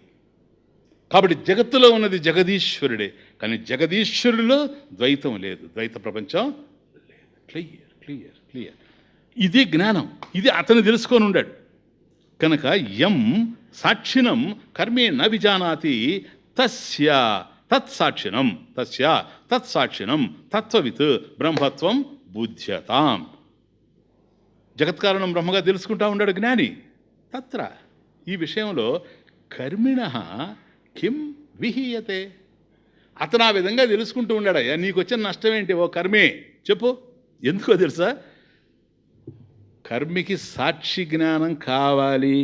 కాబట్టి జగత్తులో ఉన్నది జగదీశ్వరుడే, కానీ జగదీశ్వరుడిలో ద్వైతం లేదు, ద్వైత ప్రపంచం లేదు. Clear clear clear. ఇది జ్ఞానం, ఇది అతను తెలుసుకొని ఉండాడు. కనుక యం సాక్షిణం కర్మే న విజానాతి తస్య తత్సాక్షిణం, తస్య తత్సాక్షిణం తత్వవిత్ బ్రహ్మత్వం బుధ్యతాం. జగత్కారణం బ్రహ్మగా తెలుసుకుంటా ఉన్నాడు జ్ఞాని. తత్ర ఈ విషయంలో కర్మిణః కిం విహీయతే, అతను ఆ విధంగా తెలుసుకుంటూ ఉన్నాడయ్యా. నీకు వచ్చిన నష్టం ఏంటి ఓ కర్మే చెప్పు. ఎందుకో తెలుసా, కర్మికి సాక్షి జ్ఞానం కావాలి,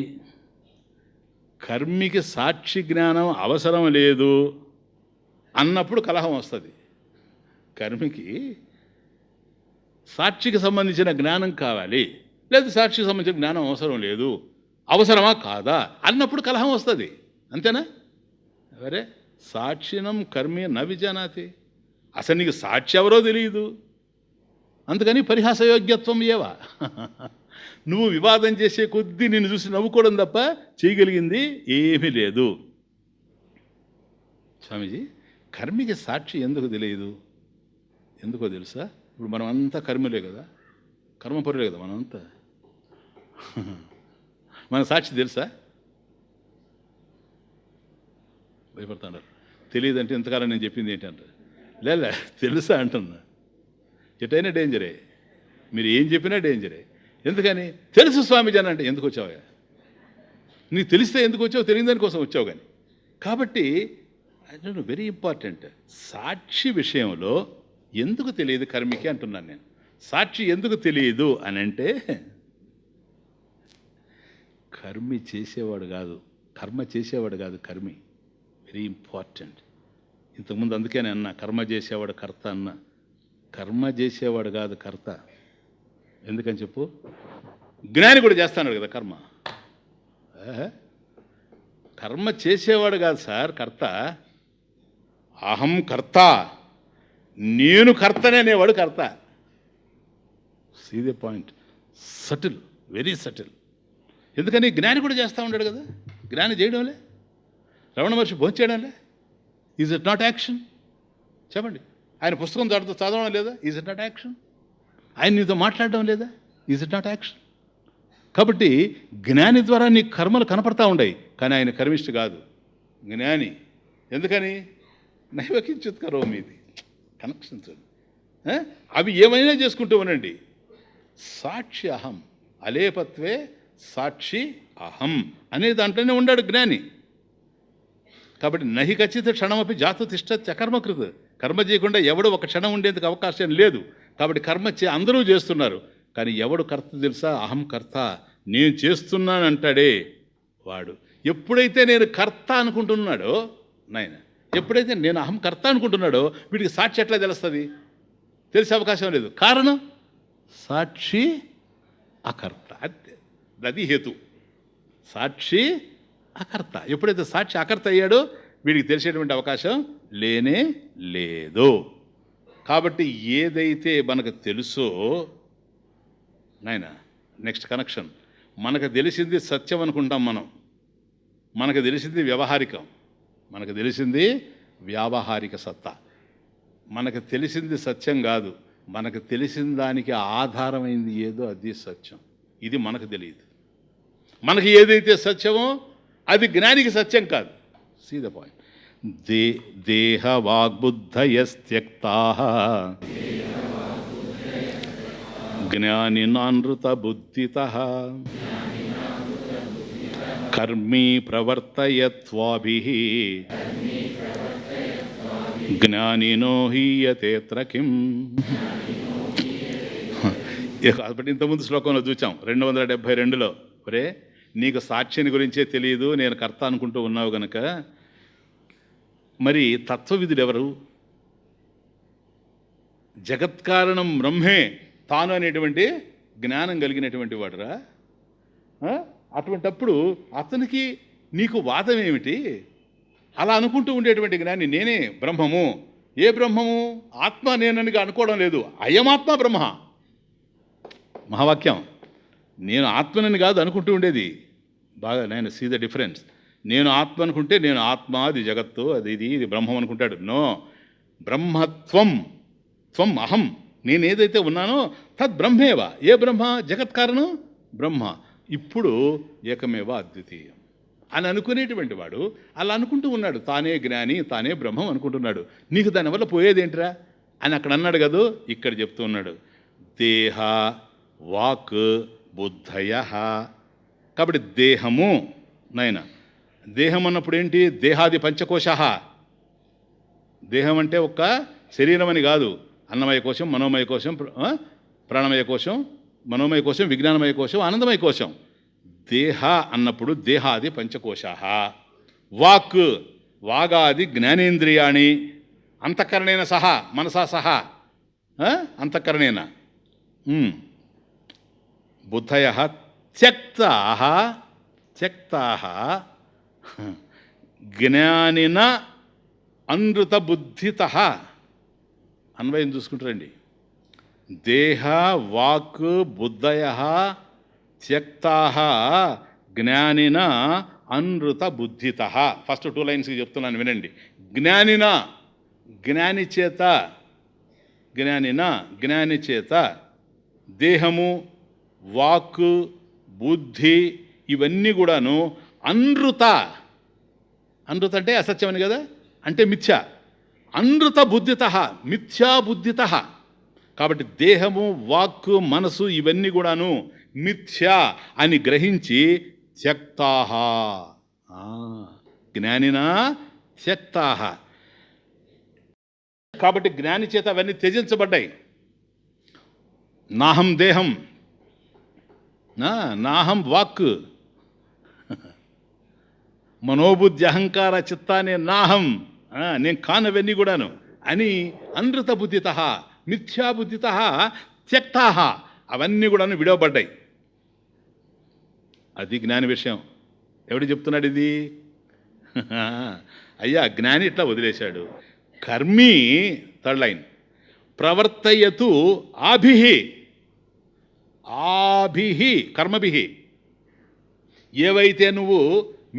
కర్మికి సాక్షి జ్ఞానం అవసరం లేదు అన్నప్పుడు కలహం వస్తుంది. కర్మికి సాక్షికి సంబంధించిన జ్ఞానం కావాలి, లేదు సాక్షికి సంబంధించిన జ్ఞానం అవసరం లేదు, అవసరమా కాదా అన్నప్పుడు కలహం వస్తుంది. అంతేనా? అరే సాక్షినం కర్మే న విజానాతి, అసలు నీకు సాక్షి ఎవరో తెలియదు, అందుకని పరిహాసయోగ్యత్వం ఏవా. నువ్వు వివాదం చేసే కొద్దీ నిన్ను చూసి నవ్వుకోవడం తప్ప చేయగలిగింది ఏమీ లేదు. స్వామీజీ, కర్మికి సాక్షి ఎందుకు తెలియదు? ఎందుకో తెలుసా? ఇప్పుడు మనం అంతా కర్మలే కదా, కర్మపరులే కదా మనమంతా. మన సాక్షి తెలుసా? భయపడుతున్నారు. తెలియదంటే ఇంతకాలం నేను చెప్పింది ఏంటంటారు. లే తెలుసా అంటున్నా. ఎటైనా డేంజరే, మీరు ఏం చెప్పినా డేంజరే. ఎందుకని? తెలుసు స్వామీజీ అని అంటే ఎందుకు వచ్చావు? నీకు తెలిస్తే ఎందుకు వచ్చావు? తెలియని దానికోసం వచ్చావు. కానీ కాబట్టి వెరీ ఇంపార్టెంట్, సాక్షి విషయంలో ఎందుకు తెలియదు కర్మికి అంటున్నాను నేను. సాక్షి ఎందుకు తెలియదు అని అంటే, కర్మి చేసేవాడు కాదు, కర్మ చేసేవాడు కాదు కర్మి. Very important. ఇంతకుముందు అందుకే నేను అన్నా కర్మ చేసేవాడు కర్త అన్నా. కర్మ చేసేవాడు కాదు కర్త. ఎందుకని చెప్పు? జ్ఞాని కూడా చేస్తాడు కదా కర్మ. కర్మ చేసేవాడు కాదు సార్ కర్త. అహం కర్త, నేను కర్తనే అనేవాడు కర్త. See the point. Subtle, very subtle. ఎందుకని? జ్ఞాని కూడా చేస్తూ ఉన్నాడు కదా. జ్ఞాని చేయడంలే, రమణ మహర్షి భోంచేయడంలే. Is it not action? చెప్పండి. ఆయన పుస్తకం చదవడం లేదా? Is it not action? ఆయన నీతో మాట్లాడడం లేదా? Is it not action? కాబట్టి జ్ఞాని ద్వారా నీ కర్మలు కనపడతా ఉన్నాయి, కానీ ఆయన కర్మిష్టి కాదు, జ్ఞాని. ఎందుకని? నైవకించిత్ కరోమి. ఇది కనెక్షన్ చూడండి. అవి ఏమైనా చేసుకుంటూ ఉండండి. సాక్షి అహం, అలేపత్వే సాక్షి అహం అనే దాంట్లోనే ఉన్నాడు జ్ఞాని. కాబట్టి నహి ఖచ్చిత క్షణమపి జాతు తిష్టత్య కర్మకృత్. కర్మ చేయకుండా ఎవడు ఒక క్షణం ఉండేందుకు అవకాశం లేదు. కాబట్టి కర్మ అందరూ చేస్తున్నారు, కానీ ఎవడు కర్త తెలుసా? అహం కర్త, నేను చేస్తున్నానంటాడే వాడు. ఎప్పుడైతే నేను కర్త అనుకుంటున్నాడో నాయన, ఎప్పుడైతే నేను అహం కర్త అనుకుంటున్నాడో వీడికి సాక్షి ఎట్లా తెలుస్తుంది? తెలిసే అవకాశం లేదు. కారణం సాక్షి అకర్త. అది హేతు. సాక్షి అకర్త. ఎప్పుడైతే సాక్షి అకర్త అయ్యాడో వీడికి తెలిసేటువంటి అవకాశం లేనే లేదు. కాబట్టి ఏదైతే మనకు తెలుసో నాయన, నెక్స్ట్ కనెక్షన్, మనకు తెలిసింది సత్యం అనుకుంటాం మనం. మనకు తెలిసింది వ్యవహారికం, మనకు తెలిసింది వ్యావహారిక సత్తా. మనకు తెలిసింది సత్యం కాదు, మనకు తెలిసిన దానికి ఆధారమైంది ఏదో అది సత్యం. ఇది మనకు తెలియదు. మనకి ఏదైతే సత్యమో అది జ్ఞానికి సత్యం కాదు. See the point. దేహ వాగ్బుద్ధయస్త్యక్తాః జ్ఞానినానృత బుద్ధితః కర్మీ ప్రవర్తయత్వాభిః జ్ఞానినో హీయతేత్ర కిం. కాబట్టి ఇంతకుముందు శ్లోకంలో చూచాం 272లో, ఒరే నీకు సాక్షిని గురించే తెలియదు, నేను కర్త అనుకుంటూ ఉన్నావు గనక మరి తత్వవిధుడు ఎవరు? జగత్కారణం బ్రహ్మే తాను అనేటువంటి జ్ఞానం కలిగినటువంటి వాడురా. అటువంటప్పుడు అతనికి నీకు వాదం ఏమిటి? అలా అనుకుంటూ ఉండేటువంటి జ్ఞాని నేనే బ్రహ్మము. ఏ బ్రహ్మము? ఆత్మ నేనని అనుకోవడం లేదు. అయమాత్మ బ్రహ్మ. మహావాక్యం. నేను ఆత్మనని కాదు అనుకుంటూ ఉండేది. బాగా నేను సీ ద డిఫరెన్స్. నేను ఆత్మ అనుకుంటే నేను ఆత్మ, అది జగత్తు, అది ఇది బ్రహ్మం అనుకుంటాడు. నో, బ్రహ్మత్వం, త్వం అహం, నేను ఏదైతే ఉన్నానో తద్ బ్రహ్మేవ. ఏ బ్రహ్మ? జగత్కారణం బ్రహ్మ. ఇప్పుడు ఏకమేవ అద్వితీయం అని అనుకునేటువంటి వాడు అలా అనుకుంటూ ఉన్నాడు. తానే జ్ఞాని, తానే బ్రహ్మం అనుకుంటున్నాడు. నీకు దానివల్ల పోయేదేంట్రా అని అక్కడ అన్నాడు కదా, ఇక్కడ చెప్తూ ఉన్నాడు. దేహ వాక్ బుద్ధయ. కాబట్టి దేహము నాయన, దేహం అన్నప్పుడు ఏంటి? దేహాది పంచకోశ. దేహం అంటే ఒక్క శరీరం అని కాదు. అన్నమయ కోశం, మనోమయ కోశం, ప్రాణమయ కోశం, మనోమయ కోశం, విజ్ఞానమయ కోశం, ఆనందమయ కోశం. దేహ అన్నప్పుడు దేహాది పంచకోశ. వాక్, వాగాది జ్ఞానేంద్రియాణి, అంతఃకరణేన సహా, మనసా సహా, అంతఃకరణేన. బుద్ధయ త్యక్తాః జ్ఞానిన అనృత బుద్ధితః. అన్వయం చూసుకుంటారండి. దేహ వాక్ బుద్ధయ త్యక్తాః జ్ఞానిన అనృత బుద్ధితః. ఫస్ట్ 2 లైన్స్కి చెప్తున్నాను వినండి. జ్ఞానిన, జ్ఞాని చేత, జ్ఞానిన జ్ఞాని చేత దేహము, వాక్కు, బుద్ధి ఇవన్నీ కూడాను అనృత. అనృత అంటే అసత్యమని కదా, అంటే మిథ్య. అనృత బుద్ధిత, మిథ్యా బుద్ధిత. కాబట్టి దేహము, వాక్కు, మనసు ఇవన్నీ కూడాను మిథ్యా అని గ్రహించి త్యక్తాః, జ్ఞానినా త్యక్తాః. కాబట్టి జ్ఞాని చేత అవన్నీ త్యజించబడ్డాయి. నాహం దేహం, నాహం వాక్, మనోబుద్ధి అహంకార చిత్తానే నాహం, నేను కానవన్నీ కూడాను అని అనృత బుద్ధిత, మిథ్యాబుద్ధిత త్యక్తాః, అవన్నీ కూడాను విడవబడ్డాయి. అది జ్ఞాని విషయం. ఎవడు చెప్తున్నాడు ఇది? అయ్యా, జ్ఞాని ఇట్లా వదిలేశాడు. కర్మి, 3rd లైన్, ప్రవర్తయతు ఆభిహి, ఆభిహి కర్మభిహి. ఏవైతే నువ్వు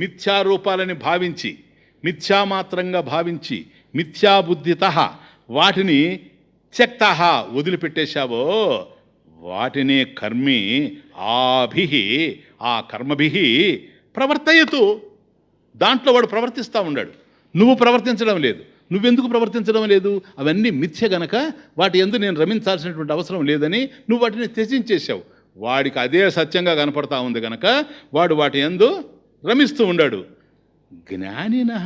మిథ్యారూపాలని భావించి, మిథ్యామాత్రంగా భావించి, మిథ్యాబుద్ధిత వాటిని త్యక్తాః వదిలిపెట్టేశావో వాటిని కర్మి ఆభిహి, ఆ కర్మభిహి ప్రవర్తయతు. దాంట్లో వాడు ప్రవర్తిస్తూ ఉన్నాడు. నువ్వు ప్రవర్తించడం లేదు. నువ్వెందుకు ప్రవర్తించడం లేదు? అవన్నీ మిథ్య గనక వాటి యందు నేను రమించాల్సినటువంటి అవసరం లేదని నువ్వు వాటిని త్యజించేశావు. వాడికి అదే సత్యంగా కనపడతా ఉంది గనక వాడు వాటి యందు రమిస్తూ ఉన్నాడు. జ్ఞానినః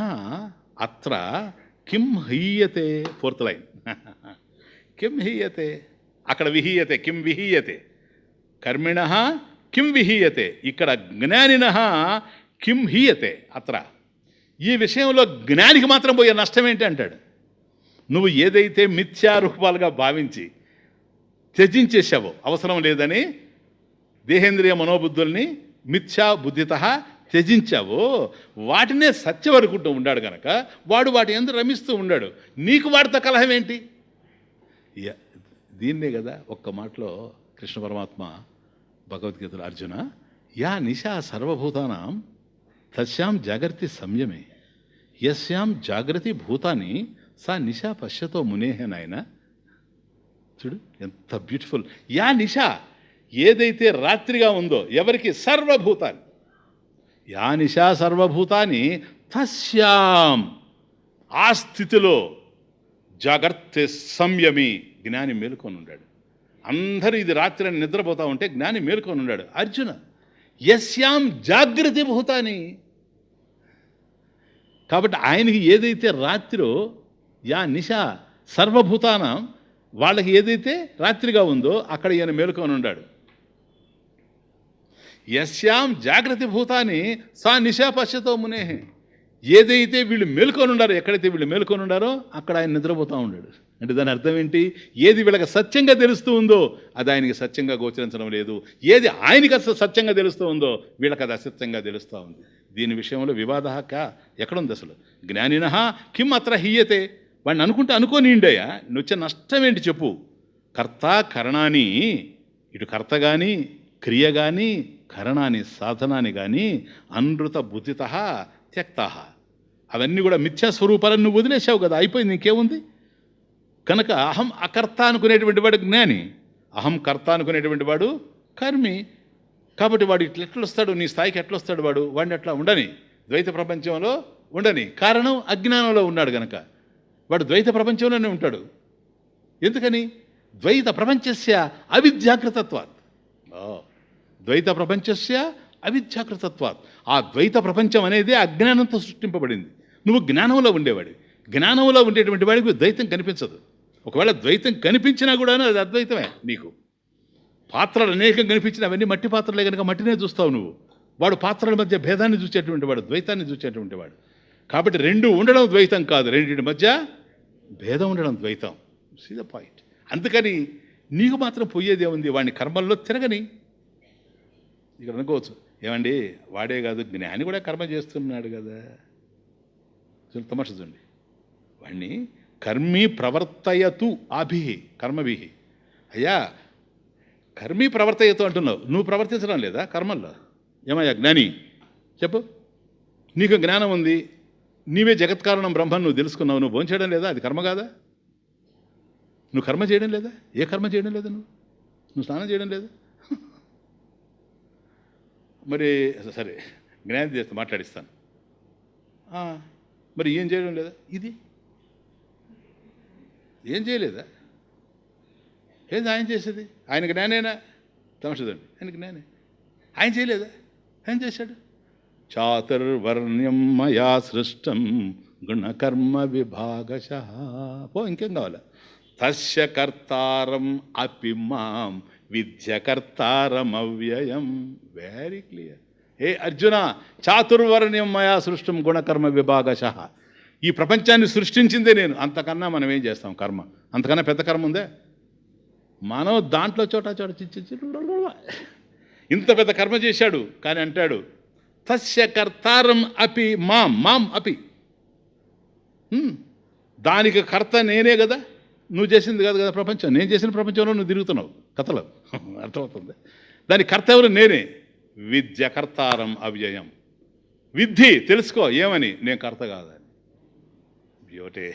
అత్ర కిం హీయతే. 4th లైన్, కిం హీయతే. అక్కడ విహీయతే, కిం విహీయతే. కర్మిణః కిం విహీయతే, ఇక్కడ జ్ఞానినః కిం హీయతే. అత్ర ఈ విషయంలో జ్ఞానికి మాత్రం పోయే నష్టం ఏంటి అంటాడు. నువ్వు ఏదైతే మిథ్యారూపాలుగా భావించి త్యజించేశావో, అవసరం లేదని దేహేంద్రియ మనోబుద్ధుల్ని మిథ్యా బుద్ధిత త్యజించావో, వాటినే సత్యం అనుకుంటూ ఉన్నాడు కనుక వాడు వాటి యందు రమిస్తూ ఉన్నాడు. నీకు వాడితో కలహం ఏంటి? దీన్నే కదా ఒక్క మాటలో కృష్ణ పరమాత్మ భగవద్గీతలో, అర్జున యా నిశా సర్వభూతానాం తస్యాం జాగర్తి సంయమే, యస్యాం జాగ్రత్త భూతాన్ని సా నిశా పశ్యతో మునేహ. నాయన చూడు ఎంత బ్యూటిఫుల్. యా నిశా, ఏదైతే రాత్రిగా ఉందో ఎవరికి? సర్వభూతాన్ని. యా నిశా సర్వభూతాన్ని తస్యాం, ఆ స్థితిలో జాగ్రత్త సంయమి, జ్ఞాని మేలుకొని ఉన్నాడు. అందరూ ఇది రాత్రి అని నిద్రపోతూ ఉంటే జ్ఞాని మేలుకొని ఉన్నాడు. అర్జున యస్యాం జాగ్రత్త భూతాన్ని. కాబట్టి ఆయనకి ఏదైతే రాత్రిలో యా నిశా సర్వభూతానం, వాళ్ళకి ఏదైతే రాత్రిగా ఉందో అక్కడ ఈయన మేలుకొని ఉన్నాడు. యస్యాం జాగ్రత్త భూతాన్ని సా నిశా పశ్యతో మునేహే. ఏదైతే వీళ్ళు మేలుకొని ఉండారో, ఎక్కడైతే వీళ్ళు మేలుకొని ఉండారో అక్కడ ఆయన నిద్రపోతూ ఉన్నాడు. అంటే దాని అర్థం ఏంటి? ఏది వీళ్ళకి సత్యంగా తెలుస్తూ ఉందో అది ఆయనకి సత్యంగా గోచరించడం లేదు. ఏది ఆయనకి సత్యంగా తెలుస్తూ ఉందో వీళ్ళకి అది అసత్యంగా తెలుస్తూ ఉంది. దీని విషయంలో వివాద ఎక్కడుంది అసలు? జ్ఞానినః కిం అత్ర హీయతే. వాడిని అనుకుంటే అనుకోనిండయా, నువ్వు వచ్చే నష్టం ఏంటి చెప్పు? కర్త కరణాన్ని, ఇటు కర్త కానీ క్రియ కానీ కరణాన్ని సాధనాన్ని కానీ అనృత బుద్ధిత త్యక్త, అవన్నీ కూడా మిథ్యాస్వరూపాలను నువ్వు వదిలేసావు కదా, అయిపోయింది, ఇంకేముంది. కనుక అహం అకర్త అనుకునేటువంటి వాడు జ్ఞాని, అహం కర్త అనుకునేటువంటి వాడు కర్మి. కాబట్టి వాడు ఎట్లొస్తాడు, నీ స్థాయికి ఎట్లొస్తాడు, వాడిని అట్లా ఉండని, ద్వైత ప్రపంచంలో ఉండని. కారణం అజ్ఞానంలో ఉన్నాడు గనక వాడు ద్వైత ప్రపంచంలోనే ఉంటాడు. ఎందుకని? ద్వైత ప్రపంచస్య అవిద్యాకృతత్వాత్. ద్వైత ప్రపంచస్య అవిద్యాకృతత్వాత్. ఆ ద్వైత ప్రపంచం అనేది అజ్ఞానంతో సృష్టింపబడింది. నువ్వు జ్ఞానంలో ఉండేవాడి, జ్ఞానంలో ఉండేటువంటి వాడికి ద్వైతం కనిపించదు. ఒకవేళ ద్వైతం కనిపించినా కూడా అది అద్వైతమే. నీకు పాత్రలు అనేకం కనిపించిన అవన్నీ మట్టి పాత్రలే కనుక మట్టినే చూస్తావు నువ్వు. వాడు పాత్రల మధ్య భేదాన్ని చూసేటువంటి వాడు, ద్వైతాన్ని చూసేటువంటి వాడు. కాబట్టి రెండు ఉండడం ద్వైతం కాదు, రెండింటి మధ్య భేదం ఉండడం ద్వైతం. See the point. అందుకని నీకు మాత్రం పోయేది ఏముంది, వాడిని కర్మల్లో తిరగని. ఇక్కడ అనుకోవచ్చు, ఏమండి వాడే కాదు జ్ఞాని కూడా కర్మ చేస్తున్నాడు కదా. తమాష చూడండి, వాడిని కర్మీ ప్రవర్తయతు ఆభి కర్మభి. అయ్యా కర్మీ ప్రవర్తయతు అంటున్నావు, నువ్వు ప్రవర్తించడం లేదా కర్మల్లో? ఏమయ్యా జ్ఞాని చెప్పు, నీకు జ్ఞానం ఉంది, నీవే జగత్కారణం బ్రహ్మను నువ్వు తెలుసుకున్నావు, నువ్వు భోంచేయడం లేదా? అది కర్మ కాదా? నువ్వు కర్మ చేయడం లేదా? ఏ కర్మ చేయడం లేదా? నువ్వు స్నానం చేయడం లేదా? మరి సరే జ్ఞానం చేస్తే మాట్లాడిస్తాను. మరి ఏం చేయడం లేదా? ఇది ఏం చేయలేదా? ఏంది ఆయన చేసేది? ఆయన జ్ఞానేనా? తమసదండి, ఆయన జ్ఞానే. ఆయన చేయలేదా? ఆయన చేశాడు. చాతుర్వర్ణ్యం మయా సృష్టం గుణకర్మ విభాగశః. పో, ఇంకేం కావాలా? తస్య కర్తారం అపి మాం విద్యకర్తారం అవ్యయం. Very clear. ఏ అర్జున, చాతుర్వర్ణ్యం మయా సృష్టం గుణకర్మ విభాగశః. ఈ ప్రపంచాన్ని సృష్టించిందే నేను. అంతకన్నా మనం ఏం చేస్తాం కర్మ? అంతకన్నా పెద్ద కర్మ ఉందే? మనం దాంట్లో చోట ఇంత పెద్ద కర్మ చేశాడు. కానీ అంటాడు తస్య కర్తారం అపి మాం, మాం అపి, దానికి కర్త నేనే కదా, నువ్వు చేసింది కాదు కదా ప్రపంచం. నేను చేసిన ప్రపంచంలో నువ్వు తిరుగుతున్నావు కథలో. అర్థమవుతుంది? దానికి కర్త ఎవరు? నేనే. విద్య కర్తారం అవ్యయం. విద్ధి, తెలుసుకో ఏమని, నేను కర్త కాదని. బ్యూటే.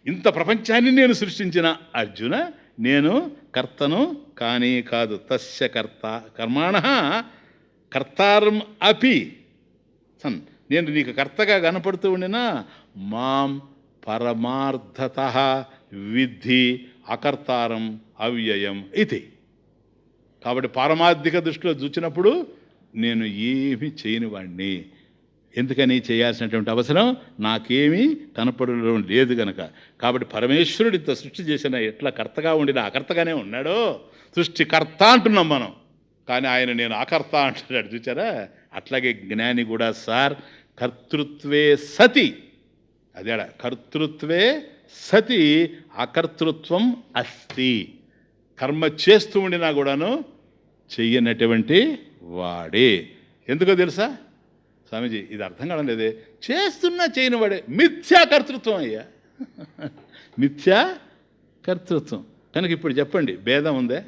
ఇంత ప్రపంచాన్ని నేను సృష్టించిన అర్జున, నేను కర్తను కానీ కాదు. తస్య కర్త కర్మాణ కర్తారం అపి సన్. నేను నీకు కర్తగా కనపడుతూ ఉండినా మాం పరమార్థత విద్ధి అకర్తారం అవ్యయం ఇది. కాబట్టి పారమార్థిక దృష్టిలో చూచినప్పుడు నేను ఏమి చేయని వాడిని. ఎందుకని? చేయాల్సినటువంటి అవసరం నాకేమీ కనపడడం లేదు గనక. కాబట్టి పరమేశ్వరుడు ఇంత సృష్టి చేసిన ఎట్లా కర్తగా ఉండినా అకర్తగానే ఉన్నాడో, సృష్టికర్త అంటున్నాం మనం, కానీ ఆయన నేను అకర్త అంటున్నాడు. చూచారా? అట్లాగే జ్ఞాని కూడా సార్ కర్తృత్వే సతి, అదేడా కర్తృత్వే సతి అకర్తృత్వం అస్తి. కర్మ చేస్తూ ఉండినా కూడాను చెయ్యనటువంటి వాడే. ఎందుకో తెలుసా స్వామీజీ? ఇది అర్థం కావడం లేదే. చేస్తున్నా చేయని వాడే మిథ్యా కర్తృత్వం అయ్యా. మిథ్యా కర్తృత్వం. కనుక ఇప్పుడు చెప్పండి, భేదం ఉందే?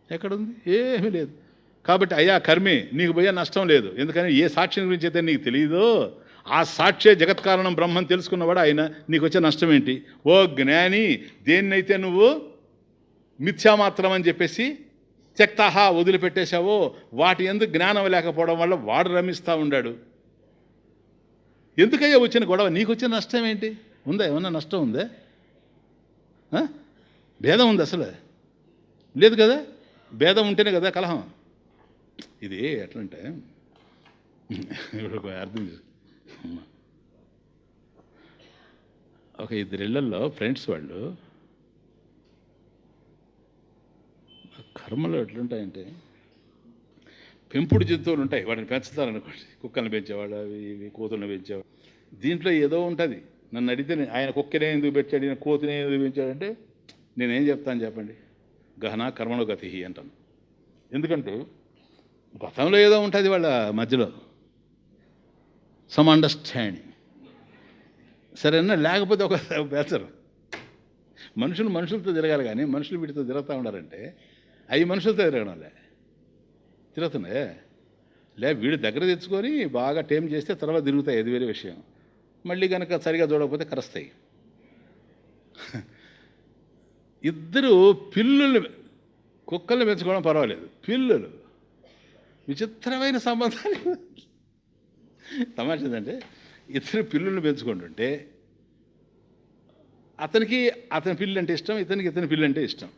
ఎక్కడుంది? ఏమీ లేదు. కాబట్టి అయ్యా కర్మే, నీకు పోయే నష్టం లేదు. ఎందుకని ఏ సాక్షిని గురించి అయితే నీకు తెలియదో ఆ సాక్షే జగత్కారణం బ్రహ్మం తెలుసుకున్నవాడు ఆయన, నీకు వచ్చే నష్టం ఏంటి? ఓ జ్ఞాని, దేన్నైతే నువ్వు మిథ్యామాత్రం అని చెప్పేసి త్యక్తః వదిలిపెట్టేశావో వాటి ఎందుకు జ్ఞానం లేకపోవడం వల్ల వాడు రమిస్తూ ఉన్నాడు. ఎందుకయ్యా వచ్చిన గొడవ? నీకు వచ్చిన నష్టం ఏంటి? ఉందా? ఏమన్నా నష్టం ఉందే? భేదం ఉంది అసలు లేదు కదా. భేదం ఉంటేనే కదా కలహం. ఇది ఎట్లంటే ఇప్పుడు అర్థం చేసు, ఒక ఇద్దరిళ్లలో ఫ్రెండ్స్ వాళ్ళు కర్మలు ఎట్లుంటాయంటే, పెంపుడు జంతువులు ఉంటాయి, వాటిని పెంచుతారనుకోండి. కుక్కలను పెంచేవాడు, అవి ఇవి కోతులను పెంచేవాడు. దీంట్లో ఏదో ఉంటుంది. నన్ను అడిగితే ఆయన కుక్కనే ఎందుకు పెట్టాడు, ఈయన కోతినే ఎందుకు పెంచాడంటే నేనేం చెప్తాను చెప్పండి? గహన కర్మణో గతి అంటాను. ఎందుకంటే గతంలో ఏదో ఉంటుంది వాళ్ళ మధ్యలో, సమ్ అండర్స్టాండింగ్. సరేనా? లేకపోతే ఒక బెచరు మనుషులతో తిరగాలి, కానీ మనుషులు వీటితో తిరుగుతూ ఉండారంటే అవి మనుషులతో తిరగడంలే, తిరుగుతున్నాయే లే. వీడు దగ్గర తెచ్చుకొని బాగా టైం చేస్తే తర్వాత తిరుగుతాయి, అది వేరే విషయం. మళ్ళీ కనుక సరిగా చూడకపోతే కరుస్తాయి. ఇద్దరు పిల్లులు, కుక్కల్ని పెంచుకోవడం పర్వాలేదు, పిల్లులు విచిత్రమైన సంబంధాలు. తమాషా ఏంటంటే ఇద్దరు పిల్లుల్ని పెంచుకుంటుంటే అతనికి అతని పిల్లి అంటే ఇష్టం, ఇతని పిల్లి అంటే ఇష్టం.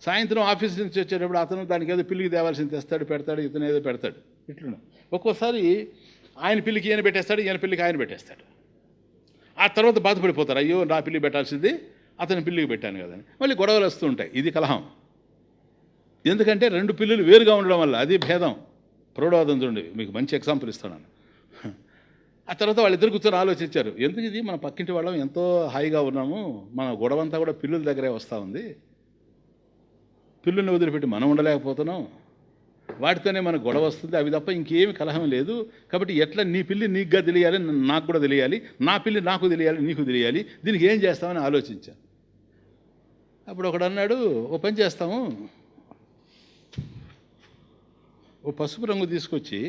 సాయంత్రం ఆఫీస్ నుంచి వచ్చేటప్పుడు అతను దానికి ఏదో పిల్లికి తేవాల్సింది తెస్తాడు, పెడతాడు, ఇతను ఏదో పెడతాడు. ఇట్లా ఒక్కోసారి ఆయన పిల్లికి ఈయన పెట్టేస్తాడు, ఈయన పిల్లికి ఆయన పెట్టేస్తాడు. ఆ తర్వాత బాధపడిపోతారు, అయ్యో నా పిల్లి పెట్టాల్సింది అతని పిల్లికి పెట్టాను కదని. మళ్ళీ గొడవలు వస్తూ ఉంటాయి. ఇది కలహం. ఎందుకంటే రెండు పిల్లులు వేరుగా ఉండడం వల్ల, అది భేదం. ప్రౌఢవాదం చూడండి, మీకు మంచి ఎగ్జాంపుల్ ఇస్తున్నాను. ఆ తర్వాత వాళ్ళిద్దరు కూర్చొని ఆలోచించారు, ఎందుకు ఇది మన పక్కింటి వాళ్ళం ఎంతో హాయిగా ఉన్నాము, మన గొడవంతా కూడా పిల్లుల దగ్గరే వస్తూ ఉంది, పిల్లుల్ని వదిలిపెట్టి మనం ఉండలేకపోతున్నాం, వాటితోనే మనకు గొడవ వస్తుంది, అవి తప్ప ఇంకేమి కలహం లేదు. కాబట్టి ఎట్లా నీ పిల్లి నీకుగా తెలియాలి, నాకు కూడా తెలియాలి, నా పిల్లి నాకు తెలియాలి, నీకు తెలియాలి, దీనికి ఏం చేస్తామని ఆలోచించాను. అప్పుడు ఒకడు అన్నాడు, ఓ పని చేస్తాము, ఓ పసుపు రంగు తీసుకొచ్చి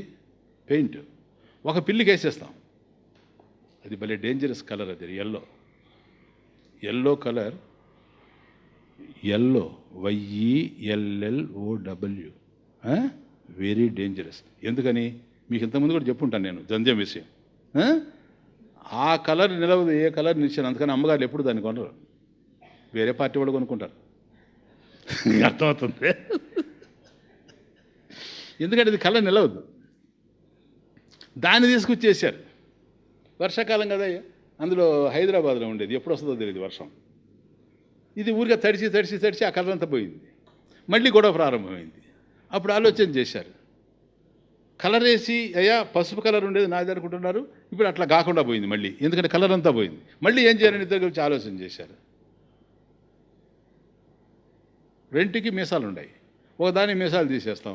పెయింట్ ఒక పిల్లికి వేసేస్తాం. అది భలే డేంజరస్ కలర్, అది yellow colour, yellow YELLOW, very dangerous. ఎందుకని మీకు ఇంతకుముందు కూడా చెప్పుంటాను నేను, జంధ్యం విషయం. ఆ కలర్ నిలవదు, ఏ కలర్ నిలిచాను. అందుకని అమ్మగారు ఎప్పుడు దాన్ని కొనరు, వేరే పార్టీ వాళ్ళు కొనుక్కుంటారు. అర్థమవుతుంది. ఎందుకంటే ఇది కలర్ నిలవద్దు. దాన్ని తీసుకొచ్చేసారు. వర్షాకాలం కదా, అందులో హైదరాబాద్లో ఉండేది, ఎప్పుడు వస్తుందో తెలియదు వర్షం. ఇది ఊరిగా తడిచి ఆ కలర్ అంతా పోయింది. మళ్ళీ గొడవ ప్రారంభమైంది. అప్పుడు ఆలోచన చేశారు, కలర్ వేసి అయ్యా పసుపు కలర్ ఉండేది నాది అనుకుంటున్నారు, ఇప్పుడు అట్లా కాకుండా పోయింది మళ్ళీ, ఎందుకంటే కలర్ అంతా పోయింది. మళ్ళీ ఏం చేయాలని ఇద్దరు గురించి ఆలోచన చేశారు. రెంటికి మీసాలు ఉన్నాయి, ఒకదాని మీసాలు తీసేస్తాం.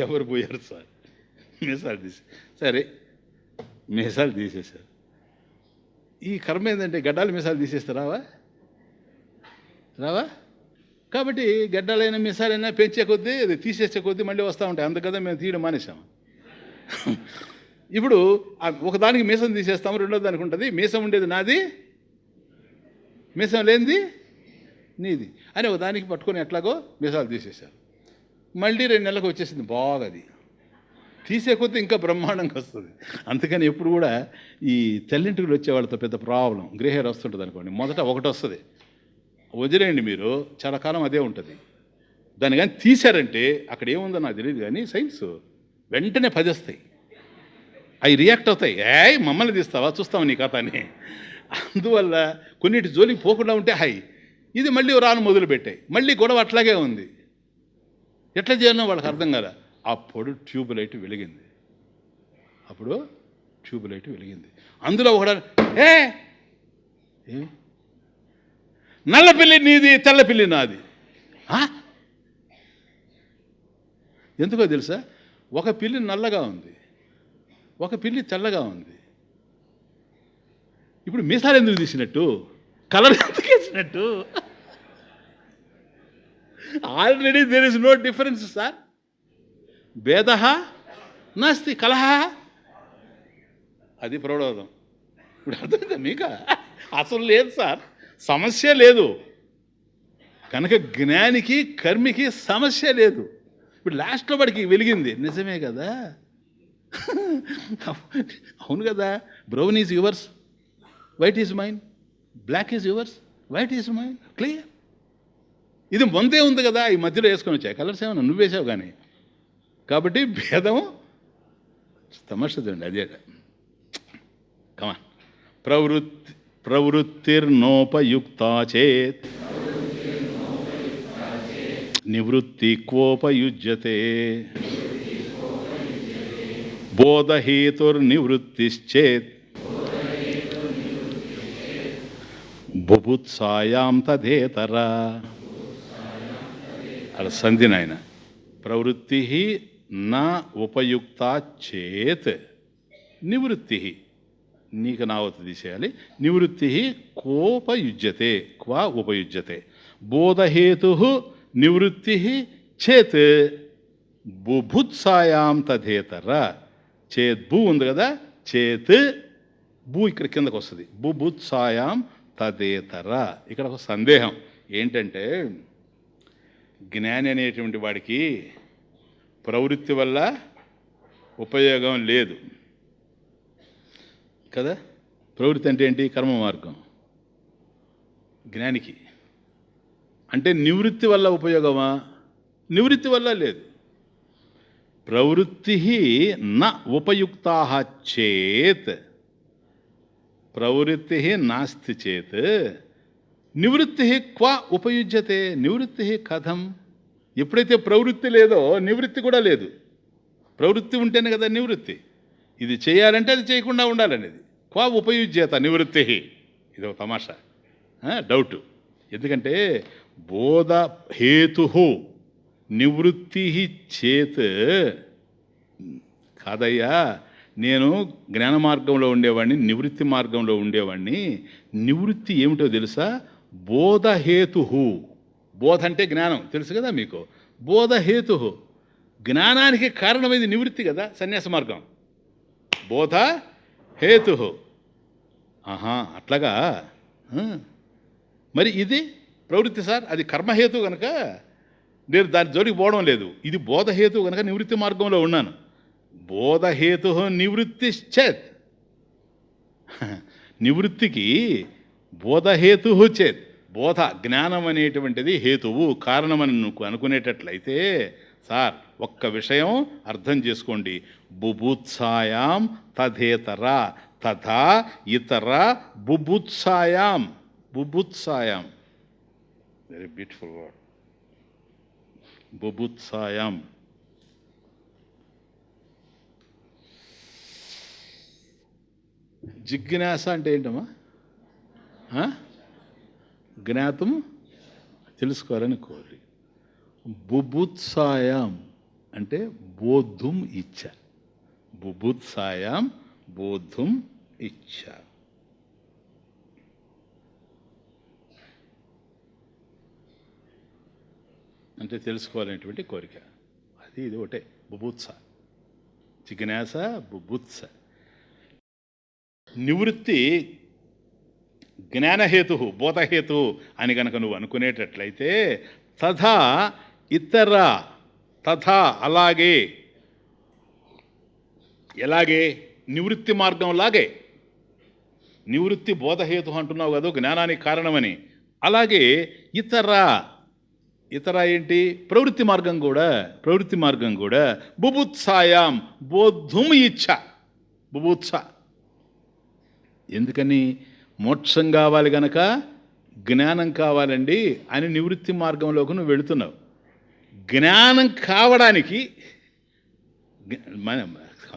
ఎవరు పోయారు సార్, మీసాలు సరే మీసాలు తీసేశారు. ఈ కర్మ ఏంటంటే గడ్డాలు మీసాలు తీసేస్తే రావా. కాబట్టి గడ్డాలైనా మీసాలైనా పెంచే కొద్దీ, అది తీసేసే కొద్దీ మళ్ళీ వస్తూ ఉంటాయి. అందుకదా మేము తీయడం మానేసాము. ఇప్పుడు ఒకదానికి మీసం తీసేస్తాము, రెండో దానికి ఉంటుంది. మీసం ఉండేది నాది, మీసం లేనిది నీది అని ఒకదానికి పట్టుకొని ఎట్లాగో మీసాలు తీసేశారు. మళ్ళీ 2 నెలలకు వచ్చేసింది బాగా. అది తీసే కొద్దీ ఇంకా బ్రహ్మాండంగా వస్తుంది. అందుకని ఎప్పుడు కూడా ఈ తెల్లింటికి వచ్చే వాళ్ళతో పెద్ద ప్రాబ్లం, గ్రే హెయిర్ వస్తుంటుంది అనుకోండి, మొదట ఒకటి వస్తుంది, వదిలేయండి మీరు, చాలా కాలం అదే ఉంటుంది. దాన్ని కానీ తీశారంటే అక్కడ ఏముందో నాకు తెలియదు, కానీ సైన్స్ వెంటనే 10 వస్తాయి. అవి రియాక్ట్ అవుతాయి, మమ్మల్ని తీస్తావా, చూస్తావు నీ కథ అని. అందువల్ల కొన్నిటి జోలికి పోకుండా ఉంటే ఇది మళ్ళీ రాను మొదలుపెట్టాయి. మళ్ళీ గొడవ అట్లాగే ఉంది. ఎట్లా చేయాలో వాళ్ళకి అర్థం కాలే. అప్పుడు ట్యూబ్ లైట్ వెలిగింది. అందులో ఒకడు, నల్ల పిల్లి నీది, తెల్ల పిల్లి నాది. ఎందుకో తెలుసా, ఒక పిల్లి నల్లగా ఉంది, ఒక పిల్లి తెల్లగా ఉంది. ఇప్పుడు మీసాలు ఎందుకు తీసినట్టు, కలర్ ఎందుకు వేసినట్టు? Already there is no difference sir. భేదః నాస్తి, కలహ. అది ప్రౌఢవాదం. ఇప్పుడు అర్థమైందా మీకు? అసలు లేదు సార్, సమస్య లేదు. కనుక జ్ఞానికి కర్మికి సమస్య లేదు. ఇప్పుడు లాస్ట్లో వాడికి వెలిగింది, నిజమే కదా, అవును కదా, brown is yours, white is mine, black is yours, white is mine, clear. ఇది ముందే ఉంది కదా, ఈ మధ్యలో వేసుకొని వచ్చాయి కలర్స్, ఏమన్నా నువ్వు వేసావు కానీ. కాబట్టి భేదము తమాషా చూడండి, అదే కమా. ప్రవృత్తిర్నోపయుక్తా చేత్ నివృత్తి క్వోపయుజ్యతే బోధహేతుర్నివృత్తిశ్చేత్ బుభుత్సాయాం తదేతరా. అలా సంధి నాయన. ప్రవృత్తి నా ఉపయుక్త చేత్ నివృత్తి. నీకు నావత్తు తీసేయాలి. నివృత్తి కోపయుజ్యతే, క్వా ఉపయుజ్యతే. బోధహేతు నివృత్తి చేత్ బుభుత్సాయాం తదేతర. చేత్ భూ ఉంది కదా, చేత్ భూ ఇక్కడ కిందకు వస్తుంది. బుభుత్సాయాం తదేతర. ఇక్కడ ఒక సందేహం ఏంటంటే, జ్ఞాని అనేటువంటి వాడికి ప్రవృత్తి వల్ల ఉపయోగం లేదు కదా. ప్రవృత్తి అంటే ఏంటి? కర్మ మార్గం. జ్ఞానికి అంటే నివృత్తి వల్ల ఉపయోగమా? నివృత్తి వల్ల లేదు. ప్రవృత్తి న ఉపయుక్తా చేత్, ప్రవృత్తి నాస్తి చేత్ నివృత్తి క్వా ఉపయుజ్యతే. నివృత్తి కథం? ఎప్పుడైతే ప్రవృత్తి లేదో నివృత్తి కూడా లేదు. ప్రవృత్తి ఉంటేనే కదా నివృత్తి. ఇది చేయాలంటే అది చేయకుండా ఉండాలనేది. క్వా ఉపయుజ్యత నివృత్తి. ఇది ఒక తమాషా, డౌటు. ఎందుకంటే బోధహేతు నివృత్తి చేత్ కాదయ్యా, నేను జ్ఞాన మార్గంలో ఉండేవాడిని, నివృత్తి మార్గంలో ఉండేవాడిని. నివృత్తి ఏమిటో తెలుసా? బోధహేతు. బోధ అంటే జ్ఞానం, తెలుసు కదా మీకు. బోధహేతు, జ్ఞానానికి కారణమైంది నివృత్తి కదా, సన్యాస మార్గం. బోధ హేతు. ఆహా, అట్లాగా. మరి ఇది ప్రవృత్తి సార్, అది కర్మహేతు కనుక నేను దాని జోలికి పోవడం లేదు. ఇది బోధహేతు కనుక నివృత్తి మార్గంలో ఉన్నాను. బోధహేతు నివృత్తి చేత్, నివృత్తికి బోధహేతు చేత్. బోధ జ్ఞానం అనేటువంటిది హేతువు, కారణమని నువ్వు అనుకునేటట్లయితే సార్ ఒక్క విషయం అర్థం చేసుకోండి. బుభుత్సాయాం తదేతర తథా ఇతర బుభుత్సాయాం. బుభుత్సాయాం, వెరీ బ్యూటిఫుల్ వర్డ్. బుభుత్సాయాం. జిజ్ఞాస అంటే ఏంటమ్మా? జ్ఞాతం తెలుసుకోవాలని కోరి. బుభుత్సాయాం అంటే బోద్ధుం ఇచ్చ. బుభుత్సాయాం బోద్ధుం ఇచ్చ. అంటే తెలుసుకోవాలనేటువంటి కోరిక. అది ఇది ఒకటే బుభుత్స. జిజ్ఞాస, బుభుత్స. నివృత్తి జ్ఞానహేతు, బోధహేతు అని కనుక నువ్వు అనుకునేటట్లయితే తథా ఇతర, తథా అలాగే, ఎలాగే? నివృత్తి మార్గం లాగే. నివృత్తి బోధహేతు అంటున్నావు కదా, జ్ఞానానికి కారణమని. అలాగే ఇతర, ఇతర ఏంటి? ప్రవృత్తి మార్గం కూడా. ప్రవృత్తి మార్గం కూడా బుభుత్సాయాం బోద్ధుం ఇచ్చ. బుభుత్స. ఎందుకని? మోక్షం కావాలి గనక జ్ఞానం కావాలండి అని నివృత్తి మార్గంలోకి నువ్వు వెళుతున్నావు. జ్ఞానం కావడానికి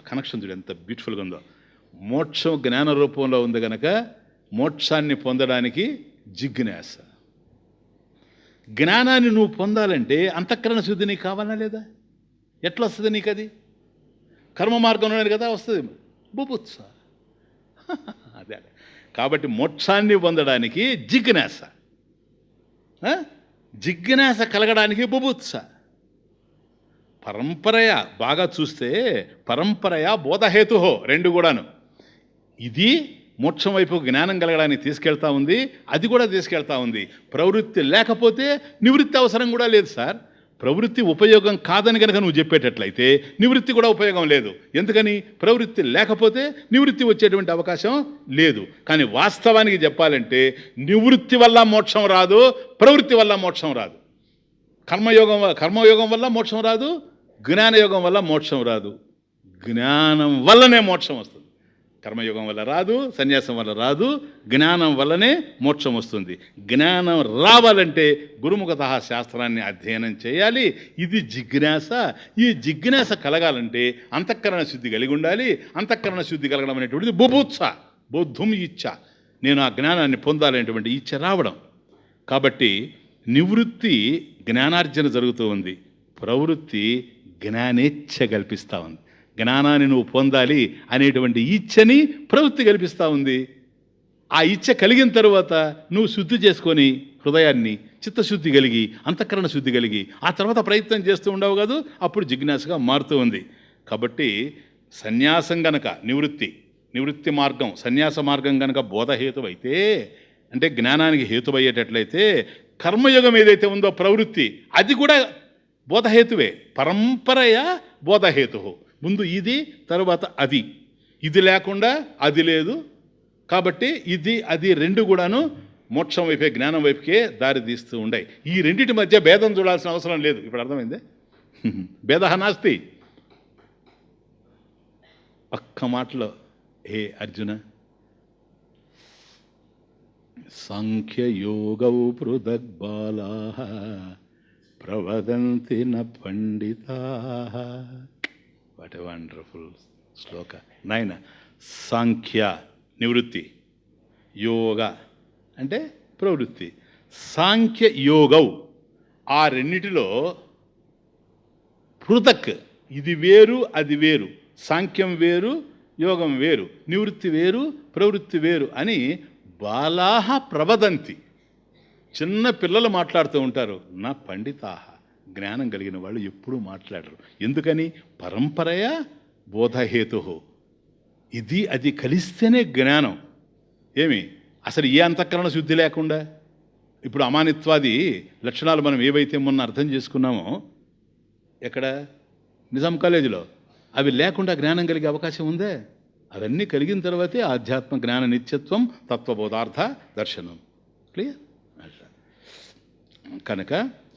కనెక్షన్ చూడు ఎంత బ్యూటిఫుల్గా ఉందో. మోక్షం జ్ఞాన రూపంలో ఉంది కనుక మోక్షాన్ని పొందడానికి జిజ్ఞాస. జ్ఞానాన్ని నువ్వు పొందాలంటే అంతఃకరణ శుద్ధి నీకు కావాలా లేదా? ఎట్లా వస్తుంది నీకు అది? కర్మ మార్గంలోనే కదా వస్తుంది. బుభుత్స. అదే. కాబట్టి మోక్షాన్ని పొందడానికి జిజ్ఞాస, జిజ్ఞాస కలగడానికి బుభుత్స. పరంపరయ బాగా చూస్తే పరంపరయ బోధహేతుహో రెండు కూడాను. ఇది మోక్షం వైపు జ్ఞానం కలగడానికి తీసుకెళ్తా ఉంది, అది కూడా తీసుకెళ్తా ఉంది. ప్రవృత్తి లేకపోతే నివృత్తి అవసరం కూడా లేదు సార్. ప్రవృత్తి ఉపయోగం కాదని కనుక నువ్వు చెప్పేటట్లయితే నివృత్తి కూడా ఉపయోగం లేదు. ఎందుకని? ప్రవృత్తి లేకపోతే నివృత్తి వచ్చేటువంటి అవకాశం లేదు. కానీ వాస్తవానికి చెప్పాలంటే నివృత్తి వల్ల మోక్షం రాదు, ప్రవృత్తి వల్ల మోక్షం రాదు. కర్మయోగం వల్ల మోక్షం రాదు, జ్ఞానయోగం వల్ల మోక్షం రాదు. జ్ఞానం వల్లనే మోక్షం వస్తుంది. కర్మయోగం వల్ల రాదు, సన్యాసం వల్ల రాదు, జ్ఞానం వల్లనే మోక్షం వస్తుంది. జ్ఞానం రావాలంటే గురుముఖత శాస్త్రాన్ని అధ్యయనం చేయాలి. ఇది జిజ్ఞాస. ఈ జిజ్ఞాస కలగాలంటే అంతఃకరణ శుద్ధి కలిగి ఉండాలి. అంతఃకరణ శుద్ధి కలగడం అనేటువంటిది బుభుత్స, బోద్ధుం ఇచ్చ. నేను ఆ జ్ఞానాన్ని పొందాలనేటువంటి ఇచ్చ రావడం. కాబట్టి నివృత్తి జ్ఞానార్జన జరుగుతూ ఉంది, ప్రవృత్తి జ్ఞానేచ్ఛ కల్పిస్తూ ఉంది. జ్ఞానాన్ని నువ్వు పొందాలి అనేటువంటి ఇచ్చని ప్రవృత్తి కల్పిస్తూ ఉంది. ఆ ఇచ్చ కలిగిన తరువాత నువ్వు శుద్ధి చేసుకొని హృదయాన్ని చిత్తశుద్ధి కలిగి అంతఃకరణ శుద్ధి కలిగి ఆ తర్వాత ప్రయత్నం చేస్తూ ఉండవు కాదు, అప్పుడు జిజ్ఞాసగా మారుతూ ఉంది. కాబట్టి సన్యాసం గనక నివృత్తి మార్గం, సన్యాస మార్గం గనక బోధహేతువైతే, అంటే జ్ఞానానికి హేతువయ్యేటట్లయితే కర్మయోగం ఏదైతే ఉందో ప్రవృత్తి, అది కూడా బోధహేతువే. పరంపరయ బోధహేతు. ముందు ఇది, తరువాత అది. ఇది లేకుండా అది లేదు. కాబట్టి ఇది అది రెండు కూడాను మోక్షం వైపే, జ్ఞానం వైపుకే దారి తీస్తూ ఉండాయి. ఈ రెండింటి మధ్య భేదం చూడాల్సిన అవసరం లేదు. ఇప్పుడు అర్థమైందే? భేద నాస్తి. ఒక్క మాటలో, హే అర్జున, సాంఖ్యయోగౌ పృథగ్బాలా ప్రవదంతి న పండితా. వాట్ ఎ వండర్ఫుల్ శ్లోక నాయన. సాంఖ్య నివృత్తి, యోగ అంటే ప్రవృత్తి. సాంఖ్య యోగౌ, ఆ రెండిటిలో పృథక్, ఇది వేరు అది వేరు, సాంఖ్యం వేరు యోగం వేరు, నివృత్తి వేరు ప్రవృత్తి వేరు అని బాలాహ ప్రవదంతి. చిన్న పిల్లలు మాట్లాడుతూ ఉంటారు. నా పండితాహ, జ్ఞానం కలిగిన వాళ్ళు ఎప్పుడూ మాట్లాడరు. ఎందుకని? పరంపరయ బోధహేతు. ఇది అది కలిస్తేనే జ్ఞానం. ఏమి అసలు ఏ అంతఃకరణ శుద్ధి లేకుండా, ఇప్పుడు అమానిత్వాది లక్షణాలు మనం ఏవైతే మొన్న అర్థం చేసుకున్నామో ఎక్కడ, నిజాం కాలేజీలో, అవి లేకుండా జ్ఞానం కలిగే అవకాశం ఉందే? అవన్నీ కలిగిన తర్వాతే ఆధ్యాత్మ జ్ఞాన నిత్యత్వం, తత్వబోధార్థ దర్శనం. క్లియర్? కనుక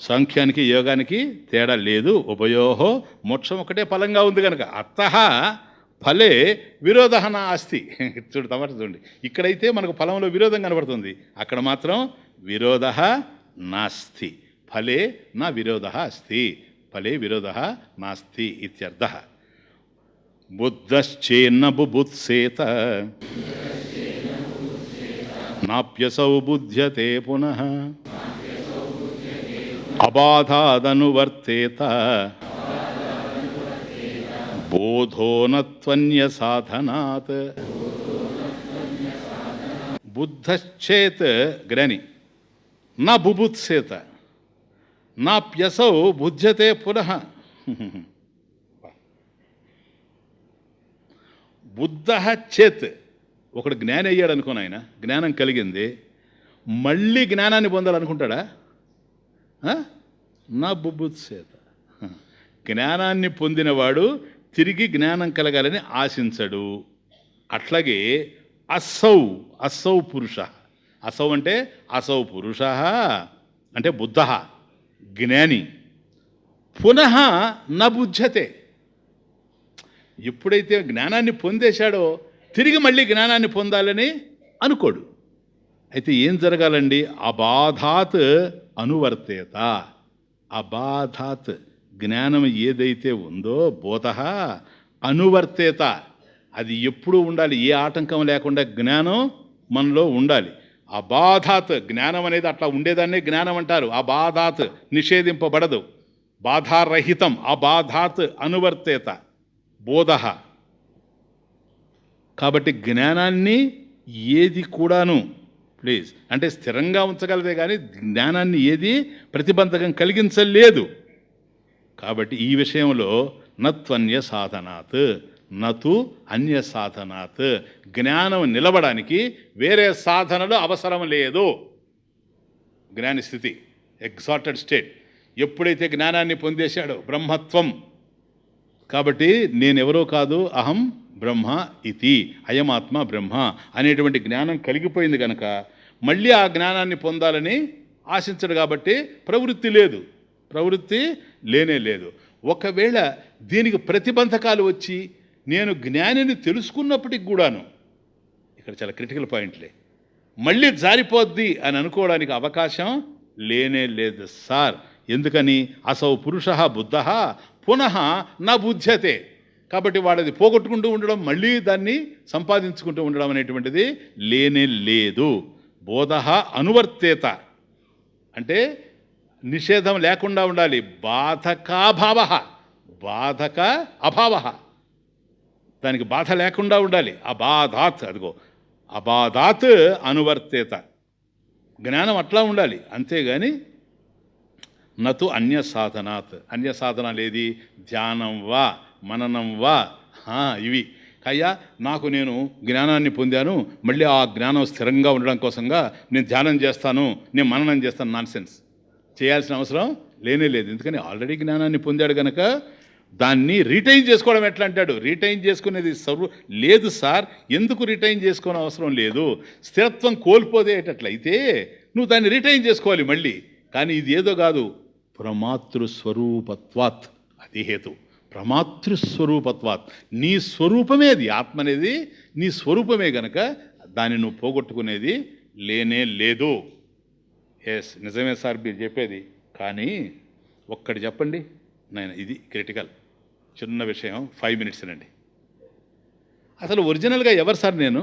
సాంఖ్యానికి యోగానికి తేడా లేదు. ఉభయోహో మోక్షం ఒకటే ఫలంగా ఉంది కనుక అత్తః ఫలే విరోధ నాస్తి. చూడు తమాట చూడండి, ఇక్కడైతే మనకు ఫలంలో విరోధం కనబడుతుంది, అక్కడ మాత్రం విరోధ నాస్తి. ఫలే నా విరోధ అస్తి, ఫలే విరోధ నాస్తి ఇత్యర్థ. బుద్ధశ్చేన్న బుభుత్సేత నాప్యసౌ బుధ్యతే పునః అబాధాదనువర్తేత బోధోనత్వన్య సాధనాత్. బుద్ధశ్చేత్ జ్ఞాని, నా బుభుత్సేత నాప్యసౌ బుధ్యతే పునః. బుద్ధ చేత్, ఒకడు జ్ఞాని అయ్యాడు అనుకోను, ఆయన జ్ఞానం కలిగింది, మళ్ళీ జ్ఞానాన్ని పొందాలనుకుంటాడా? నా బుభుత్సేత. జ్ఞానాన్ని పొందినవాడు తిరిగి జ్ఞానం కలగాలని ఆశించడు. అట్లాగే అసౌ పురుష, అసౌ అంటే అసౌ పురుష అంటే బుద్ధ జ్ఞాని, పునః న బుధ్యతే. ఎప్పుడైతే జ్ఞానాన్ని పొందేశాడో తిరిగి మళ్ళీ జ్ఞానాన్ని పొందాలని అనుకోడు. అయితే ఏం జరగాలండి? అబాధాత్ అనువర్తేత. అబాధాత్ జ్ఞానం ఏదైతే ఉందో బోధ అనువర్తేత, అది ఎప్పుడూ ఉండాలి. ఏ ఆటంకం లేకుండా జ్ఞానం మనలో ఉండాలి. అబాధాత్, జ్ఞానం అనేది అట్లా ఉండేదాన్నే జ్ఞానం అంటారు. అబాధాత్ నిషేధింపబడదు, బాధారహితం. అబాధాత్ అనువర్తేత బోధ. కాబట్టి జ్ఞానాన్ని ఏది కూడాను ప్లీజ్ అంటే స్థిరంగా ఉంచగలదే కానీ జ్ఞానాన్ని ఏది ప్రతిబంధకం కలిగించలేదు. కాబట్టి ఈ విషయంలో నత్వన్య సాధనాత్, నతు అన్య సాధనాత్, జ్ఞానం నిలవడానికి వేరే సాధనలు అవసరం లేదు. జ్ఞాని స్థితి ఎగ్జాల్టెడ్ స్టేట్. ఎప్పుడైతే జ్ఞానాన్ని పొందేశాడో బ్రహ్మత్వం, కాబట్టి నేనెవరో కాదు, అహం బ్రహ్మ ఇతి, అయమాత్మ బ్రహ్మ అనేటువంటి జ్ఞానం కలిగిపోయింది కనుక మళ్ళీ ఆ జ్ఞానాన్ని పొందాలని ఆశించడు. కాబట్టి ప్రవృత్తి లేదు, ప్రవృత్తి లేనే లేదు. ఒకవేళ దీనికి ప్రతిబంధకాలు వచ్చి నేను జ్ఞానిని తెలుసుకున్నప్పటికి కూడాను, ఇక్కడ చాలా క్రిటికల్ పాయింట్లే, మళ్ళీ జారిపోద్ది అని అనుకోవడానికి అవకాశం లేనే లేదు సార్. ఎందుకని? అసౌ పురుష బుద్ధ పునః నా బుధ్యతే. కాబట్టి వాడది పోగొట్టుకుంటూ ఉండడం, మళ్ళీ దాన్ని సంపాదించుకుంటూ ఉండడం అనేటువంటిది లేనే లేదు. బోధ అనువర్తేత అంటే నిషేధం లేకుండా ఉండాలి. బాధకాభావ, బాధక అభావ, దానికి బాధ లేకుండా ఉండాలి. అబాధాత్, అదిగో అబాధాత్ అనువర్తేత, జ్ఞానం అట్లా ఉండాలి. అంతేగాని నతు అన్య సాధనాత్, అన్య సాధనాలు ఏది? ధ్యానం వా మననం వా, ఇవి. అయ్యా నాకు నేను జ్ఞానాన్ని పొందాను, మళ్ళీ ఆ జ్ఞానం స్థిరంగా ఉండడం కోసంగా నేను ధ్యానం చేస్తాను, నేను మననం చేస్తాను. నాన్సెన్స్. చేయాల్సిన అవసరం లేనే లేదు. ఎందుకని ఆల్రెడీ జ్ఞానాన్ని పొందాడు కనుక దాన్ని రిటైన్ చేసుకోవడం ఎట్లా అంటాడు? రిటైన్ చేసుకునేది లేదు సార్. ఎందుకు రిటైన్ చేసుకోవడం అవసరం లేదు? స్థిరత్వం కోల్పోదేటట్లయితే నువ్వు దాన్ని రిటైన్ చేసుకోవాలి మళ్ళీ. కానీ ఇది ఏదో కాదు, ప్రమాతృస్వరూపత్వాత్, అది హేతు. ప్రమాతృస్వరూపత్వాత్, నీ స్వరూపమే అది. ఆత్మ అనేది నీ స్వరూపమే గనక దాన్ని నువ్వు పోగొట్టుకునేది లేనే లేదు. ఎస్, నిజమే సార్ మీరు చెప్పేది. కానీ ఒక్కటి చెప్పండి నేను, ఇది క్రిటికల్, చిన్న విషయం, 5 minutes అండి. అసలు ఒరిజినల్గా ఎవరు సార్? నేను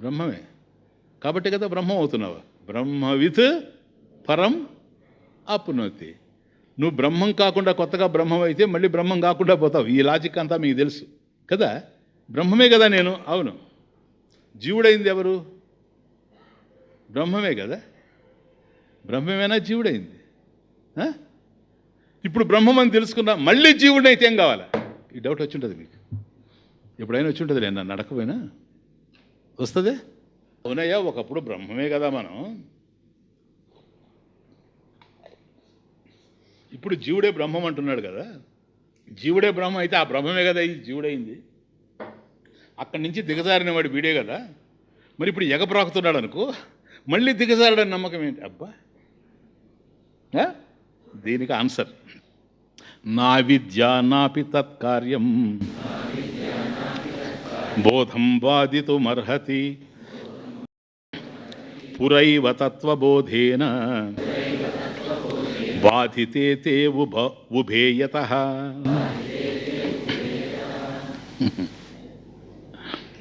బ్రహ్మమే. కాబట్టి కదా బ్రహ్మం అవుతున్నావు. బ్రహ్మవిత్ పరం ఆప్నోతి. నువ్వు బ్రహ్మం కాకుండా కొత్తగా బ్రహ్మం అయితే మళ్ళీ బ్రహ్మం కాకుండా పోతావు. ఈ లాజిక్ అంతా మీకు తెలుసు కదా. బ్రహ్మమే కదా నేను. అవును. జీవుడైంది ఎవరు? బ్రహ్మమే కదా. బ్రహ్మమేనా జీవుడైంది? ఇప్పుడు బ్రహ్మం అని తెలుసుకున్నా, మళ్ళీ జీవుడిని అయితే ఏం కావాలా? ఈ డౌట్ వచ్చి ఉంటుంది మీకు. ఎప్పుడైనా వచ్చి ఉంటుంది. నేను నడకపోయినా వస్తుంది. అవునయ్యా, ఒకప్పుడు బ్రహ్మమే కదా మనం. ఇప్పుడు జీవుడే బ్రహ్మం అంటున్నాడు కదా. జీవుడే బ్రహ్మం అయితే ఆ బ్రహ్మమే కదా ఈ జీవుడైంది. అక్కడి నుంచి దిగజారిన వాడు వీడే కదా. మరి ఇప్పుడు ఎగబ్రాకుతున్నాడు అనుకో, మళ్ళీ దిగజారడని నమ్మకం ఏంటి? అబ్బా, దీనికి ఆన్సర్ నా విద్యా నాపి తత్కార్యం బోధం బాధితుమర్హతి పురైవ తత్వబోధేన బాధితే తే ఉభేయతః.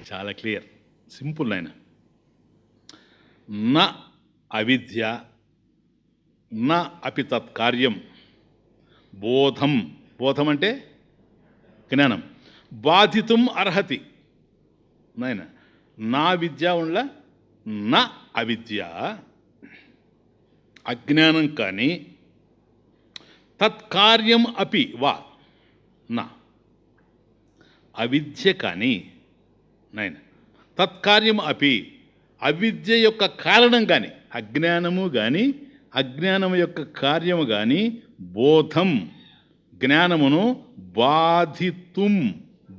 చాలా క్లియర్, సింపుల్ లైన్. నా అవిద్య నా అపి తత్కార్యం బోధం, బోధం అంటే జ్ఞానం, బాధితుం అర్హతి. నాయన నా విద్య ఉండ నా అవిద్య అజ్ఞానం కానీ తత్కార్యం అపి వా నా అవిద్య కానీ నాయన తత్కార్యం అపి అవిద్య యొక్క కారణం కానీ అజ్ఞానము కానీ అజ్ఞానము యొక్క కార్యము కానీ బోధం జ్ఞానమును బాధితుం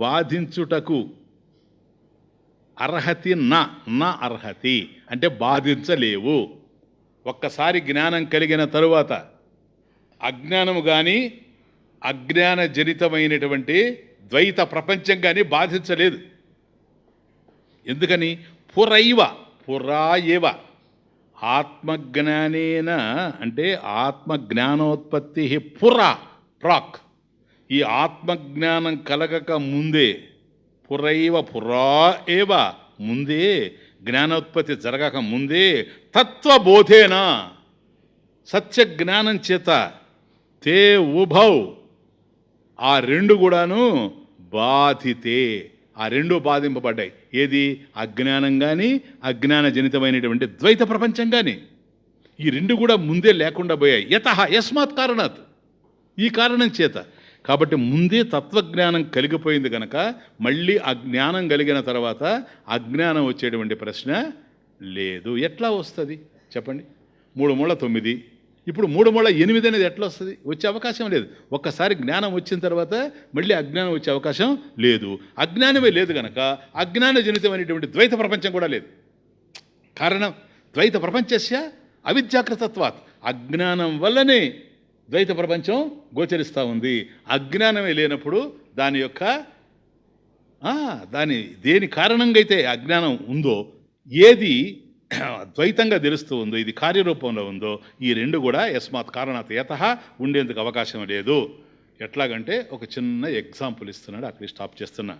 బాధించుటకు అర్హతి నా అర్హతి అంటే బాధించలేవు. ఒక్కసారి జ్ఞానం కలిగిన తరువాత అజ్ఞానము కానీ అజ్ఞాన జనితమైనటువంటి ద్వైత ప్రపంచం కానీ బాధించలేదు. ఎందుకని? పురైవ పురా ఏవ ఆత్మజ్ఞానేన అంటే ఆత్మజ్ఞానోత్పత్తి పురా ప్రాక్, ఈ ఆత్మజ్ఞానం కలగక ముందే పురైవ పురా ఏవ ముందే జ్ఞానోత్పత్తి జరగక ముందే తత్వబోధేన సత్య జ్ఞానం చేత తే ఉభౌ ఆ రెండు కూడాను బాధితే ఆ రెండు బాధింపబడ్డాయి. ఏది? అజ్ఞానం కానీ అజ్ఞాన జనితమైనటువంటి ద్వైత ప్రపంచం కానీ ఈ రెండు కూడా ముందే లేకుండా పోయాయి. యతః యస్మాత్ కారణాత్, ఈ కారణం చేత. కాబట్టి ముందే తత్వజ్ఞానం కలిగిపోయింది కనుక మళ్ళీ అజ్ఞానం కలిగిన తర్వాత అజ్ఞానం వచ్చేటువంటి ప్రశ్న లేదు. ఎట్లా వస్తుంది చెప్పండి? 3 మూల 9, ఇప్పుడు 3 మూల 8 అనేది ఎట్లా వస్తుంది? వచ్చే అవకాశం లేదు. ఒక్కసారి జ్ఞానం వచ్చిన తర్వాత మళ్ళీ అజ్ఞానం వచ్చే అవకాశం లేదు. అజ్ఞానమే లేదు కనుక అజ్ఞాన జనితమైనటువంటి ద్వైత ప్రపంచం కూడా లేదు. కారణం ద్వైత ప్రపంచస్య అవిద్యాకృతత్వాత్, అజ్ఞానం వల్లనే ద్వైత ప్రపంచం గోచరిస్తూ ఉంది. అజ్ఞానమే లేనప్పుడు దాని యొక్క దేని కారణంగా అయితే అజ్ఞానం ఉందో, ఏది ద్వైతంగా తెలుస్తూ ఉందో, ఇది కార్యరూపంలో ఉందో, ఈ రెండు కూడా యస్మాత్ కారణాత్ యతః ఉండేందుకు అవకాశం లేదు. ఎట్లాగంటే ఒక చిన్న ఎగ్జాంపుల్ ఇస్తున్నాడు, అక్కడ స్టాప్ చేస్తున్నా.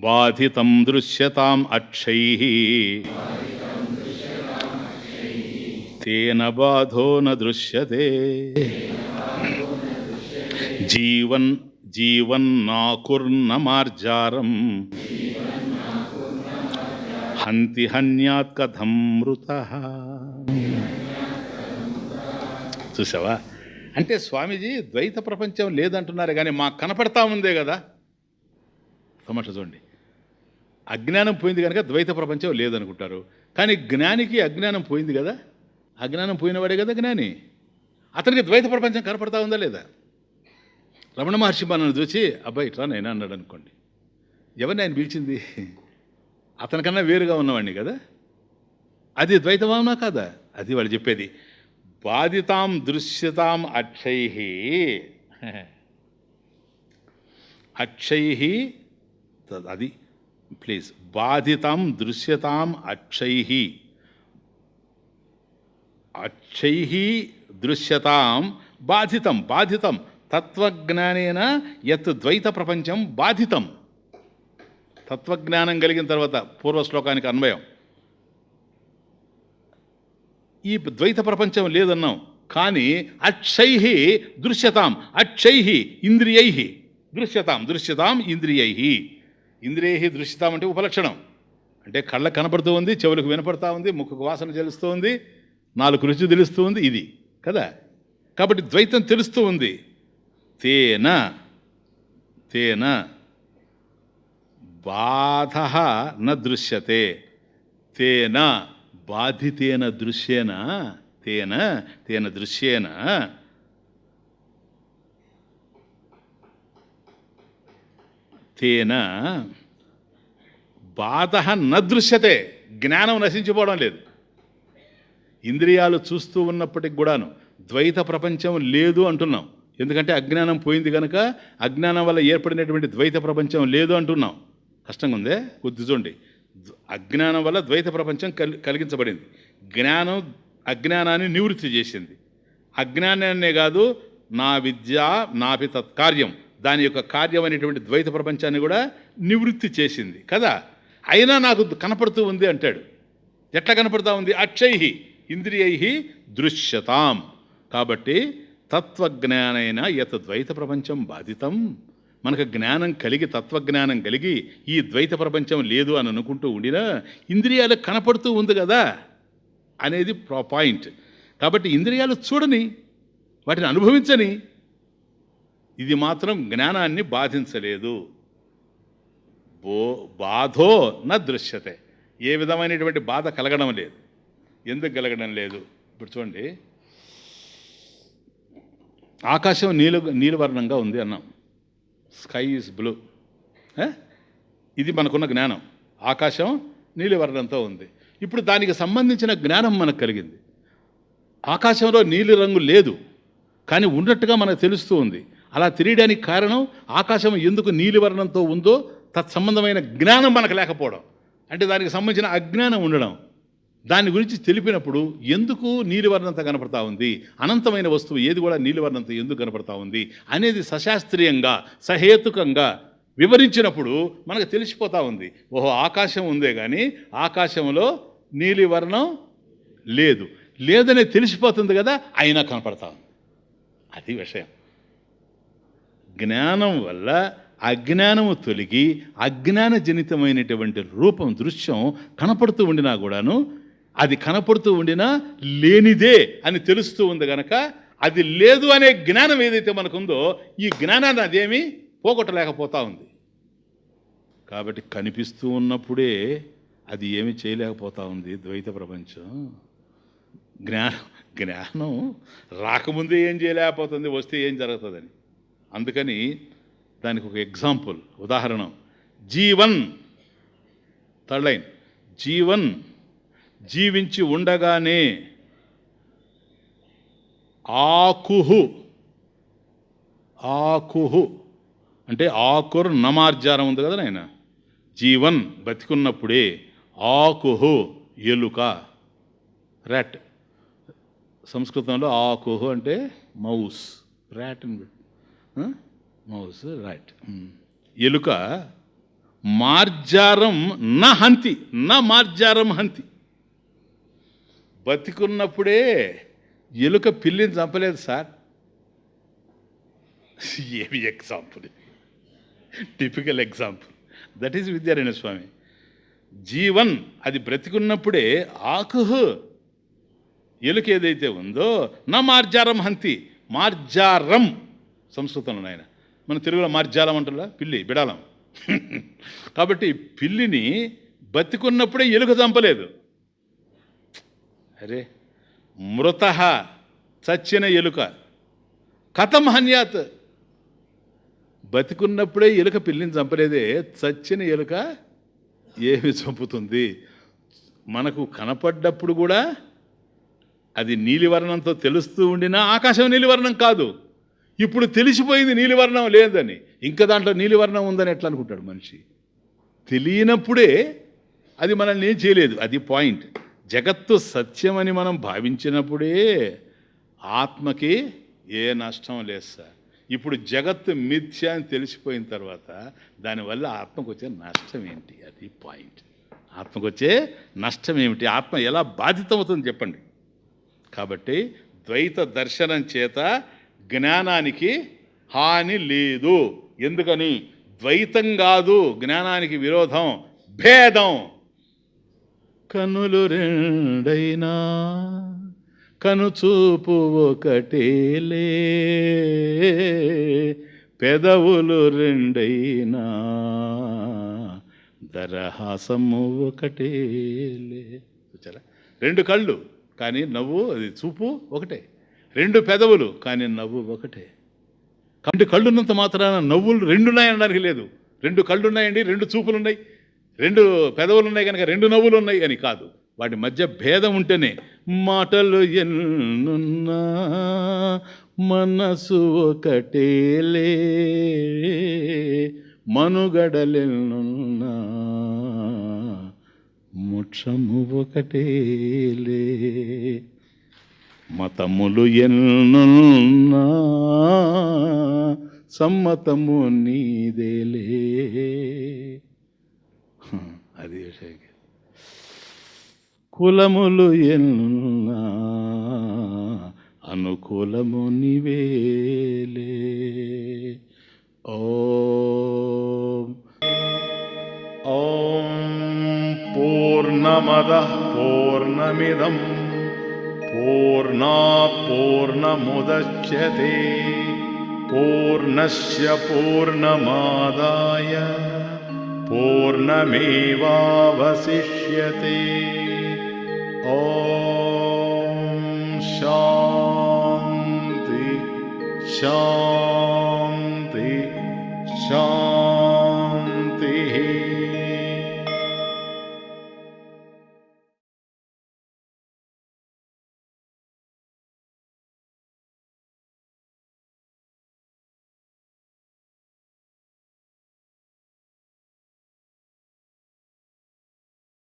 బాధితం దృశ్యతాం అక్షైః తేన బాధో న దృశ్యతే జీవన్నాకుర్నమార్జారం హంతి హన్యాత్ కథం మృతః. చూసావా? అంటే స్వామీజీ ద్వైత ప్రపంచం లేదంటున్నారు, కానీ మాకు కనపడతా ఉందే కదా. సమస్య చూడండి, అజ్ఞానం పోయింది కనుక ద్వైత ప్రపంచం లేదనుకుంటారు, కానీ జ్ఞానికి అజ్ఞానం పోయింది కదా, అజ్ఞానం పోయినవాడే కదా జ్ఞాని. అతనికి ద్వైత ప్రపంచం కనపడతా ఉందా లేదా? రమణ మహర్షి మనల్ని చూసి అబ్బాయి ఇట్లా నేను అన్నాడు అనుకోండి, ఎవరిని ఆయన పిలిచింది? అతనికన్నా వేరుగా ఉన్నవాడిని కదా. అది ద్వైతమా కాదా? అది వాళ్ళు చెప్పేది. బాధితాం దృశ్యతాం అక్షై అక్షై, అది ప్లీజ్, బాధితాం దృశ్యతాం అక్షై అక్షై దృశ్యతాం బాధితం. బాధితం తత్వజ్ఞానేన యత్ ద్వైత ప్రపంచం బాధితం. తత్వజ్ఞానం కలిగిన తర్వాత పూర్వశ్లోకానికి అన్వయం, ఈ ద్వైత ప్రపంచం లేదన్నాం, కానీ అక్షై దృశ్యతాం, అక్షై ఇంద్రియై దృశ్యతాం, దృశ్యతాం ఇంద్రియై. ఇంద్రియై దృశ్యతాం అంటే ఉపలక్షణం, అంటే కళ్ళకు కనపడుతూ ఉంది, చెవులకు వినపడతా ఉంది, ముక్కుకు వాసన తెలుస్తూ ఉంది, నాలుగు రుచి తెలుస్తూ ఉంది, ఇది కదా. కాబట్టి ద్వైతం తెలుస్తూ ఉంది. తేన తేన బాధ న దృశ్యతే, తేన బాధితేన దృశ్యేన, తేన తేన దృశ్యేన తేన బాధ న దృశ్యతే. జ్ఞానం నశించిపోవడం లేదు. ఇంద్రియాలు చూస్తూ ఉన్నప్పటికి కూడాను ద్వైత ప్రపంచం లేదు అంటున్నాం, ఎందుకంటే అజ్ఞానం పోయింది కనుక. అజ్ఞానం వల్ల ఏర్పడినటువంటి ద్వైత ప్రపంచం లేదు అంటున్నాం. కష్టంగా ఉందే, కొద్ది చూడండి. అజ్ఞానం వల్ల ద్వైత ప్రపంచం కలిగించబడింది, జ్ఞానం అజ్ఞానాన్ని నివృత్తి చేసింది. అజ్ఞానాన్నే కాదు, నా విద్య నాపి తత్కార్యం, దాని యొక్క కార్యం అనేటువంటి ద్వైత ప్రపంచాన్ని కూడా నివృత్తి చేసింది కదా. అయినా నాకు కనపడుతూ ఉంది అంటాడు. ఎట్లా కనపడుతూ ఉంది? అక్షై ఇంద్రియై దృశ్యతాం. కాబట్టి తత్వజ్ఞానైన యత్ ద్వైత ప్రపంచం బాధితం. మనకు జ్ఞానం కలిగి, తత్వజ్ఞానం కలిగి ఈ ద్వైత ప్రపంచం లేదు అని అనుకుంటూ ఉండినా ఇంద్రియాలకు కనపడుతూ ఉంది కదా అనేది పాయింట్. కాబట్టి ఇంద్రియాలు చూడని, వాటిని అనుభవించని, ఇది మాత్రం జ్ఞానాన్ని బాధించలేదు. బాధో న దృశ్యతే, ఏ విధమైనటువంటి బాధ కలగడం లేదు. ఎందుకు కలగడం లేదు? ఇప్పుడు చూడండి, ఆకాశం నీలివర్ణంగా ఉంది అన్నాం, స్కై ఈజ్ బ్లూ. ఇది మనకున్న జ్ఞానం. ఆకాశం నీలివర్ణంతో ఉంది. ఇప్పుడు దానికి సంబంధించిన జ్ఞానం మనకు కలిగింది. ఆకాశంలో నీలి రంగు లేదు, కానీ ఉన్నట్టుగా మనకు తెలుస్తూ ఉంది. అలా తెలియడానికి కారణం ఆకాశం ఎందుకు నీలివర్ణంతో ఉందో తత్సంబంధమైన జ్ఞానం మనకు లేకపోవడం, అంటే దానికి సంబంధించిన అజ్ఞానం ఉండడం. దాని గురించి తెలిపినప్పుడు ఎందుకు నీలివర్ణంతో కనపడతా ఉంది, అనంతమైన వస్తువు ఏది కూడా నీలివర్ణంతో ఎందుకు కనపడతా ఉంది అనేది సశాస్త్రీయంగా సహేతుకంగా వివరించినప్పుడు మనకు తెలిసిపోతూ ఉంది. ఓహో, ఆకాశం ఉందే కానీ ఆకాశంలో నీలివర్ణం లేదు, లేదనే తెలిసిపోతుంది కదా, అయినా కనపడతా ఉంది. అది విషయం. జ్ఞానం వల్ల అజ్ఞానము తొలగి అజ్ఞానజనితమైనటువంటి రూపం, దృశ్యం కనపడుతూ ఉండినా కూడాను అది కనపడుతూ ఉండినా లేనిదే అని తెలుస్తూ ఉంది కనుక అది లేదు అనే జ్ఞానం ఏదైతే మనకుందో ఈ జ్ఞానాన్ని అదేమీ పోగొట్టలేకపోతా ఉంది. కాబట్టి కనిపిస్తూ ఉన్నప్పుడే అది ఏమి చేయలేకపోతా ఉంది ద్వైత ప్రపంచం. జ్ఞానం రాకముందే ఏం చేయలేకపోతుంది, వస్తే ఏం జరుగుతుందని. అందుకని దానికి ఒక ఎగ్జాంపుల్, ఉదాహరణ, జీవన్, థర్డ్ లైన్, జీవన్ జీవించి ఉండగానే ఆకుహు, ఆకుహు అంటే ఆకుర్ నమార్జారం ఉంది కదా నాయన. జీవన్ బతికున్నప్పుడే, ఆకుహు ఎలుక, ర్యాట్. సంస్కృతంలో ఆకుహు అంటే మౌస్, ర్యాట్ అని మౌస్, రైట్, ఎలుక. మార్జారం నా హంతి, నా మార్జారం హంతి. బతికున్నప్పుడే ఎలుక పిల్లిని చంపలేదు సార్. ఏమి ఎగ్జాంపుల్ ఇది. Typical example. That is Vidyaranya Swami. జీవన్ అది బ్రతికున్నప్పుడే ఆకుహు ఎలుక ఏదైతే ఉందో నా మార్జారం హంతి. మార్జారం సంస్కృతంలో నాయన, మన తెలుగులో మార్జాలం అంటారా, పిల్లి బిడాలం. కాబట్టి పిల్లిని బతికున్నప్పుడే ఎలుక చంపలేదు. అరే మృత చచ్చిన ఎలుక కథం హన్యాత్. బతికున్నప్పుడే ఎలుక పిల్లిని చంపలేదే, చచ్చిన ఎలుక ఏమి చంపుతుంది? మనకు కనపడ్డప్పుడు కూడా అది నీలివర్ణంతో తెలుస్తూ ఉండినా ఆకాశం నీలివర్ణం కాదు. ఇప్పుడు తెలిసిపోయింది నీలివర్ణం లేదని, ఇంకా దాంట్లో నీలివర్ణం ఉందని ఎట్లా అనుకుంటాడు మనిషి? తెలియనప్పుడే అది మనల్ని ఏం చేయలేదు. అది పాయింట్. జగత్తు సత్యమని మనం భావించినప్పుడే ఆత్మకి ఏ నష్టం లేదు సార్. ఇప్పుడు జగత్తు మిథ్య అని తెలిసిపోయిన తర్వాత దానివల్ల ఆత్మకు వచ్చే నష్టం ఏంటి? అది పాయింట్. ఆత్మకు వచ్చే నష్టం ఏమిటి? ఆత్మ ఎలా బాధితమవుతుంది చెప్పండి. కాబట్టి ద్వైత దర్శనం చేత జ్ఞానానికి హాని లేదు. ఎందుకని? ద్వైతం కాదు జ్ఞానానికి విరోధం, భేదం. కనులు రెండైనా కనుచూపు ఒకటేలే, పెదవులు రెండైనా దరహాసము ఒకటేలే. చూచారా? రెండు కళ్ళు కానీ నవ్వు, అది చూపు ఒకటే. రెండు పెదవులు కానీ నవ్వు ఒకటే. కాబట్టి కళ్ళున్నంత మాత్రాన నవ్వులు రెండున్నాయి అనడానికి లేదు. రెండు కళ్ళు ఉన్నాయండి, రెండు చూపులు ఉన్నాయి, రెండు పెదవులు ఉన్నాయి కనుక రెండు నవ్వులు ఉన్నాయి అని కాదు. వాటి మధ్య భేదం ఉంటేనే. మాటలు ఎన్నున్నా మనసు ఒకటేలే, మనుగడలెన్నున్నా మోక్షము ఒకటేలే. మతములు ఎన్నున్నా సమ్మతము నీదేలే. అది విషయం. కులములు ఎన్నున్నా అనుకూలము నీవేలే. ఓం ఓం పూర్ణమదః పూర్ణమిదం పూర్ణాత్ పూర్ణముదచ్యతే పూర్ణస్య పూర్ణమాదాయ పూర్ణమేవావశిష్యతే. ఓం శాంతి శాంతి.